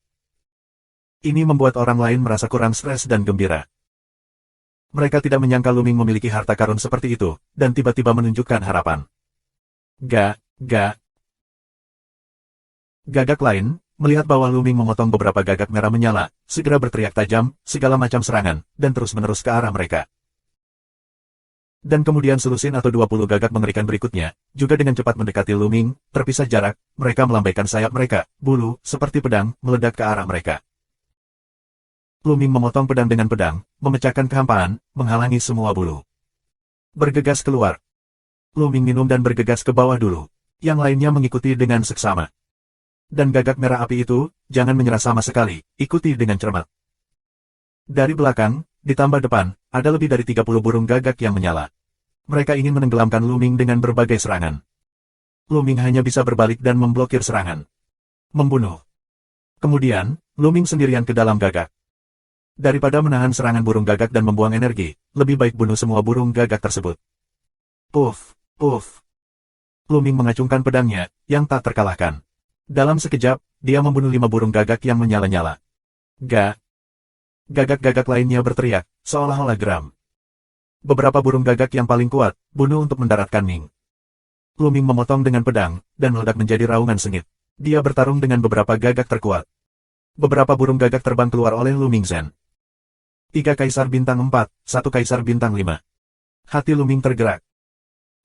S1: Ini membuat orang lain merasa kurang stres dan gembira. Mereka tidak menyangka Luming memiliki harta karun seperti itu, dan tiba-tiba menunjukkan harapan. Gagak lain, melihat bahwa Luming memotong beberapa gagak merah menyala, segera berteriak tajam, segala macam serangan, dan terus-menerus ke arah mereka. Dan kemudian selusin atau 20 gagak mengerikan berikutnya, juga dengan cepat mendekati Luming, terpisah jarak, mereka melambaikan sayap mereka, bulu, seperti pedang, meledak ke arah mereka. Luming memotong pedang dengan pedang, memecahkan kehampaan, menghalangi semua bulu. Bergegas keluar. Luming minum dan bergegas ke bawah dulu. Yang lainnya mengikuti dengan seksama. Dan gagak merah api itu, jangan menyerah sama sekali, ikuti dengan cermat. Dari belakang, ditambah depan, ada lebih dari 30 burung gagak yang menyala. Mereka ingin menenggelamkan Luming dengan berbagai serangan. Luming hanya bisa berbalik dan memblokir serangan. Membunuh. Kemudian, Luming sendirian ke dalam gagak. Daripada menahan serangan burung gagak dan membuang energi, lebih baik bunuh semua burung gagak tersebut. Puff. Luming mengacungkan pedangnya, yang tak terkalahkan. Dalam sekejap, dia membunuh 5 burung gagak yang menyala-nyala. Gagak-gagak lainnya berteriak, seolah-olah geram. Beberapa burung gagak yang paling kuat, bunuh untuk mendaratkan Ming. Luming memotong dengan pedang, dan meledak menjadi raungan sengit. Dia bertarung dengan beberapa gagak terkuat. Beberapa burung gagak terbang keluar oleh Luming Zen. 3 Kaisar Bintang 4, 1 Kaisar Bintang 5. Hati Luming tergerak.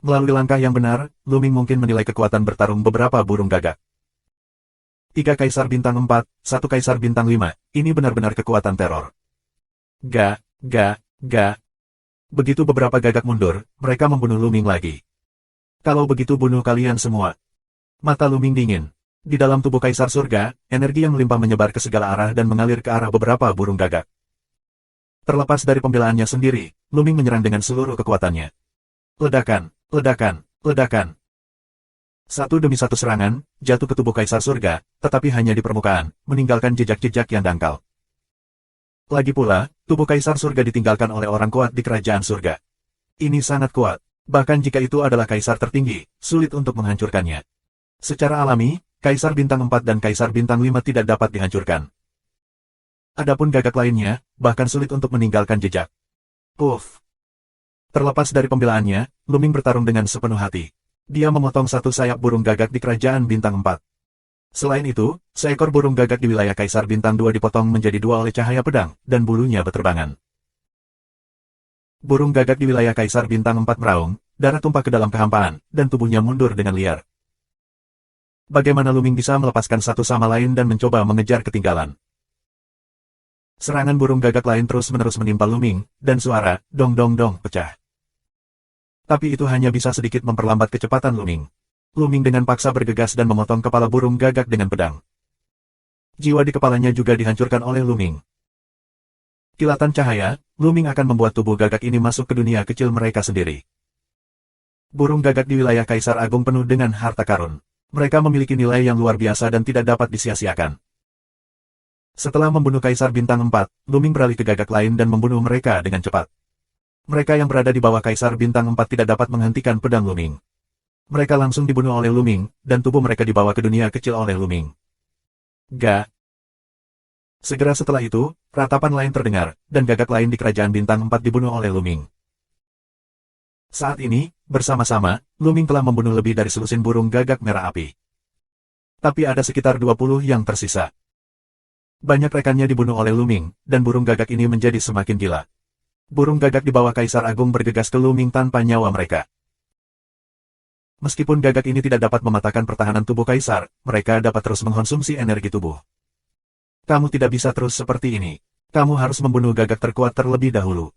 S1: Melalui langkah yang benar, Luming mungkin menilai kekuatan bertarung beberapa burung gagak. 3 Kaisar Bintang 4, 1 Kaisar Bintang 5, ini benar-benar kekuatan teror. Ga. Begitu beberapa gagak mundur, mereka membunuh Luming lagi. Kalau begitu bunuh kalian semua. Mata Luming dingin. Di dalam tubuh Kaisar Surga, energi yang melimpah menyebar ke segala arah dan mengalir ke arah beberapa burung gagak. Terlepas dari pembelaannya sendiri, Luming menyerang dengan seluruh kekuatannya. Ledakan. Satu demi satu serangan, jatuh ke tubuh Kaisar Surga, tetapi hanya di permukaan, meninggalkan jejak-jejak yang dangkal. Lagi pula, tubuh Kaisar Surga ditinggalkan oleh orang kuat di Kerajaan Surga. Ini sangat kuat. Bahkan jika itu adalah Kaisar tertinggi, sulit untuk menghancurkannya. Secara alami, Kaisar Bintang 4 dan Kaisar Bintang 5 tidak dapat dihancurkan. Adapun gagak lainnya, bahkan sulit untuk meninggalkan jejak. Puff. Terlepas dari pembelaannya, Luming bertarung dengan sepenuh hati. Dia memotong satu sayap burung gagak di Kerajaan Bintang 4. Selain itu, seekor burung gagak di wilayah Kaisar Bintang 2 dipotong menjadi 2 oleh cahaya pedang, dan bulunya beterbangan. Burung gagak di wilayah Kaisar Bintang 4 meraung, darah tumpah ke dalam kehampaan, dan tubuhnya mundur dengan liar. Bagaimana Luming bisa melepaskan satu sama lain dan mencoba mengejar ketinggalan? Serangan burung gagak lain terus-menerus menimpa Luming, dan suara dong pecah. Tapi itu hanya bisa sedikit memperlambat kecepatan Luming. Luming dengan paksa bergegas dan memotong kepala burung gagak dengan pedang. Jiwa di kepalanya juga dihancurkan oleh Luming. Kilatan cahaya, Luming akan membuat tubuh gagak ini masuk ke dunia kecil mereka sendiri. Burung gagak di wilayah Kaisar Agung penuh dengan harta karun. Mereka memiliki nilai yang luar biasa dan tidak dapat disia-siakan. Setelah membunuh Kaisar Bintang 4, Luming beralih ke gagak lain dan membunuh mereka dengan cepat. Mereka yang berada di bawah Kaisar Bintang 4 tidak dapat menghentikan pedang Luming. Mereka langsung dibunuh oleh Luming, dan tubuh mereka dibawa ke dunia kecil oleh Luming. Segera setelah itu, ratapan lain terdengar, dan gagak lain di Kerajaan Bintang 4 dibunuh oleh Luming. Saat ini, bersama-sama, Luming telah membunuh lebih dari selusin burung gagak merah api. Tapi ada sekitar 20 yang tersisa. Banyak rekannya dibunuh oleh Luming, dan burung gagak ini menjadi semakin gila. Burung gagak di bawah Kaisar Agung bergegas ke Luming tanpa nyawa mereka. Meskipun gagak ini tidak dapat mematahkan pertahanan tubuh Kaisar, mereka dapat terus mengkonsumsi energi tubuh. Kamu tidak bisa terus seperti ini. Kamu harus membunuh gagak terkuat terlebih dahulu.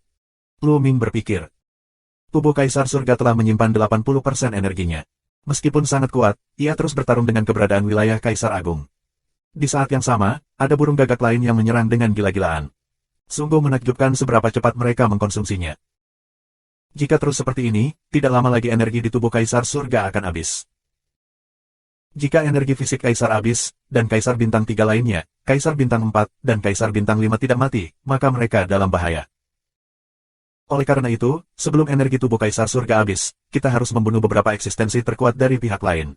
S1: Luming berpikir. Tubuh Kaisar Surga telah menyimpan 80% energinya. Meskipun sangat kuat, ia terus bertarung dengan keberadaan wilayah Kaisar Agung. Di saat yang sama, ada burung gagak lain yang menyerang dengan gila-gilaan. Sungguh menakjubkan seberapa cepat mereka mengkonsumsinya. Jika terus seperti ini, tidak lama lagi energi di tubuh Kaisar Surga akan habis. Jika energi fisik Kaisar habis, dan Kaisar Bintang 3 lainnya, Kaisar Bintang 4, dan Kaisar Bintang 5 tidak mati, maka mereka dalam bahaya. Oleh karena itu, sebelum energi tubuh Kaisar Surga habis, kita harus membunuh beberapa eksistensi terkuat dari pihak lain.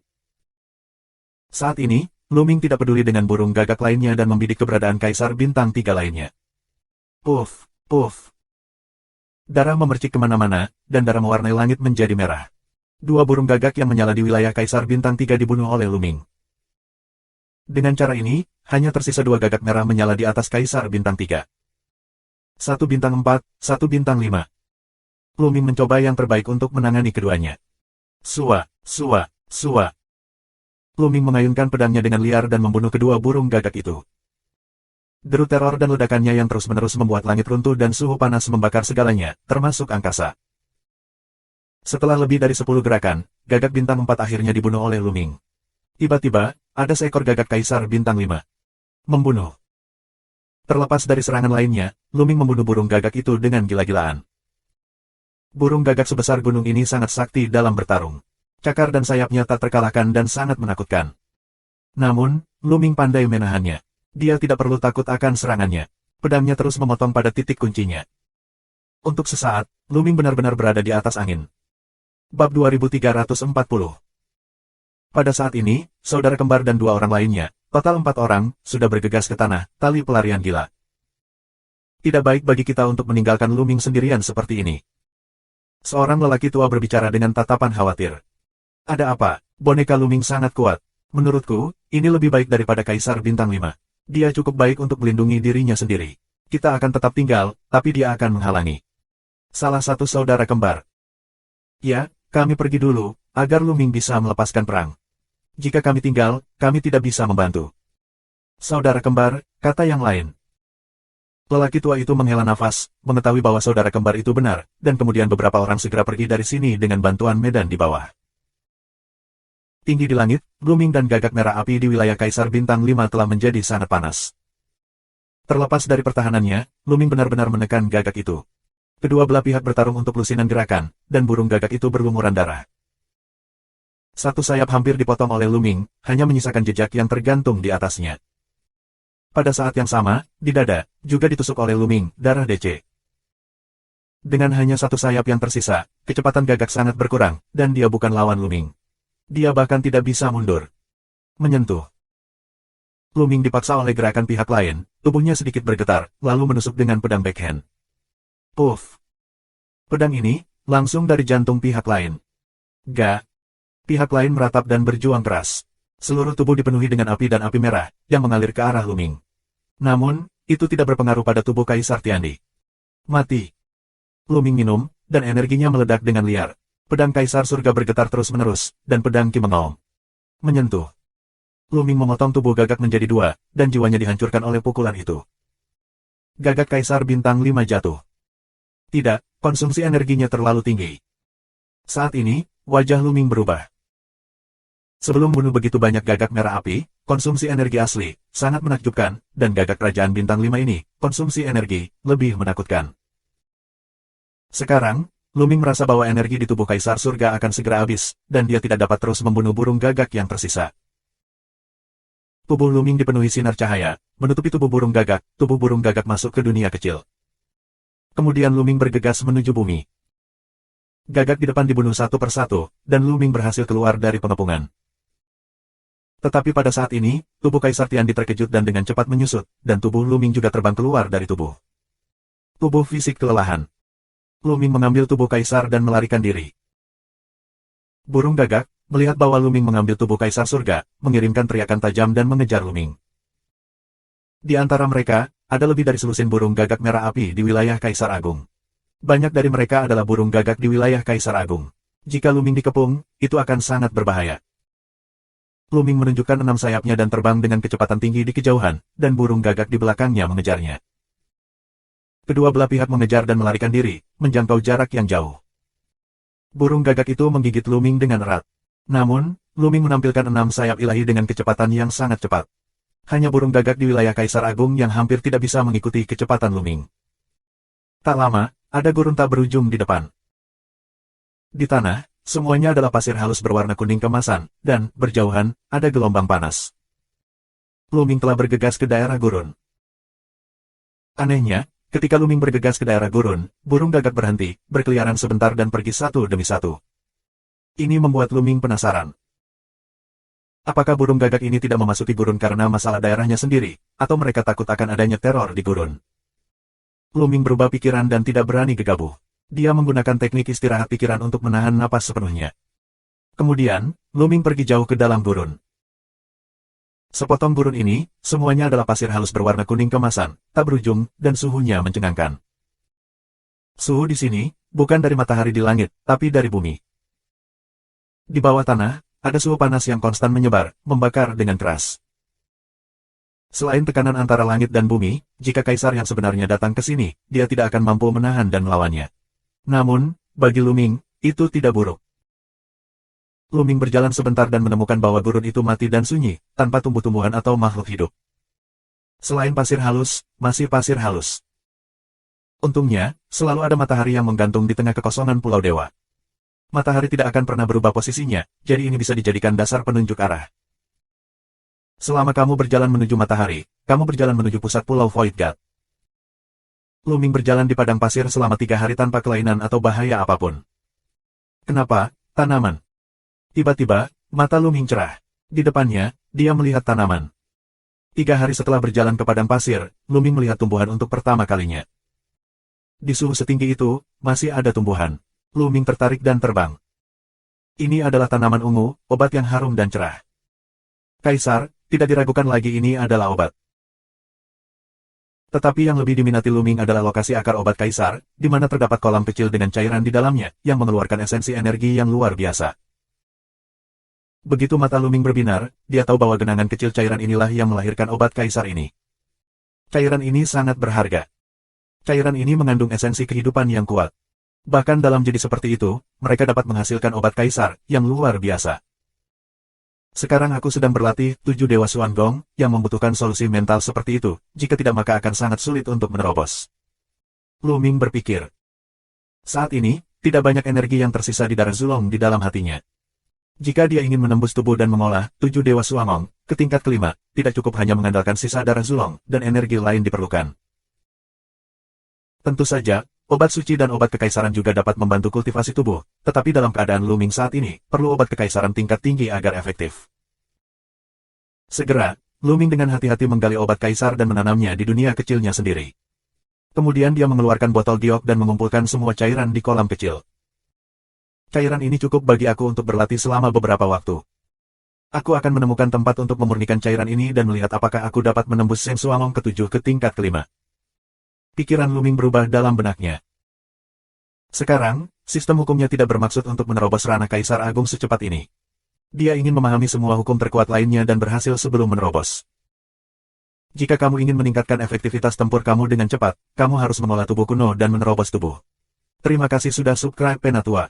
S1: Saat ini, Luming tidak peduli dengan burung gagak lainnya dan membidik keberadaan Kaisar Bintang 3 lainnya. Puff. Darah memercik kemana-mana, dan darah mewarnai langit menjadi merah. 2 burung gagak yang menyala di wilayah Kaisar Bintang 3 dibunuh oleh Luming. Dengan cara ini, hanya tersisa 2 gagak merah menyala di atas Kaisar Bintang 3. 1 Bintang 4, 1 Bintang 5. Luming mencoba yang terbaik untuk menangani keduanya. Sua. Luming mengayunkan pedangnya dengan liar dan membunuh kedua burung gagak itu. Deru teror dan ledakannya yang terus-menerus membuat langit runtuh dan suhu panas membakar segalanya, termasuk angkasa. Setelah lebih dari 10 gerakan, gagak Bintang 4 akhirnya dibunuh oleh Luming. Tiba-tiba, ada seekor gagak Kaisar Bintang 5. Membunuh. Terlepas dari serangan lainnya, Luming membunuh burung gagak itu dengan gila-gilaan. Burung gagak sebesar gunung ini sangat sakti dalam bertarung. Cakar dan sayapnya tak terkalahkan dan sangat menakutkan. Namun, Luming pandai menahannya. Dia tidak perlu takut akan serangannya. Pedangnya terus memotong pada titik kuncinya. Untuk sesaat, Luming benar-benar berada di atas angin. Bab 2340. Pada saat ini, saudara kembar dan 2 orang lainnya, total 4 orang, sudah bergegas ke tanah, tali pelarian gila. Tidak baik bagi kita untuk meninggalkan Luming sendirian seperti ini. Seorang lelaki tua berbicara dengan tatapan khawatir. Ada apa? Boneka Luming sangat kuat. Menurutku, ini lebih baik daripada Kaisar Bintang 5. Dia cukup baik untuk melindungi dirinya sendiri. Kita akan tetap tinggal, tapi dia akan menghalangi. Salah satu saudara kembar. Ya, kami pergi dulu, agar Luming bisa melepaskan perang. Jika kami tinggal, kami tidak bisa membantu. Saudara kembar, kata yang lain. Lelaki tua itu menghela nafas, mengetahui bahwa saudara kembar itu benar, dan kemudian beberapa orang segera pergi dari sini dengan bantuan medan di bawah. Tinggi di langit, Luming dan gagak merah api di wilayah Kaisar Bintang 5 telah menjadi sangat panas. Terlepas dari pertahanannya, Luming benar-benar menekan gagak itu. Kedua belah pihak bertarung untuk lusinan gerakan, dan burung gagak itu berlumuran darah. Satu sayap hampir dipotong oleh Luming, hanya menyisakan jejak yang tergantung di atasnya. Pada saat yang sama, di dada, juga ditusuk oleh Luming, darah DC. Dengan hanya satu sayap yang tersisa, kecepatan gagak sangat berkurang, dan dia bukan lawan Luming. Dia bahkan tidak bisa mundur. Menyentuh. Luming dipaksa oleh gerakan pihak lain, tubuhnya sedikit bergetar, lalu menusuk dengan pedang backhand. Puff. Pedang ini, langsung dari jantung pihak lain. Ga. Pihak lain meratap dan berjuang keras. Seluruh tubuh dipenuhi dengan api dan api merah, yang mengalir ke arah Luming. Namun, itu tidak berpengaruh pada tubuh Kaisar Tiandi. Mati. Luming minum, dan energinya meledak dengan liar. Pedang Kaisar Surga bergetar terus-menerus, dan pedang Ki mengaum. Menyentuh. Luming memotong tubuh gagak menjadi dua, dan jiwanya dihancurkan oleh pukulan itu. Gagak Kaisar Bintang 5 jatuh. Tidak, konsumsi energinya terlalu tinggi. Saat ini, wajah Luming berubah. Sebelum bunuh begitu banyak gagak merah api, konsumsi energi asli, sangat menakjubkan, dan gagak Kerajaan Bintang 5 ini, konsumsi energi, lebih menakutkan. Sekarang, Luming merasa bahwa energi di tubuh Kaisar Surga akan segera habis, dan dia tidak dapat terus membunuh burung gagak yang tersisa. Tubuh Luming dipenuhi sinar cahaya, menutupi tubuh burung gagak masuk ke dunia kecil. Kemudian Luming bergegas menuju bumi. Gagak di depan dibunuh satu persatu, dan Luming berhasil keluar dari pengepungan. Tetapi pada saat ini, tubuh Kaisar Tiandi terkejut dan dengan cepat menyusut, dan tubuh Luming juga terbang keluar dari tubuh. Tubuh fisik kelelahan. Luming mengambil tubuh Kaisar dan melarikan diri. Burung gagak, melihat bahwa Luming mengambil tubuh Kaisar Surga, mengirimkan teriakan tajam dan mengejar Luming. Di antara mereka, ada lebih dari selusin burung gagak merah api di wilayah Kaisar Agung. Banyak dari mereka adalah burung gagak di wilayah Kaisar Agung. Jika Luming dikepung, itu akan sangat berbahaya. Luming menunjukkan 6 sayapnya dan terbang dengan kecepatan tinggi di kejauhan, dan burung gagak di belakangnya mengejarnya. Kedua belah pihak mengejar dan melarikan diri, menjangkau jarak yang jauh. Burung gagak itu menggigit Luming dengan erat. Namun, Luming menampilkan 6 sayap ilahi dengan kecepatan yang sangat cepat. Hanya burung gagak di wilayah Kaisar Agung yang hampir tidak bisa mengikuti kecepatan Luming. Tak lama, ada gurun tak berujung di depan. Di tanah, semuanya adalah pasir halus berwarna kuning kemasan, dan, berjauhan, ada gelombang panas. Luming telah bergegas ke daerah gurun. Anehnya, ketika Luming bergegas ke daerah gurun, burung gagak berhenti, berkeliaran sebentar dan pergi satu demi satu. Ini membuat Luming penasaran. Apakah burung gagak ini tidak memasuki gurun karena masalah daerahnya sendiri, atau mereka takut akan adanya teror di gurun? Luming berubah pikiran dan tidak berani gegabah. Dia menggunakan teknik istirahat pikiran untuk menahan napas sepenuhnya. Kemudian, Luming pergi jauh ke dalam gurun. Sepotong gurun ini, semuanya adalah pasir halus berwarna kuning kemasan, tak berujung, dan suhunya mencengangkan. Suhu di sini, bukan dari matahari di langit, tapi dari bumi. Di bawah tanah, ada suhu panas yang konstan menyebar, membakar dengan keras. Selain tekanan antara langit dan bumi, jika kaisar yang sebenarnya datang ke sini, dia tidak akan mampu menahan dan melawannya. Namun, bagi Luming, itu tidak buruk. Luming berjalan sebentar dan menemukan bahwa gurun itu mati dan sunyi, tanpa tumbuh-tumbuhan atau makhluk hidup. Selain pasir halus, masih pasir halus. Untungnya, selalu ada matahari yang menggantung di tengah kekosongan Pulau Dewa. Matahari tidak akan pernah berubah posisinya, jadi ini bisa dijadikan dasar penunjuk arah. Selama kamu berjalan menuju matahari, kamu berjalan menuju pusat Pulau Void God. Luming berjalan di padang pasir selama 3 hari tanpa kelainan atau bahaya apapun. Kenapa? Tanaman. Tiba-tiba, mata Luming cerah. Di depannya, dia melihat tanaman. 3 hari setelah berjalan ke padang pasir, Luming melihat tumbuhan untuk pertama kalinya. Di suhu setinggi itu, masih ada tumbuhan. Luming tertarik dan terbang. Ini adalah tanaman ungu, obat yang harum dan cerah. Kaisar, tidak diragukan lagi ini adalah obat. Tetapi yang lebih diminati Luming adalah lokasi akar obat Kaisar, di mana terdapat kolam kecil dengan cairan di dalamnya, yang mengeluarkan esensi energi yang luar biasa. Begitu mata Luming berbinar, dia tahu bahwa genangan kecil cairan inilah yang melahirkan obat Kaisar ini. Cairan ini sangat berharga. Cairan ini mengandung esensi kehidupan yang kuat. Bahkan dalam jadi seperti itu, mereka dapat menghasilkan obat Kaisar yang luar biasa. Sekarang aku sedang berlatih 7 Dewa Xuanggong yang membutuhkan solusi mental seperti itu, jika tidak maka akan sangat sulit untuk menerobos. Luming berpikir. Saat ini, tidak banyak energi yang tersisa di darah Zulong di dalam hatinya. Jika dia ingin menembus tubuh dan mengolah 7 Dewa Xuanggong ke tingkat kelima, tidak cukup hanya mengandalkan sisa darah Zulong dan energi lain diperlukan. Tentu saja, obat suci dan obat kekaisaran juga dapat membantu kultivasi tubuh, tetapi dalam keadaan Luming saat ini, perlu obat kekaisaran tingkat tinggi agar efektif. Segera, Luming dengan hati-hati menggali obat kaisar dan menanamnya di dunia kecilnya sendiri. Kemudian dia mengeluarkan botol giok dan mengumpulkan semua cairan di kolam kecil. Cairan ini cukup bagi aku untuk berlatih selama beberapa waktu. Aku akan menemukan tempat untuk memurnikan cairan ini dan melihat apakah aku dapat menembus Shen Xuanglong ke-7 ke tingkat kelima. Pikiran Luming berubah dalam benaknya. Sekarang, sistem hukumnya tidak bermaksud untuk menerobos ranah Kaisar Agung secepat ini. Dia ingin memahami semua hukum terkuat lainnya dan berhasil sebelum menerobos. Jika kamu ingin meningkatkan efektivitas tempur kamu dengan cepat, kamu harus mengolah tubuh kuno dan menerobos tubuh. Terima kasih sudah subscribe Penatua.